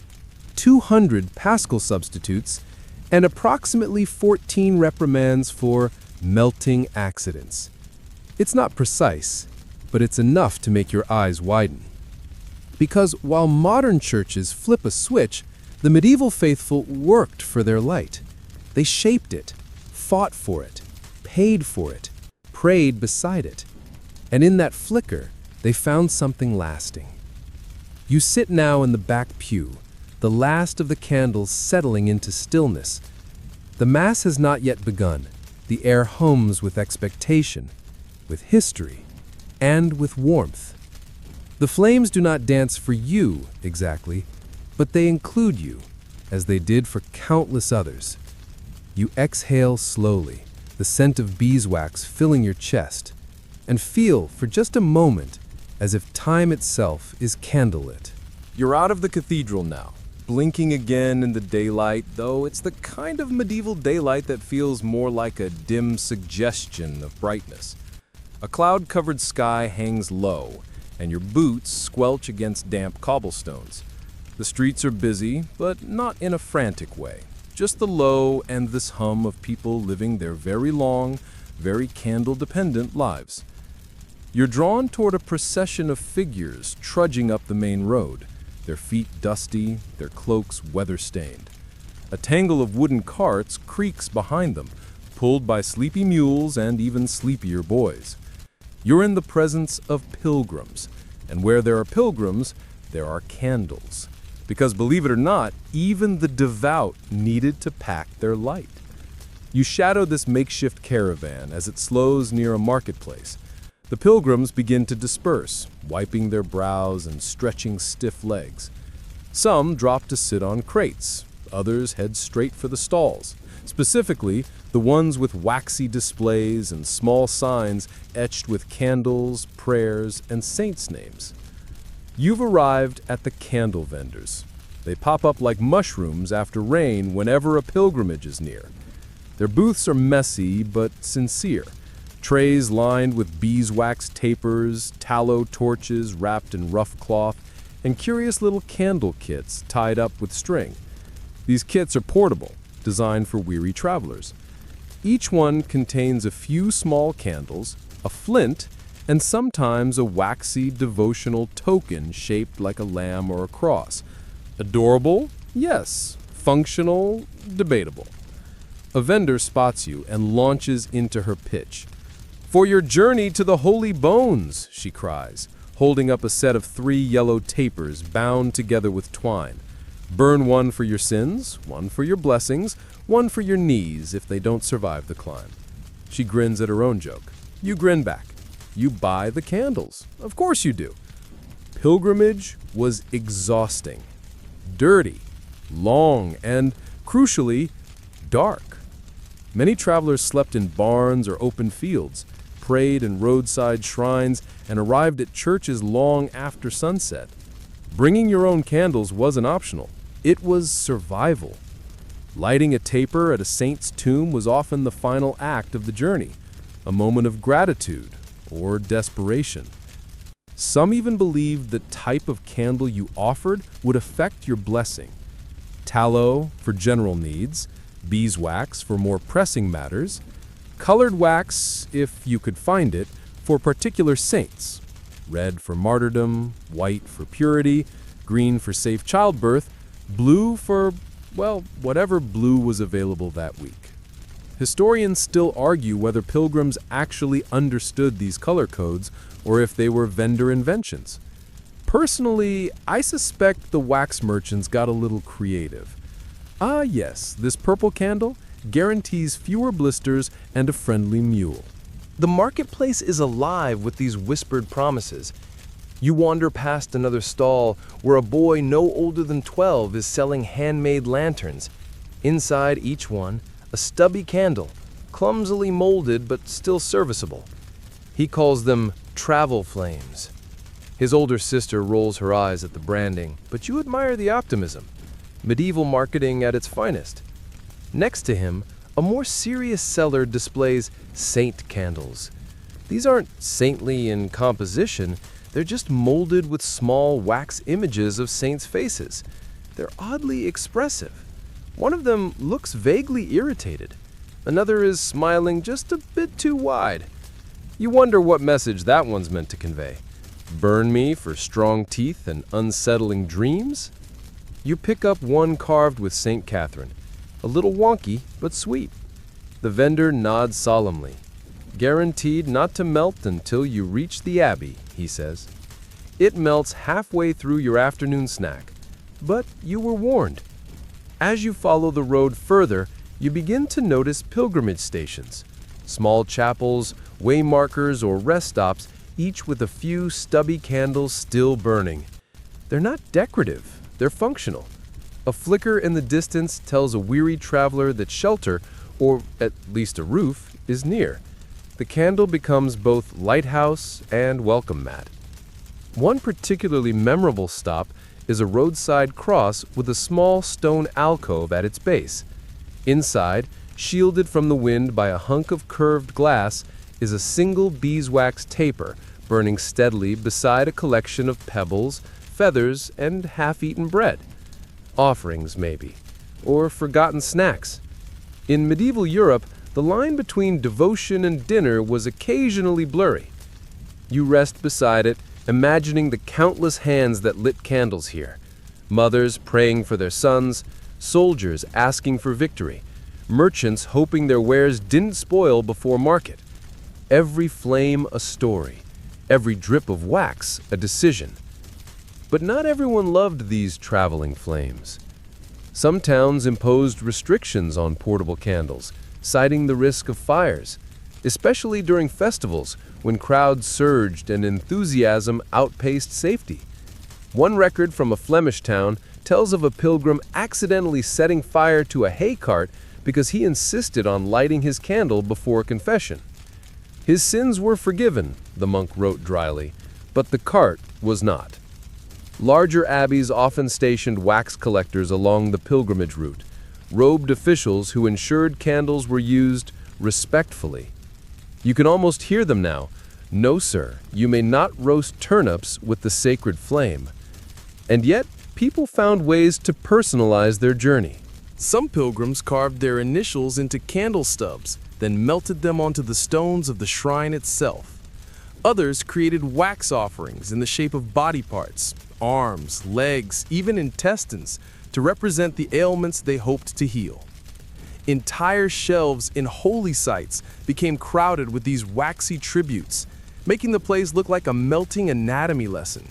200 Pascal substitutes, and approximately 14 reprimands for melting accidents. It's not precise, but it's enough to make your eyes widen. Because while modern churches flip a switch, the medieval faithful worked for their light. They shaped it, fought for it, paid for it, prayed beside it. And in that flicker, they found something lasting. You sit now in the back pew, the last of the candles settling into stillness. The Mass has not yet begun. The air hums with expectation, with history, and with warmth. The flames do not dance for you, exactly, but they include you, as they did for countless others. You exhale slowly, the scent of beeswax filling your chest, and feel for just a moment as if time itself is candlelit. You're out of the cathedral now, blinking again in the daylight, though it's the kind of medieval daylight that feels more like a dim suggestion of brightness. A cloud-covered sky hangs low, and your boots squelch against damp cobblestones. The streets are busy, but not in a frantic way. Just the low, endless hum of people living their very long, very candle-dependent lives. You're drawn toward a procession of figures trudging up the main road, their feet dusty, their cloaks weather-stained. A tangle of wooden carts creaks behind them, pulled by sleepy mules and even sleepier boys. You're in the presence of pilgrims, and where there are pilgrims, there are candles. Because believe it or not, even the devout needed to pack their light. You shadow this makeshift caravan as it slows near a marketplace. The pilgrims begin to disperse, wiping their brows and stretching stiff legs. Some drop to sit on crates, others head straight for the stalls, specifically the ones with waxy displays and small signs etched with candles, prayers, and saints' names. You've arrived at the candle vendors. They pop up like mushrooms after rain whenever a pilgrimage is near. Their booths are messy but sincere. Trays lined with beeswax tapers, tallow torches wrapped in rough cloth, and curious little candle kits tied up with string. These kits are portable, designed for weary travelers. Each one contains a few small candles, a flint, and sometimes a waxy devotional token shaped like a lamb or a cross. Adorable? Yes. Functional? Debatable. A vendor spots you and launches into her pitch. "For your journey to the holy bones," she cries, holding up a set of 3 yellow tapers bound together with twine. "Burn one for your sins, one for your blessings, one for your knees if they don't survive the climb." She grins at her own joke. You grin back. You buy the candles. Of course you do. Pilgrimage was exhausting, dirty, long, and, crucially, dark. Many travelers slept in barns or open fields, prayed in roadside shrines, and arrived at churches long after sunset. Bringing your own candles wasn't optional. It was survival. Lighting a taper at a saint's tomb was often the final act of the journey, a moment of gratitude or desperation. Some even believed the type of candle you offered would affect your blessing. Tallow for general needs, beeswax for more pressing matters, colored wax, if you could find it, for particular saints. Red for martyrdom, white for purity, green for safe childbirth, blue for, well, whatever blue was available that week. Historians still argue whether pilgrims actually understood these color codes or if they were vendor inventions. Personally, I suspect the wax merchants got a little creative. Ah yes, this purple candle guarantees fewer blisters and a friendly mule. The marketplace is alive with these whispered promises. You wander past another stall where a boy no older than 12 is selling handmade lanterns. Inside each one, a stubby candle, clumsily molded but still serviceable. He calls them travel flames. His older sister rolls her eyes at the branding, but you admire the optimism. Medieval marketing at its finest. Next to him, a more serious seller displays saint candles. These aren't saintly in composition, they're just molded with small wax images of saints' faces. They're oddly expressive. One of them looks vaguely irritated. Another is smiling just a bit too wide. You wonder what message that one's meant to convey. Burn me for strong teeth and unsettling dreams? You pick up one carved with St. Catherine. A little wonky, but sweet. The vendor nods solemnly. Guaranteed not to melt until you reach the Abbey, he says. It melts halfway through your afternoon snack. But you were warned. As you follow the road further, you begin to notice pilgrimage stations. Small chapels, waymarkers, or rest stops, each with a few stubby candles still burning. They're not decorative, they're functional. A flicker in the distance tells a weary traveler that shelter, or at least a roof, is near. The candle becomes both lighthouse and welcome mat. One particularly memorable stop is a roadside cross with a small stone alcove at its base. Inside, shielded from the wind by a hunk of curved glass, is a single beeswax taper burning steadily beside a collection of pebbles, feathers, and half-eaten bread. Offerings, maybe, or forgotten snacks. In medieval Europe, the line between devotion and dinner was occasionally blurry. You rest beside it, imagining the countless hands that lit candles here. Mothers praying for their sons, soldiers asking for victory, merchants hoping their wares didn't spoil before market. Every flame a story, every drip of wax a decision. But not everyone loved these traveling flames. Some towns imposed restrictions on portable candles, citing the risk of fires, especially during festivals when crowds surged and enthusiasm outpaced safety. One record from a Flemish town tells of a pilgrim accidentally setting fire to a hay cart because he insisted on lighting his candle before confession. His sins were forgiven, the monk wrote dryly, but the cart was not. Larger abbeys often stationed wax collectors along the pilgrimage route, robed officials who ensured candles were used respectfully. You can almost hear them now. No, sir, you may not roast turnips with the sacred flame. And yet, people found ways to personalize their journey. Some pilgrims carved their initials into candle stubs, then melted them onto the stones of the shrine itself. Others created wax offerings in the shape of body parts, arms, legs, even intestines, to represent the ailments they hoped to heal. Entire shelves in holy sites became crowded with these waxy tributes, making the place look like a melting anatomy lesson.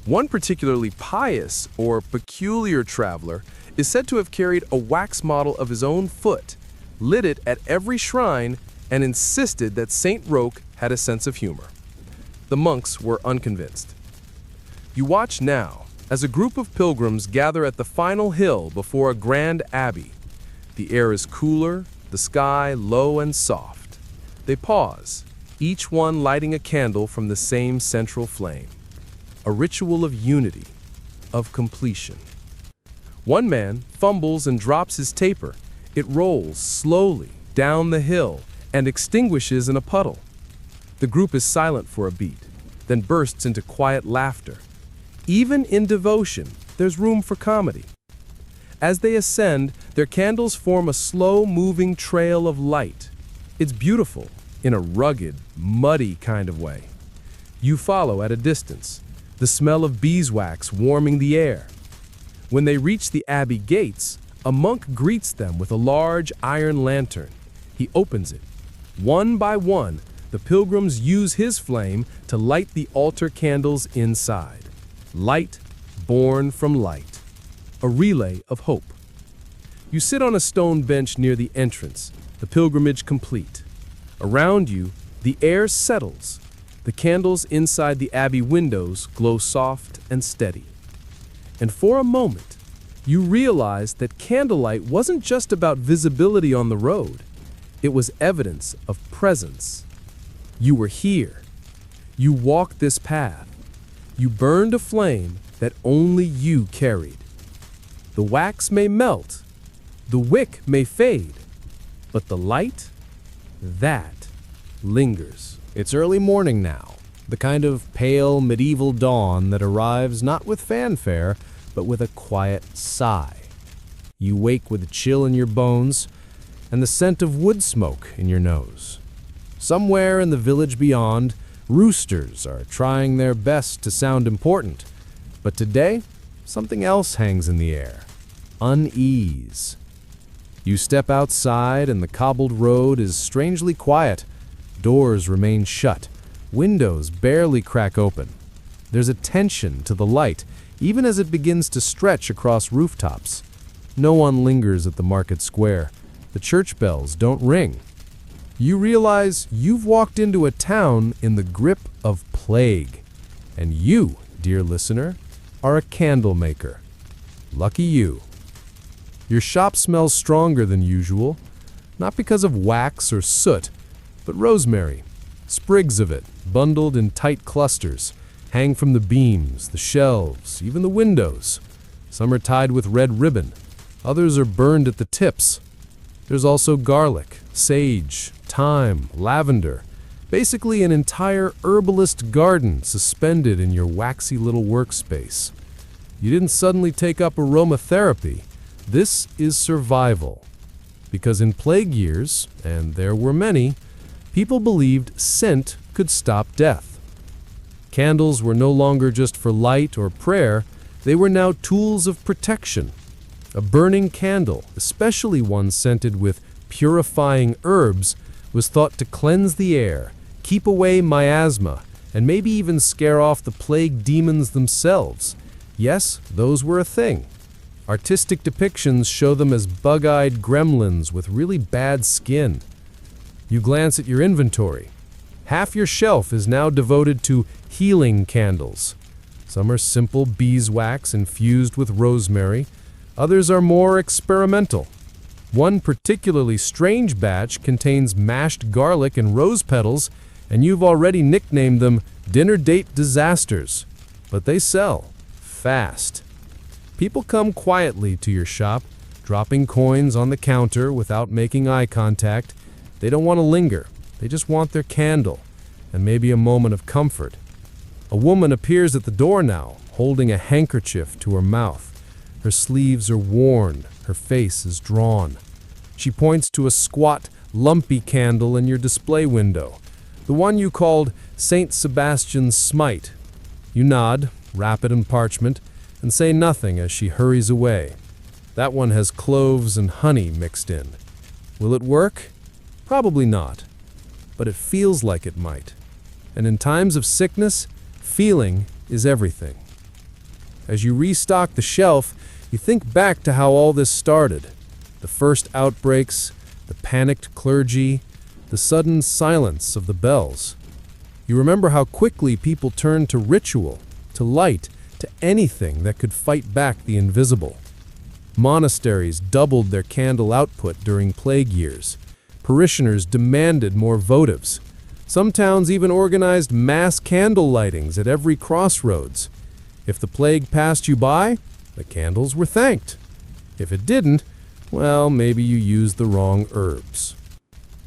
One particularly pious or peculiar traveler is said to have carried a wax model of his own foot, lit it at every shrine, and insisted that Saint Roch had a sense of humor. The monks were unconvinced. You watch now as a group of pilgrims gather at the final hill before a grand abbey. The air is cooler, the sky low and soft. They pause, each one lighting a candle from the same central flame. A ritual of unity, of completion. One man fumbles and drops his taper. It rolls slowly down the hill and extinguishes in a puddle. The group is silent for a beat, then bursts into quiet laughter. Even in devotion, there's room for comedy. As they ascend, their candles form a slow-moving trail of light. It's beautiful, in a rugged, muddy kind of way. You follow at a distance, the smell of beeswax warming the air. When they reach the abbey gates, a monk greets them with a large iron lantern. He opens it. One by one, the pilgrims use his flame to light the altar candles inside. Light born from light. A relay of hope. You sit on a stone bench near the entrance, the pilgrimage complete. Around you, the air settles. The candles inside the abbey windows glow soft and steady. And for a moment, you realize that candlelight wasn't just about visibility on the road. It was evidence of presence. You were here. You walked this path. You burned a flame that only you carried. The wax may melt, the wick may fade, but the light, that lingers. It's early morning now, the kind of pale medieval dawn that arrives not with fanfare, but with a quiet sigh. You wake with a chill in your bones and the scent of wood smoke in your nose. Somewhere in the village beyond, roosters are trying their best to sound important, but today, something else hangs in the air. Unease. You step outside and the cobbled road is strangely quiet. Doors remain shut. Windows barely crack open. There's a tension to the light, even as it begins to stretch across rooftops. No one lingers at the market square. The church bells don't ring. You realize you've walked into a town in the grip of plague. And you, dear listener, are a candle maker. Lucky you. Your shop smells stronger than usual, not because of wax or soot, but rosemary. Sprigs of it, bundled in tight clusters, hang from the beams, the shelves, even the windows. Some are tied with red ribbon. Others are burned at the tips. There's also garlic, sage, thyme, lavender. Basically an entire herbalist garden suspended in your waxy little workspace. You didn't suddenly take up aromatherapy. This is survival. Because in plague years, and there were many, people believed scent could stop death. Candles were no longer just for light or prayer, they were now tools of protection. A burning candle, especially one scented with purifying herbs, was thought to cleanse the air, keep away miasma, and maybe even scare off the plague demons themselves. Yes, those were a thing. Artistic depictions show them as bug-eyed gremlins with really bad skin. You glance at your inventory. Half your shelf is now devoted to healing candles. Some are simple beeswax infused with rosemary. Others are more experimental. One particularly strange batch contains mashed garlic and rose petals, and you've already nicknamed them dinner date disasters. But they sell fast. People come quietly to your shop, dropping coins on the counter without making eye contact. They don't want to linger. They just want their candle and maybe a moment of comfort. A woman appears at the door now, holding a handkerchief to her mouth. Her sleeves are worn. Her face is drawn. She points to a squat, lumpy candle in your display window, the one you called St. Sebastian's Smite. You nod, wrap it in parchment, and say nothing as she hurries away. That one has cloves and honey mixed in. Will it work? Probably not. But it feels like it might. And in times of sickness, feeling is everything. As you restock the shelf, you think back to how all this started. The first outbreaks, the panicked clergy, the sudden silence of the bells. You remember how quickly people turned to ritual, to light, to anything that could fight back the invisible. Monasteries doubled their candle output during plague years. Parishioners demanded more votives. Some towns even organized mass candle lightings at every crossroads. If the plague passed you by, the candles were thanked. If it didn't, well, maybe you used the wrong herbs.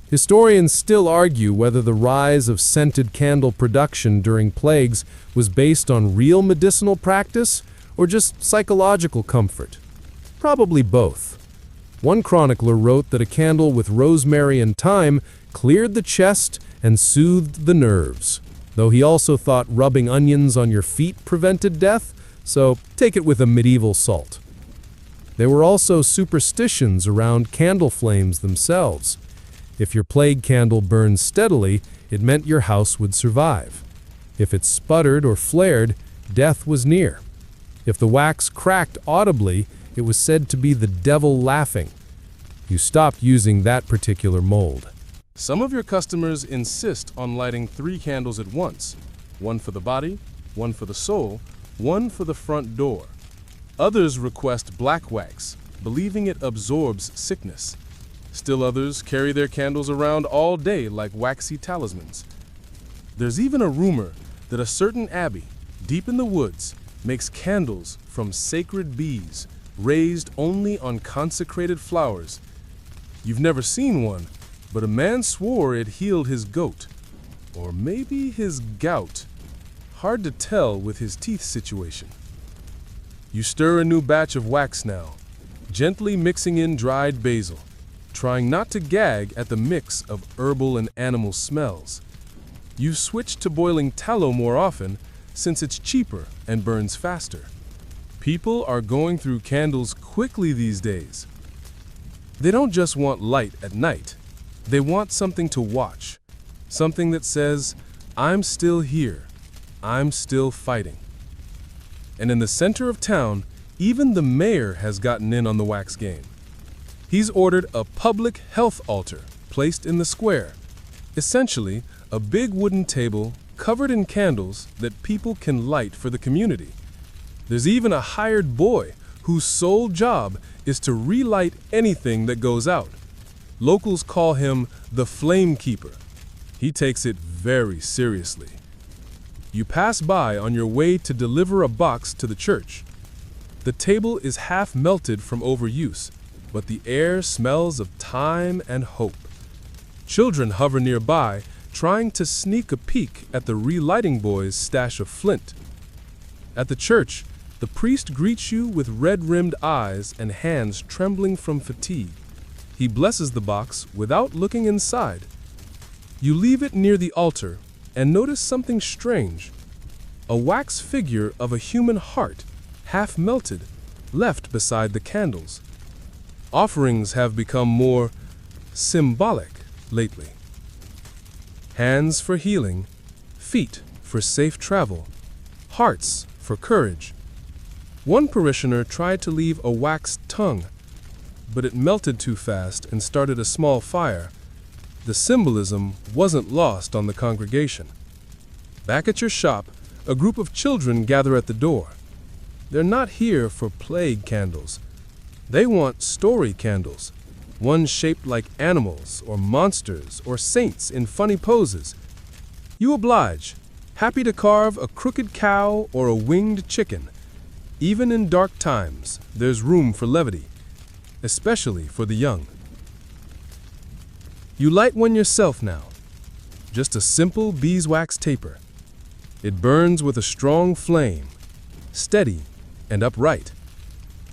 Historians still argue whether the rise of scented candle production during plagues was based on real medicinal practice or just psychological comfort. Probably both. One chronicler wrote that a candle with rosemary and thyme cleared the chest and soothed the nerves, though he also thought rubbing onions on your feet prevented death, so take it with a medieval salt. There were also superstitions around candle flames themselves. If your plague candle burned steadily, it meant your house would survive. If it sputtered or flared, death was near. If the wax cracked audibly, it was said to be the devil laughing. You stopped using that particular mold. Some of your customers insist on lighting 3 candles at once, one for the body, one for the soul, one for the front door. Others request black wax, believing it absorbs sickness. Still others carry their candles around all day like waxy talismans. There's even a rumor that a certain abbey, deep in the woods, makes candles from sacred bees, raised only on consecrated flowers. You've never seen one, but a man swore it healed his goat. Or maybe his gout. Hard to tell with his teeth situation. You stir a new batch of wax now, gently mixing in dried basil, trying not to gag at the mix of herbal and animal smells. You've switched to boiling tallow more often since it's cheaper and burns faster. People are going through candles quickly these days. They don't just want light at night. They want something to watch, something that says, I'm still here, I'm still fighting. And in the center of town, even the mayor has gotten in on the wax game. He's ordered a public health altar placed in the square, essentially a big wooden table covered in candles that people can light for the community. There's even a hired boy whose sole job is to relight anything that goes out. Locals call him the Flame Keeper. He takes it very seriously. You pass by on your way to deliver a box to the church. The table is half melted from overuse, but the air smells of time and hope. Children hover nearby, trying to sneak a peek at the relighting boy's stash of flint. At the church, the priest greets you with red-rimmed eyes and hands trembling from fatigue. He blesses the box without looking inside. You leave it near the altar and notice something strange. A wax figure of a human heart, half melted, left beside the candles. Offerings have become more symbolic lately. Hands for healing, feet for safe travel, hearts for courage. One parishioner tried to leave a waxed tongue, but it melted too fast and started a small fire. The symbolism wasn't lost on the congregation. Back at your shop, a group of children gather at the door. They're not here for plague candles. They want story candles, one shaped like animals or monsters or saints in funny poses. You oblige, happy to carve a crooked cow or a winged chicken. Even in dark times, there's room for levity, especially for the young. You light one yourself now, just a simple beeswax taper. It burns with a strong flame, steady and upright.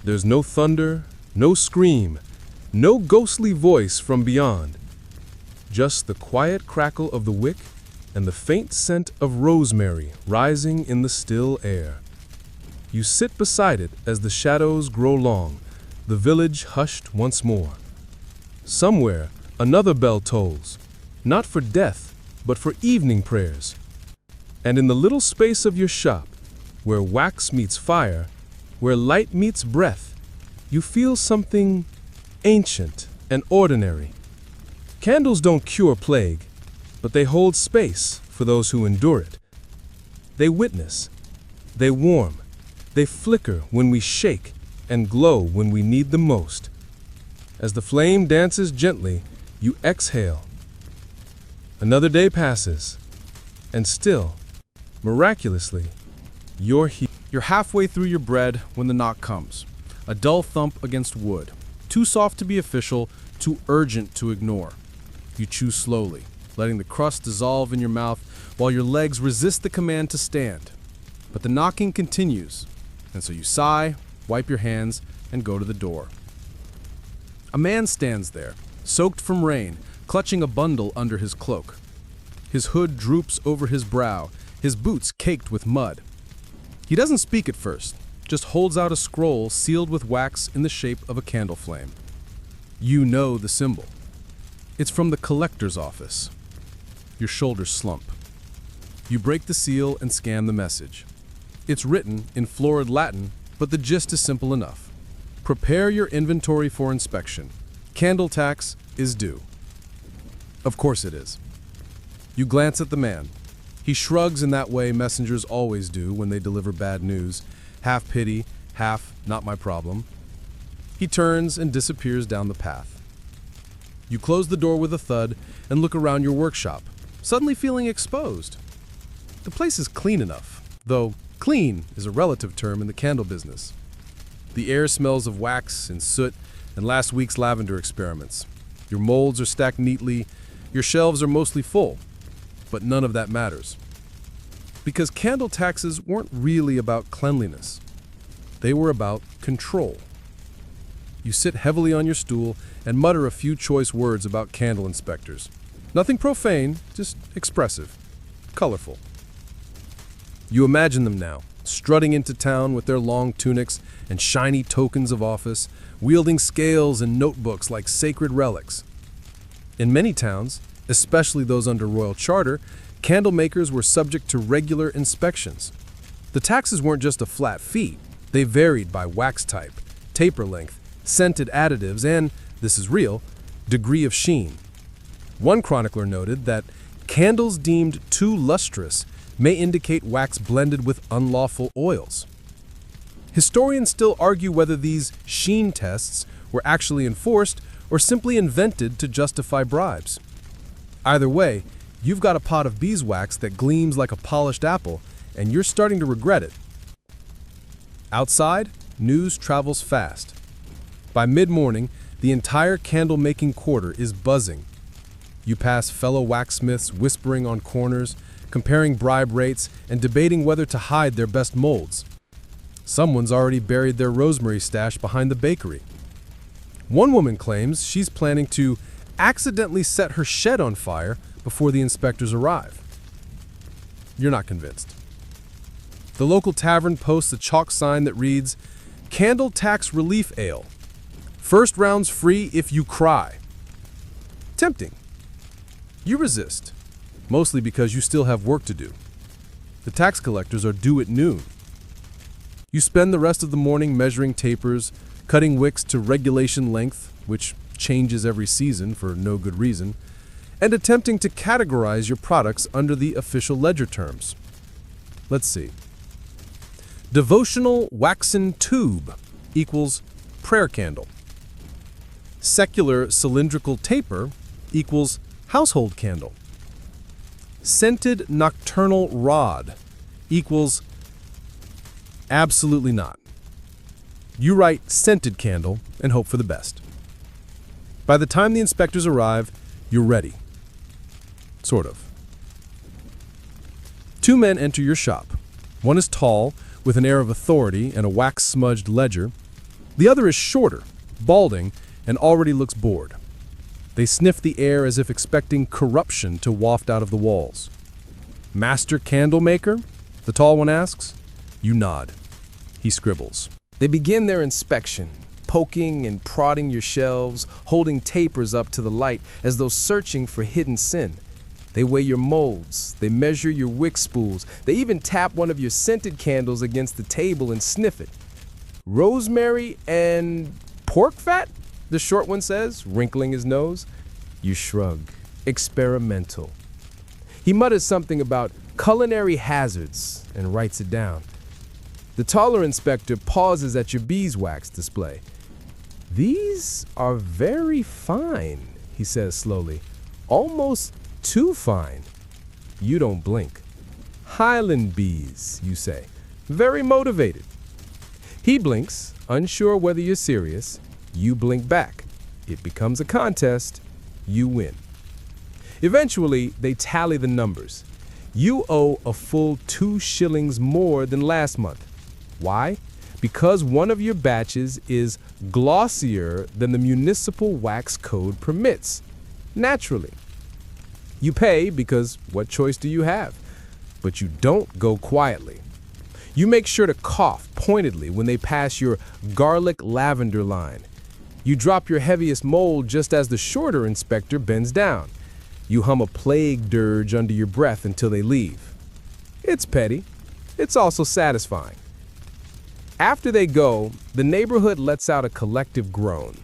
There's no thunder, no scream, no ghostly voice from beyond. Just the quiet crackle of the wick and the faint scent of rosemary rising in the still air. You sit beside it as the shadows grow long, the village hushed once more. Somewhere, another bell tolls, not for death, but for evening prayers. And in the little space of your shop, where wax meets fire, where light meets breath, you feel something ancient and ordinary. Candles don't cure plague, but they hold space for those who endure it. They witness, they warm, they flicker when we shake and glow when we need them most. As the flame dances gently, you exhale. Another day passes, and still, miraculously, you're here. You're halfway through your bread when the knock comes. A dull thump against wood. Too soft to be official, too urgent to ignore. You chew slowly, letting the crust dissolve in your mouth while your legs resist the command to stand. But the knocking continues, and so you sigh, wipe your hands, and go to the door. A man stands there, soaked from rain, clutching a bundle under his cloak. His hood droops over his brow, his boots caked with mud. He doesn't speak at first, just holds out a scroll sealed with wax in the shape of a candle flame. You know the symbol. It's from the collector's office. Your shoulders slump. You break the seal and scan the message. It's written in florid Latin, but the gist is simple enough. Prepare your inventory for inspection. Candle tax is due. Of course it is. You glance at the man. He shrugs in that way messengers always do when they deliver bad news, half pity, half not my problem. He turns and disappears down the path. You close the door with a thud and look around your workshop, suddenly feeling exposed. The place is clean enough, though clean is a relative term in the candle business. The air smells of wax and soot and last week's lavender experiments. Your molds are stacked neatly, your shelves are mostly full. but none of that matters. Because candle taxes weren't really about cleanliness. They were about control. You sit heavily on your stool and mutter a few choice words about candle inspectors. Nothing profane, just expressive, colorful. You imagine them now, strutting into town with their long tunics and shiny tokens of office, wielding scales and notebooks like sacred relics. In many towns, especially those under royal charter, candle makers were subject to regular inspections. The taxes weren't just a flat fee. They varied by wax type, taper length, scented additives, and, this is real, degree of sheen. One chronicler noted that candles deemed too lustrous may indicate wax blended with unlawful oils. Historians still argue whether these sheen tests were actually enforced or simply invented to justify bribes. Either way, you've got a pot of beeswax that gleams like a polished apple, and you're starting to regret it. Outside, news travels fast. By mid-morning, the entire candle-making quarter is buzzing. You pass fellow waxsmiths whispering on corners, comparing bribe rates, and debating whether to hide their best molds. Someone's already buried their rosemary stash behind the bakery. One woman claims she's planning to accidentally set her shed on fire before the inspectors arrive. You're not convinced. The local tavern posts a chalk sign that reads, "Candle Tax Relief Ale. First round's free if you cry." Tempting. You resist, mostly because you still have work to do. The tax collectors are due at noon. You spend the rest of the morning measuring tapers, cutting wicks to regulation length, which changes every season for no good reason, and attempting to categorize your products under the official ledger terms. Let's see. Devotional waxen tube equals prayer candle. Secular cylindrical taper equals household candle. Scented nocturnal rod equals absolutely not. You write scented candle and hope for the best. By the time the inspectors arrive, you're ready. Sort of. Two men enter your shop. One is tall, with an air of authority and a wax-smudged ledger. The other is shorter, balding, and already looks bored. They sniff the air as if expecting corruption to waft out of the walls. "Master candle maker?" the tall one asks. You nod. He scribbles. They begin their inspection, poking and prodding your shelves, holding tapers up to the light as though searching for hidden sin. They weigh your molds, they measure your wick spools, they even tap one of your scented candles against the table and sniff it. "Rosemary and pork fat?" the short one says, wrinkling his nose. You shrug. Experimental. He mutters something about culinary hazards and writes it down. The taller inspector pauses at your beeswax display. "These are very fine," he says slowly. "Almost too fine." You don't blink. "Highland bees," you say. "Very motivated." He blinks, unsure whether you're serious. You blink back. It becomes a contest. You win. Eventually, they tally the numbers. You owe a full 2 shillings more than last month. Why? Because one of your batches is glossier than the municipal wax code permits. Naturally. You pay because what choice do you have? But you don't go quietly. You make sure to cough pointedly when they pass your garlic lavender line. You drop your heaviest mold just as the shorter inspector bends down. You hum a plague dirge under your breath until they leave. It's petty. It's also satisfying. After they go, the neighborhood lets out a collective groan.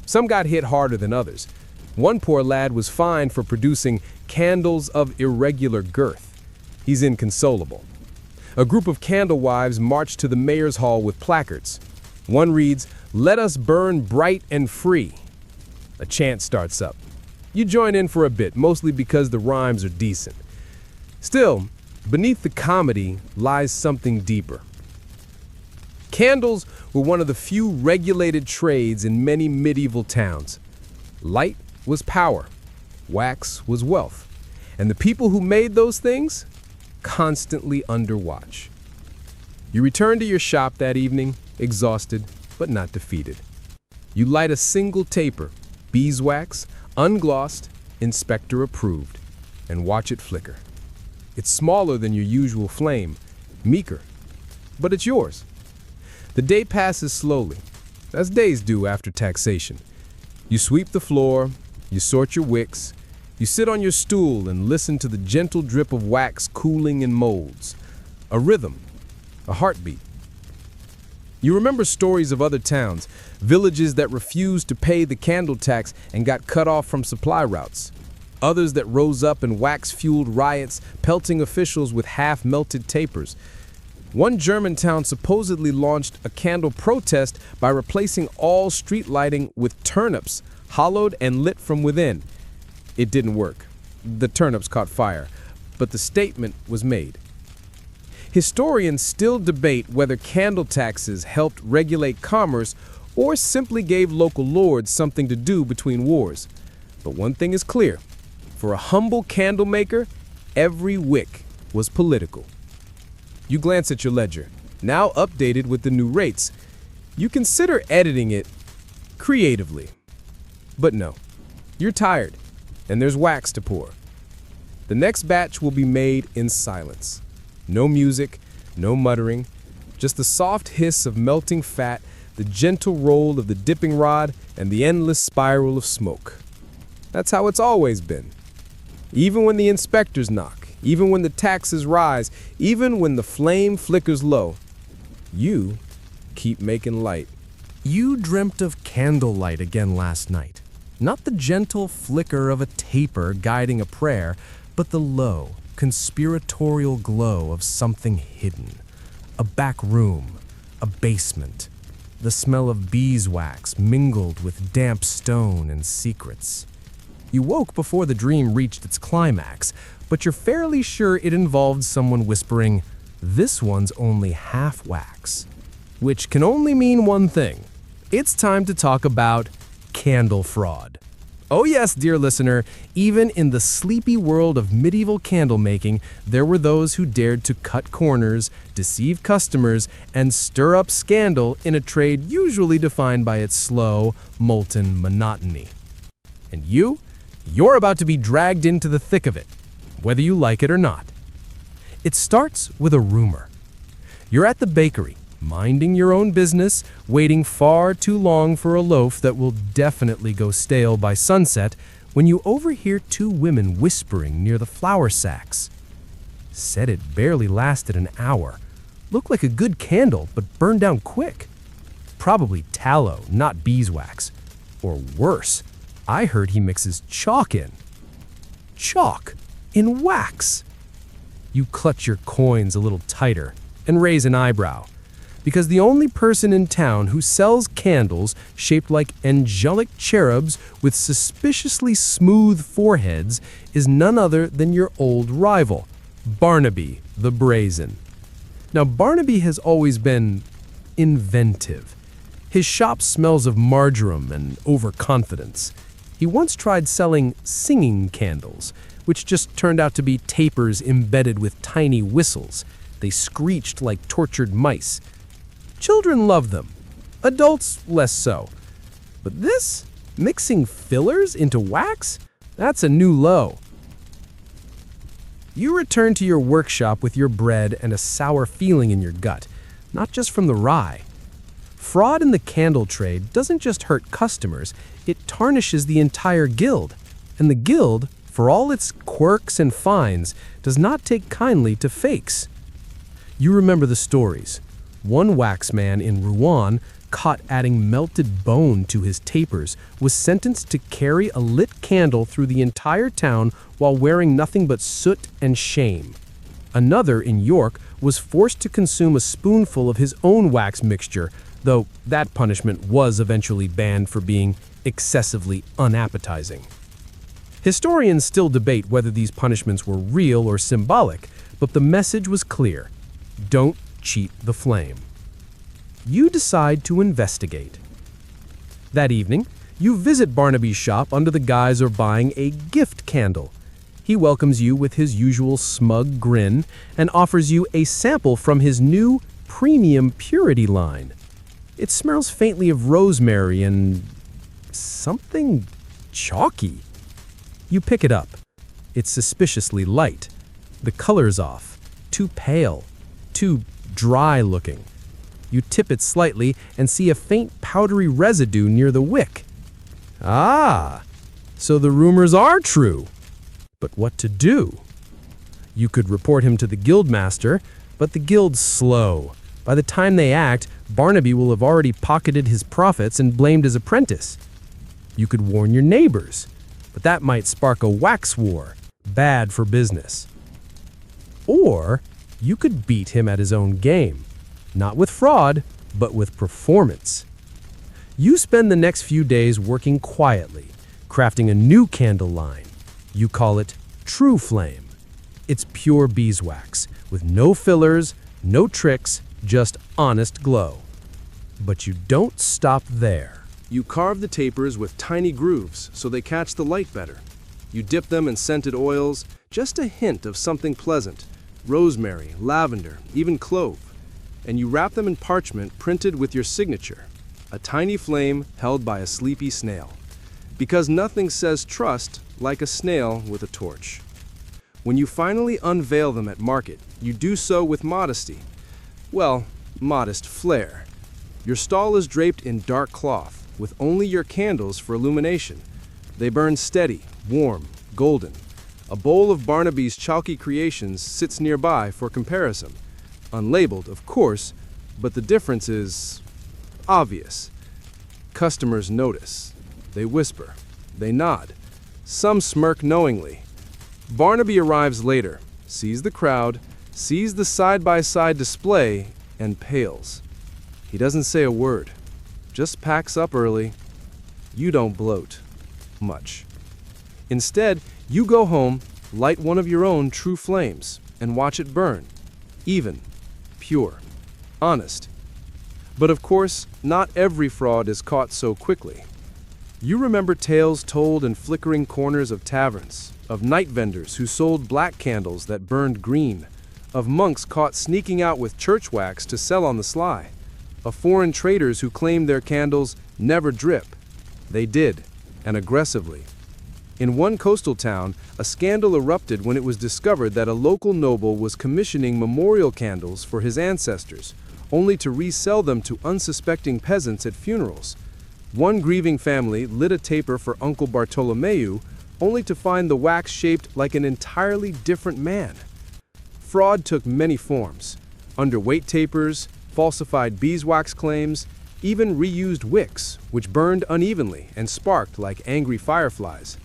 Some got hit harder than others. One poor lad was fined for producing candles of irregular girth. He's inconsolable. A group of candle wives march to the mayor's hall with placards. One reads, "Let us burn bright and free." A chant starts up. You join in for a bit, mostly because the rhymes are decent. Still, beneath the comedy lies something deeper. Candles were one of the few regulated trades in many medieval towns. Light was power. Wax was wealth. And the people who made those things? Constantly under watch. You return to your shop that evening, exhausted but not defeated. You light a single taper, beeswax, unglossed, inspector approved, and watch it flicker. It's smaller than your usual flame, meeker, but it's yours. The day passes slowly, as days do after taxation. You sweep the floor, you sort your wicks, you sit on your stool and listen to the gentle drip of wax cooling in molds. A rhythm, a heartbeat. You remember stories of other towns, villages that refused to pay the candle tax and got cut off from supply routes. Others that rose up in wax-fueled riots, pelting officials with half-melted tapers. One German town supposedly launched a candle protest by replacing all street lighting with turnips, hollowed and lit from within. It didn't work. The turnips caught fire, but the statement was made. Historians still debate whether candle taxes helped regulate commerce or simply gave local lords something to do between wars. But one thing is clear. For a humble candle maker, every wick was political. You glance at your ledger, now updated with the new rates. You consider editing it creatively. But no, you're tired, and there's wax to pour. The next batch will be made in silence. No music, no muttering, just the soft hiss of melting fat, the gentle roll of the dipping rod, and the endless spiral of smoke. That's how it's always been. Even when the inspectors knock, even when the taxes rise, even when the flame flickers low, you keep making light. You dreamt of candlelight again last night. Not the gentle flicker of a taper guiding a prayer, but the low, conspiratorial glow of something hidden. A back room, a basement. The smell of beeswax mingled with damp stone and secrets. You woke before the dream reached its climax, but you're fairly sure it involved someone whispering, "This one's only half wax." Which can only mean one thing. It's time to talk about candle fraud. Oh yes, dear listener, even in the sleepy world of medieval candle making, there were those who dared to cut corners, deceive customers, and stir up scandal in a trade usually defined by its slow, molten monotony. And you're about to be dragged into the thick of it, whether you like it or not. It starts with a rumor. You're at the bakery, minding your own business, waiting far too long for a loaf that will definitely go stale by sunset, when you overhear two women whispering near the flour sacks. Said it barely lasted an hour. Looked like a good candle, but burned down quick. Probably tallow, not beeswax. Or worse, I heard he mixes chalk in. Chalk in wax. You clutch your coins a little tighter and raise an eyebrow. Because the only person in town who sells candles shaped like angelic cherubs with suspiciously smooth foreheads is none other than your old rival, Barnaby the Brazen. Now, Barnaby has always been inventive. His shop smells of marjoram and overconfidence. He once tried selling singing candles, which just turned out to be tapers embedded with tiny whistles. They screeched like tortured mice. Children love them, adults less so. But this, mixing fillers into wax, that's a new low. You return to your workshop with your bread and a sour feeling in your gut, not just from the rye. Fraud in the candle trade doesn't just hurt customers, it tarnishes the entire guild. And the guild, for all its quirks and fines, does not take kindly to fakes. You remember the stories. One waxman in Rouen, caught adding melted bone to his tapers, was sentenced to carry a lit candle through the entire town while wearing nothing but soot and shame. Another in York was forced to consume a spoonful of his own wax mixture, though that punishment was eventually banned for being excessively unappetizing. Historians still debate whether these punishments were real or symbolic, but the message was clear. Don't cheat the flame. You decide to investigate. That evening, you visit Barnaby's shop under the guise of buying a gift candle. He welcomes you with his usual smug grin and offers you a sample from his new premium purity line. It smells faintly of rosemary and something chalky. You pick it up. It's suspiciously light. The color's off, too pale, too dry looking. You tip it slightly and see a faint powdery residue near the wick. Ah, so the rumors are true. But what to do? You could report him to the guildmaster, but the guild's slow. By the time they act, Barnaby will have already pocketed his profits and blamed his apprentice. You could warn your neighbors, but that might spark a wax war, bad for business. Or you could beat him at his own game, not with fraud, but with performance. You spend the next few days working quietly, crafting a new candle line. You call it True Flame. It's pure beeswax, with no fillers, no tricks, just honest glow. But you don't stop there. You carve the tapers with tiny grooves so they catch the light better. You dip them in scented oils, just a hint of something pleasant, rosemary, lavender, even clove. And you wrap them in parchment printed with your signature, a tiny flame held by a sleepy snail. Because nothing says trust like a snail with a torch. When you finally unveil them at market, you do so with modesty. Well, modest flair. Your stall is draped in dark cloth, with only your candles for illumination. They burn steady, warm, golden. A bowl of Barnaby's chalky creations sits nearby for comparison. Unlabeled, of course, but the difference is obvious. Customers notice. They whisper. They nod. Some smirk knowingly. Barnaby arrives later, sees the crowd, sees the side-by-side display, and pales. He doesn't say a word, just packs up early. You don't bloat much. Instead, you go home, light one of your own true flames, and watch it burn. Even, pure, honest. But of course, not every fraud is caught so quickly. You remember tales told in flickering corners of taverns, of night vendors who sold black candles that burned green, of monks caught sneaking out with church wax to sell on the sly, of foreign traders who claimed their candles never drip. They did, and aggressively. In one coastal town, a scandal erupted when it was discovered that a local noble was commissioning memorial candles for his ancestors, only to resell them to unsuspecting peasants at funerals. One grieving family lit a taper for Uncle Bartolomeu, only to find the wax shaped like an entirely different man. Fraud took many forms: underweight tapers, falsified beeswax claims, even reused wicks, which burned unevenly and sparked like angry fireflies.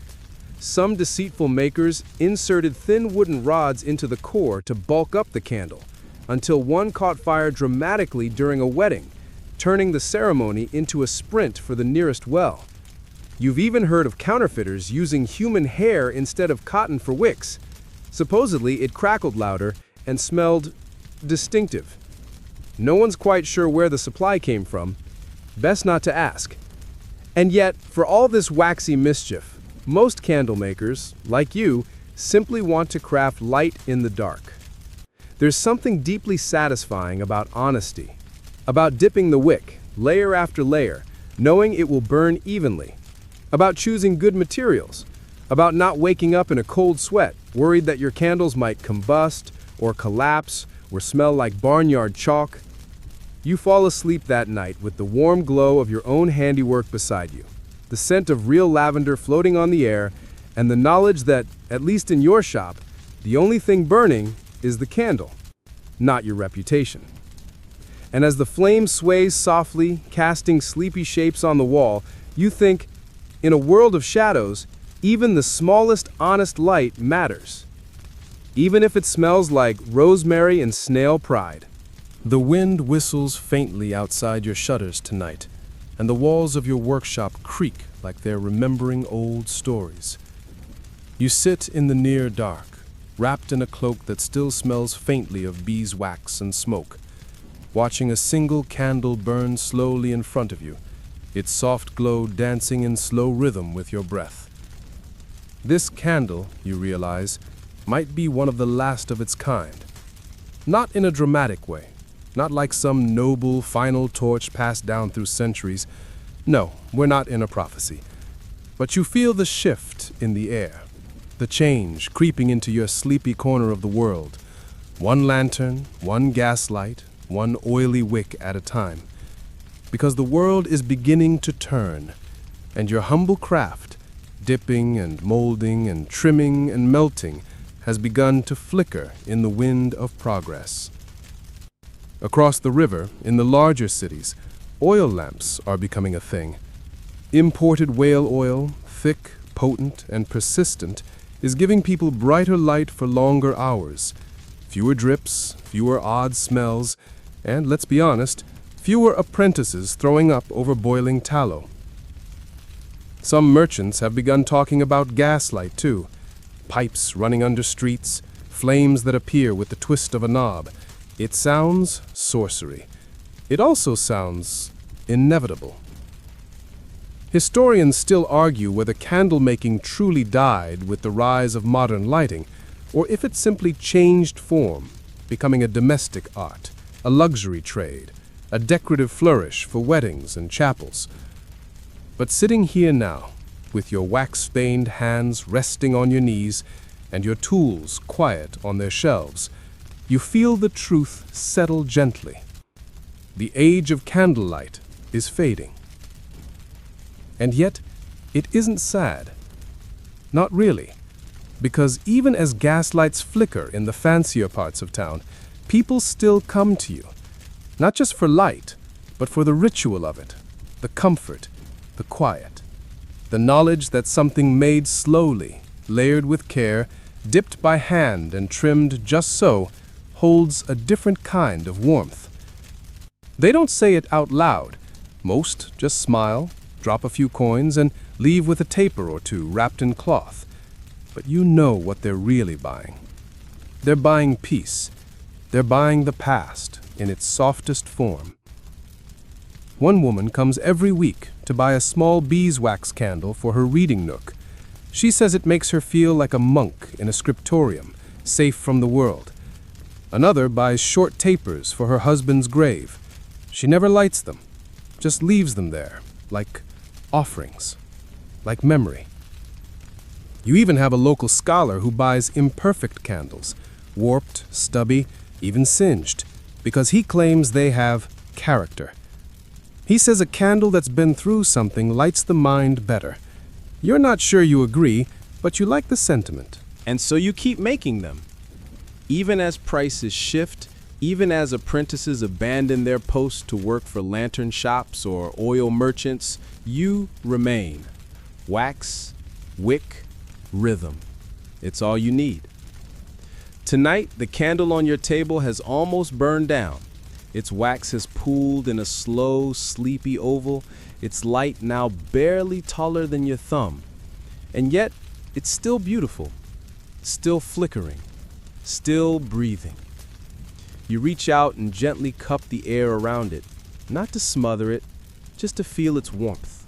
Some deceitful makers inserted thin wooden rods into the core to bulk up the candle, until one caught fire dramatically during a wedding, turning the ceremony into a sprint for the nearest well. You've even heard of counterfeiters using human hair instead of cotton for wicks. Supposedly, it crackled louder and smelled distinctive. No one's quite sure where the supply came from. Best not to ask. And yet, for all this waxy mischief, most candle makers, like you, simply want to craft light in the dark. There's something deeply satisfying about honesty, about dipping the wick, layer after layer, knowing it will burn evenly, about choosing good materials, about not waking up in a cold sweat, worried that your candles might combust, or collapse, or smell like barnyard chalk. You fall asleep that night with the warm glow of your own handiwork beside you, the scent of real lavender floating on the air, and the knowledge that, at least in your shop, the only thing burning is the candle, not your reputation. And as the flame sways softly, casting sleepy shapes on the wall, you think, in a world of shadows, even the smallest honest light matters, even if it smells like rosemary and snail pride. The wind whistles faintly outside your shutters tonight, and the walls of your workshop creak like they're remembering old stories. You sit in the near dark, wrapped in a cloak that still smells faintly of beeswax and smoke, watching a single candle burn slowly in front of you, its soft glow dancing in slow rhythm with your breath. This candle, you realize, might be one of the last of its kind. Not in a dramatic way, not like some noble final torch passed down through centuries. No, we're not in a prophecy. But you feel the shift in the air, the change creeping into your sleepy corner of the world. One lantern, one gaslight, one oily wick at a time. Because the world is beginning to turn, and your humble craft, dipping and molding and trimming and melting, has begun to flicker in the wind of progress. Across the river, in the larger cities, oil lamps are becoming a thing. Imported whale oil, thick, potent, and persistent, is giving people brighter light for longer hours. Fewer drips, fewer odd smells, and, let's be honest, fewer apprentices throwing up over boiling tallow. Some merchants have begun talking about gaslight, too. Pipes running under streets, flames that appear with the twist of a knob. It sounds sorcery. It also sounds inevitable. Historians still argue whether candle-making truly died with the rise of modern lighting, or if it simply changed form, becoming a domestic art, a luxury trade, a decorative flourish for weddings and chapels. But sitting here now, with your wax-stained hands resting on your knees and your tools quiet on their shelves, you feel the truth settle gently. The age of candlelight is fading. And yet, it isn't sad. Not really, because even as gaslights flicker in the fancier parts of town, people still come to you, not just for light, but for the ritual of it, the comfort, the quiet, the knowledge that something made slowly, layered with care, dipped by hand and trimmed just so, holds a different kind of warmth. They don't say it out loud. Most just smile, drop a few coins, and leave with a taper or two wrapped in cloth. But you know what they're really buying. They're buying peace. They're buying the past in its softest form. One woman comes every week to buy a small beeswax candle for her reading nook. She says it makes her feel like a monk in a scriptorium, safe from the world. Another buys short tapers for her husband's grave. She never lights them, just leaves them there, like offerings, like memory. You even have a local scholar who buys imperfect candles, warped, stubby, even singed, because he claims they have character. He says a candle that's been through something lights the mind better. You're not sure you agree, but you like the sentiment. And so you keep making them. Even as prices shift, even as apprentices abandon their posts to work for lantern shops or oil merchants, you remain. Wax, wick, rhythm. It's all you need. Tonight, the candle on your table has almost burned down. Its wax has pooled in a slow, sleepy oval, its light now barely taller than your thumb. And yet, it's still beautiful, still flickering, still breathing. You reach out and gently cup the air around it, not to smother it, just to feel its warmth.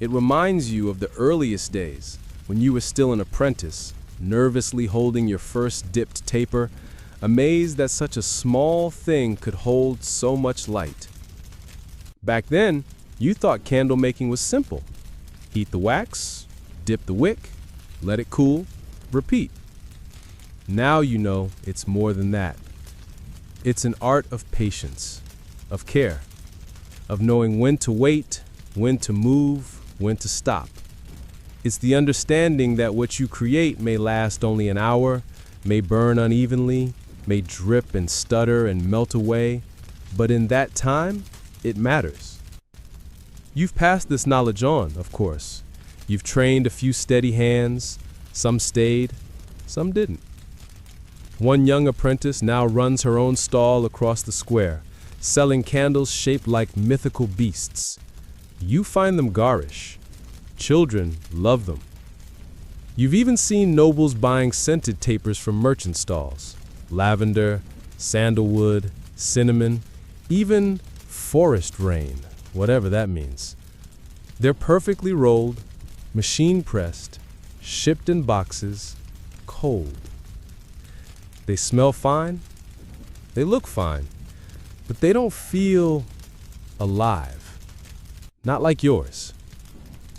It reminds you of the earliest days, when you were still an apprentice, nervously holding your first dipped taper, amazed that such a small thing could hold so much light. Back then, you thought candle making was simple. Heat the wax, dip the wick, let it cool, repeat. Now you know it's more than that. It's an art of patience, of care, of knowing when to wait, when to move, when to stop. It's the understanding that what you create may last only an hour, may burn unevenly, may drip and stutter and melt away, but in that time, it matters. You've passed this knowledge on, of course. You've trained a few steady hands, some stayed, some didn't. One young apprentice now runs her own stall across the square, selling candles shaped like mythical beasts. You find them garish. Children love them. You've even seen nobles buying scented tapers from merchant stalls. Lavender, sandalwood, cinnamon, even forest rain, whatever that means. They're perfectly rolled, machine pressed, shipped in boxes, cold. They smell fine, they look fine, but they don't feel alive. Not like yours.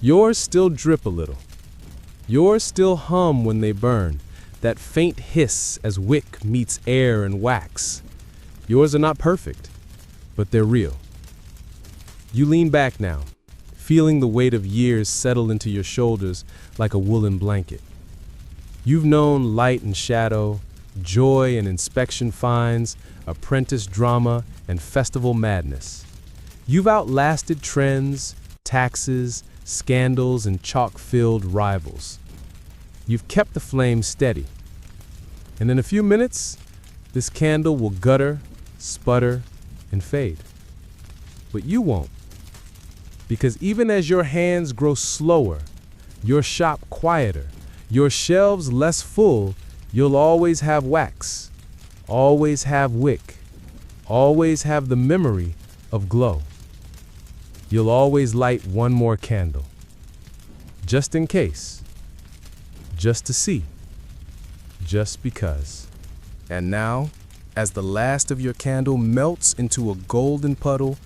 Yours still drip a little. Yours still hum when they burn, that faint hiss as wick meets air and wax. Yours are not perfect, but they're real. You lean back now, feeling the weight of years settle into your shoulders like a woolen blanket. You've known light and shadow, joy and inspection fines, apprentice drama and festival madness. You've outlasted trends, taxes, scandals, and chalk-filled rivals. You've kept the flame steady. And in a few minutes, this candle will gutter, sputter, and fade. But you won't. Because even as your hands grow slower, your shop quieter, your shelves less full, you'll always have wax, always have wick, always have the memory of glow. You'll always light one more candle, just in case, just to see, just because. And now, as the last of your candle melts into a golden puddle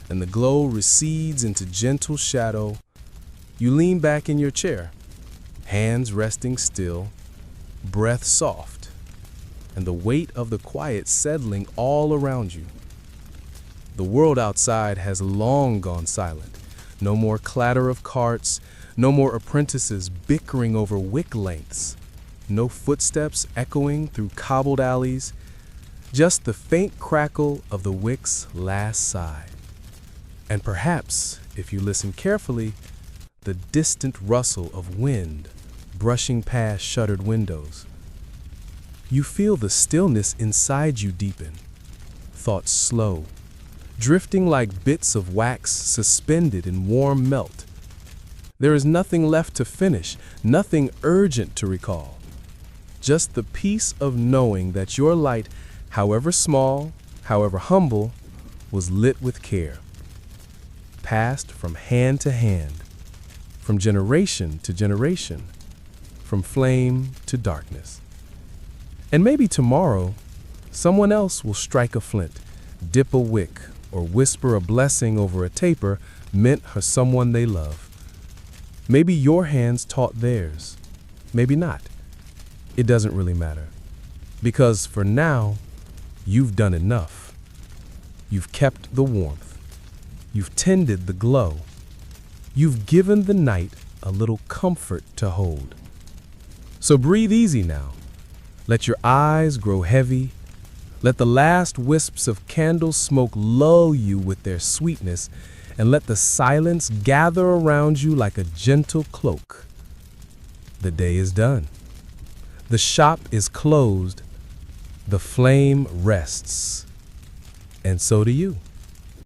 and the glow recedes into gentle shadow, you lean back in your chair, hands resting still, breath soft, and the weight of the quiet settling all around you. The world outside has long gone silent. No more clatter of carts, no more apprentices bickering over wick lengths, no footsteps echoing through cobbled alleys, just the faint crackle of the wick's last sigh. And perhaps, if you listen carefully, the distant rustle of wind brushing past shuttered windows. You feel the stillness inside you deepen, thoughts slow, drifting like bits of wax suspended in warm melt. There is nothing left to finish, nothing urgent to recall. Just the peace of knowing that your light, however small, however humble, was lit with care. Passed from hand to hand, from generation to generation, from flame to darkness. And maybe tomorrow, someone else will strike a flint, dip a wick, or whisper a blessing over a taper meant for someone they love. Maybe your hands taught theirs, maybe not. It doesn't really matter. Because for now, you've done enough. You've kept the warmth. You've tended the glow. You've given the night a little comfort to hold. So breathe easy now. Let your eyes grow heavy. Let the last wisps of candle smoke lull you with their sweetness, and let the silence gather around you like a gentle cloak. The day is done. The shop is closed. The flame rests. And so do you.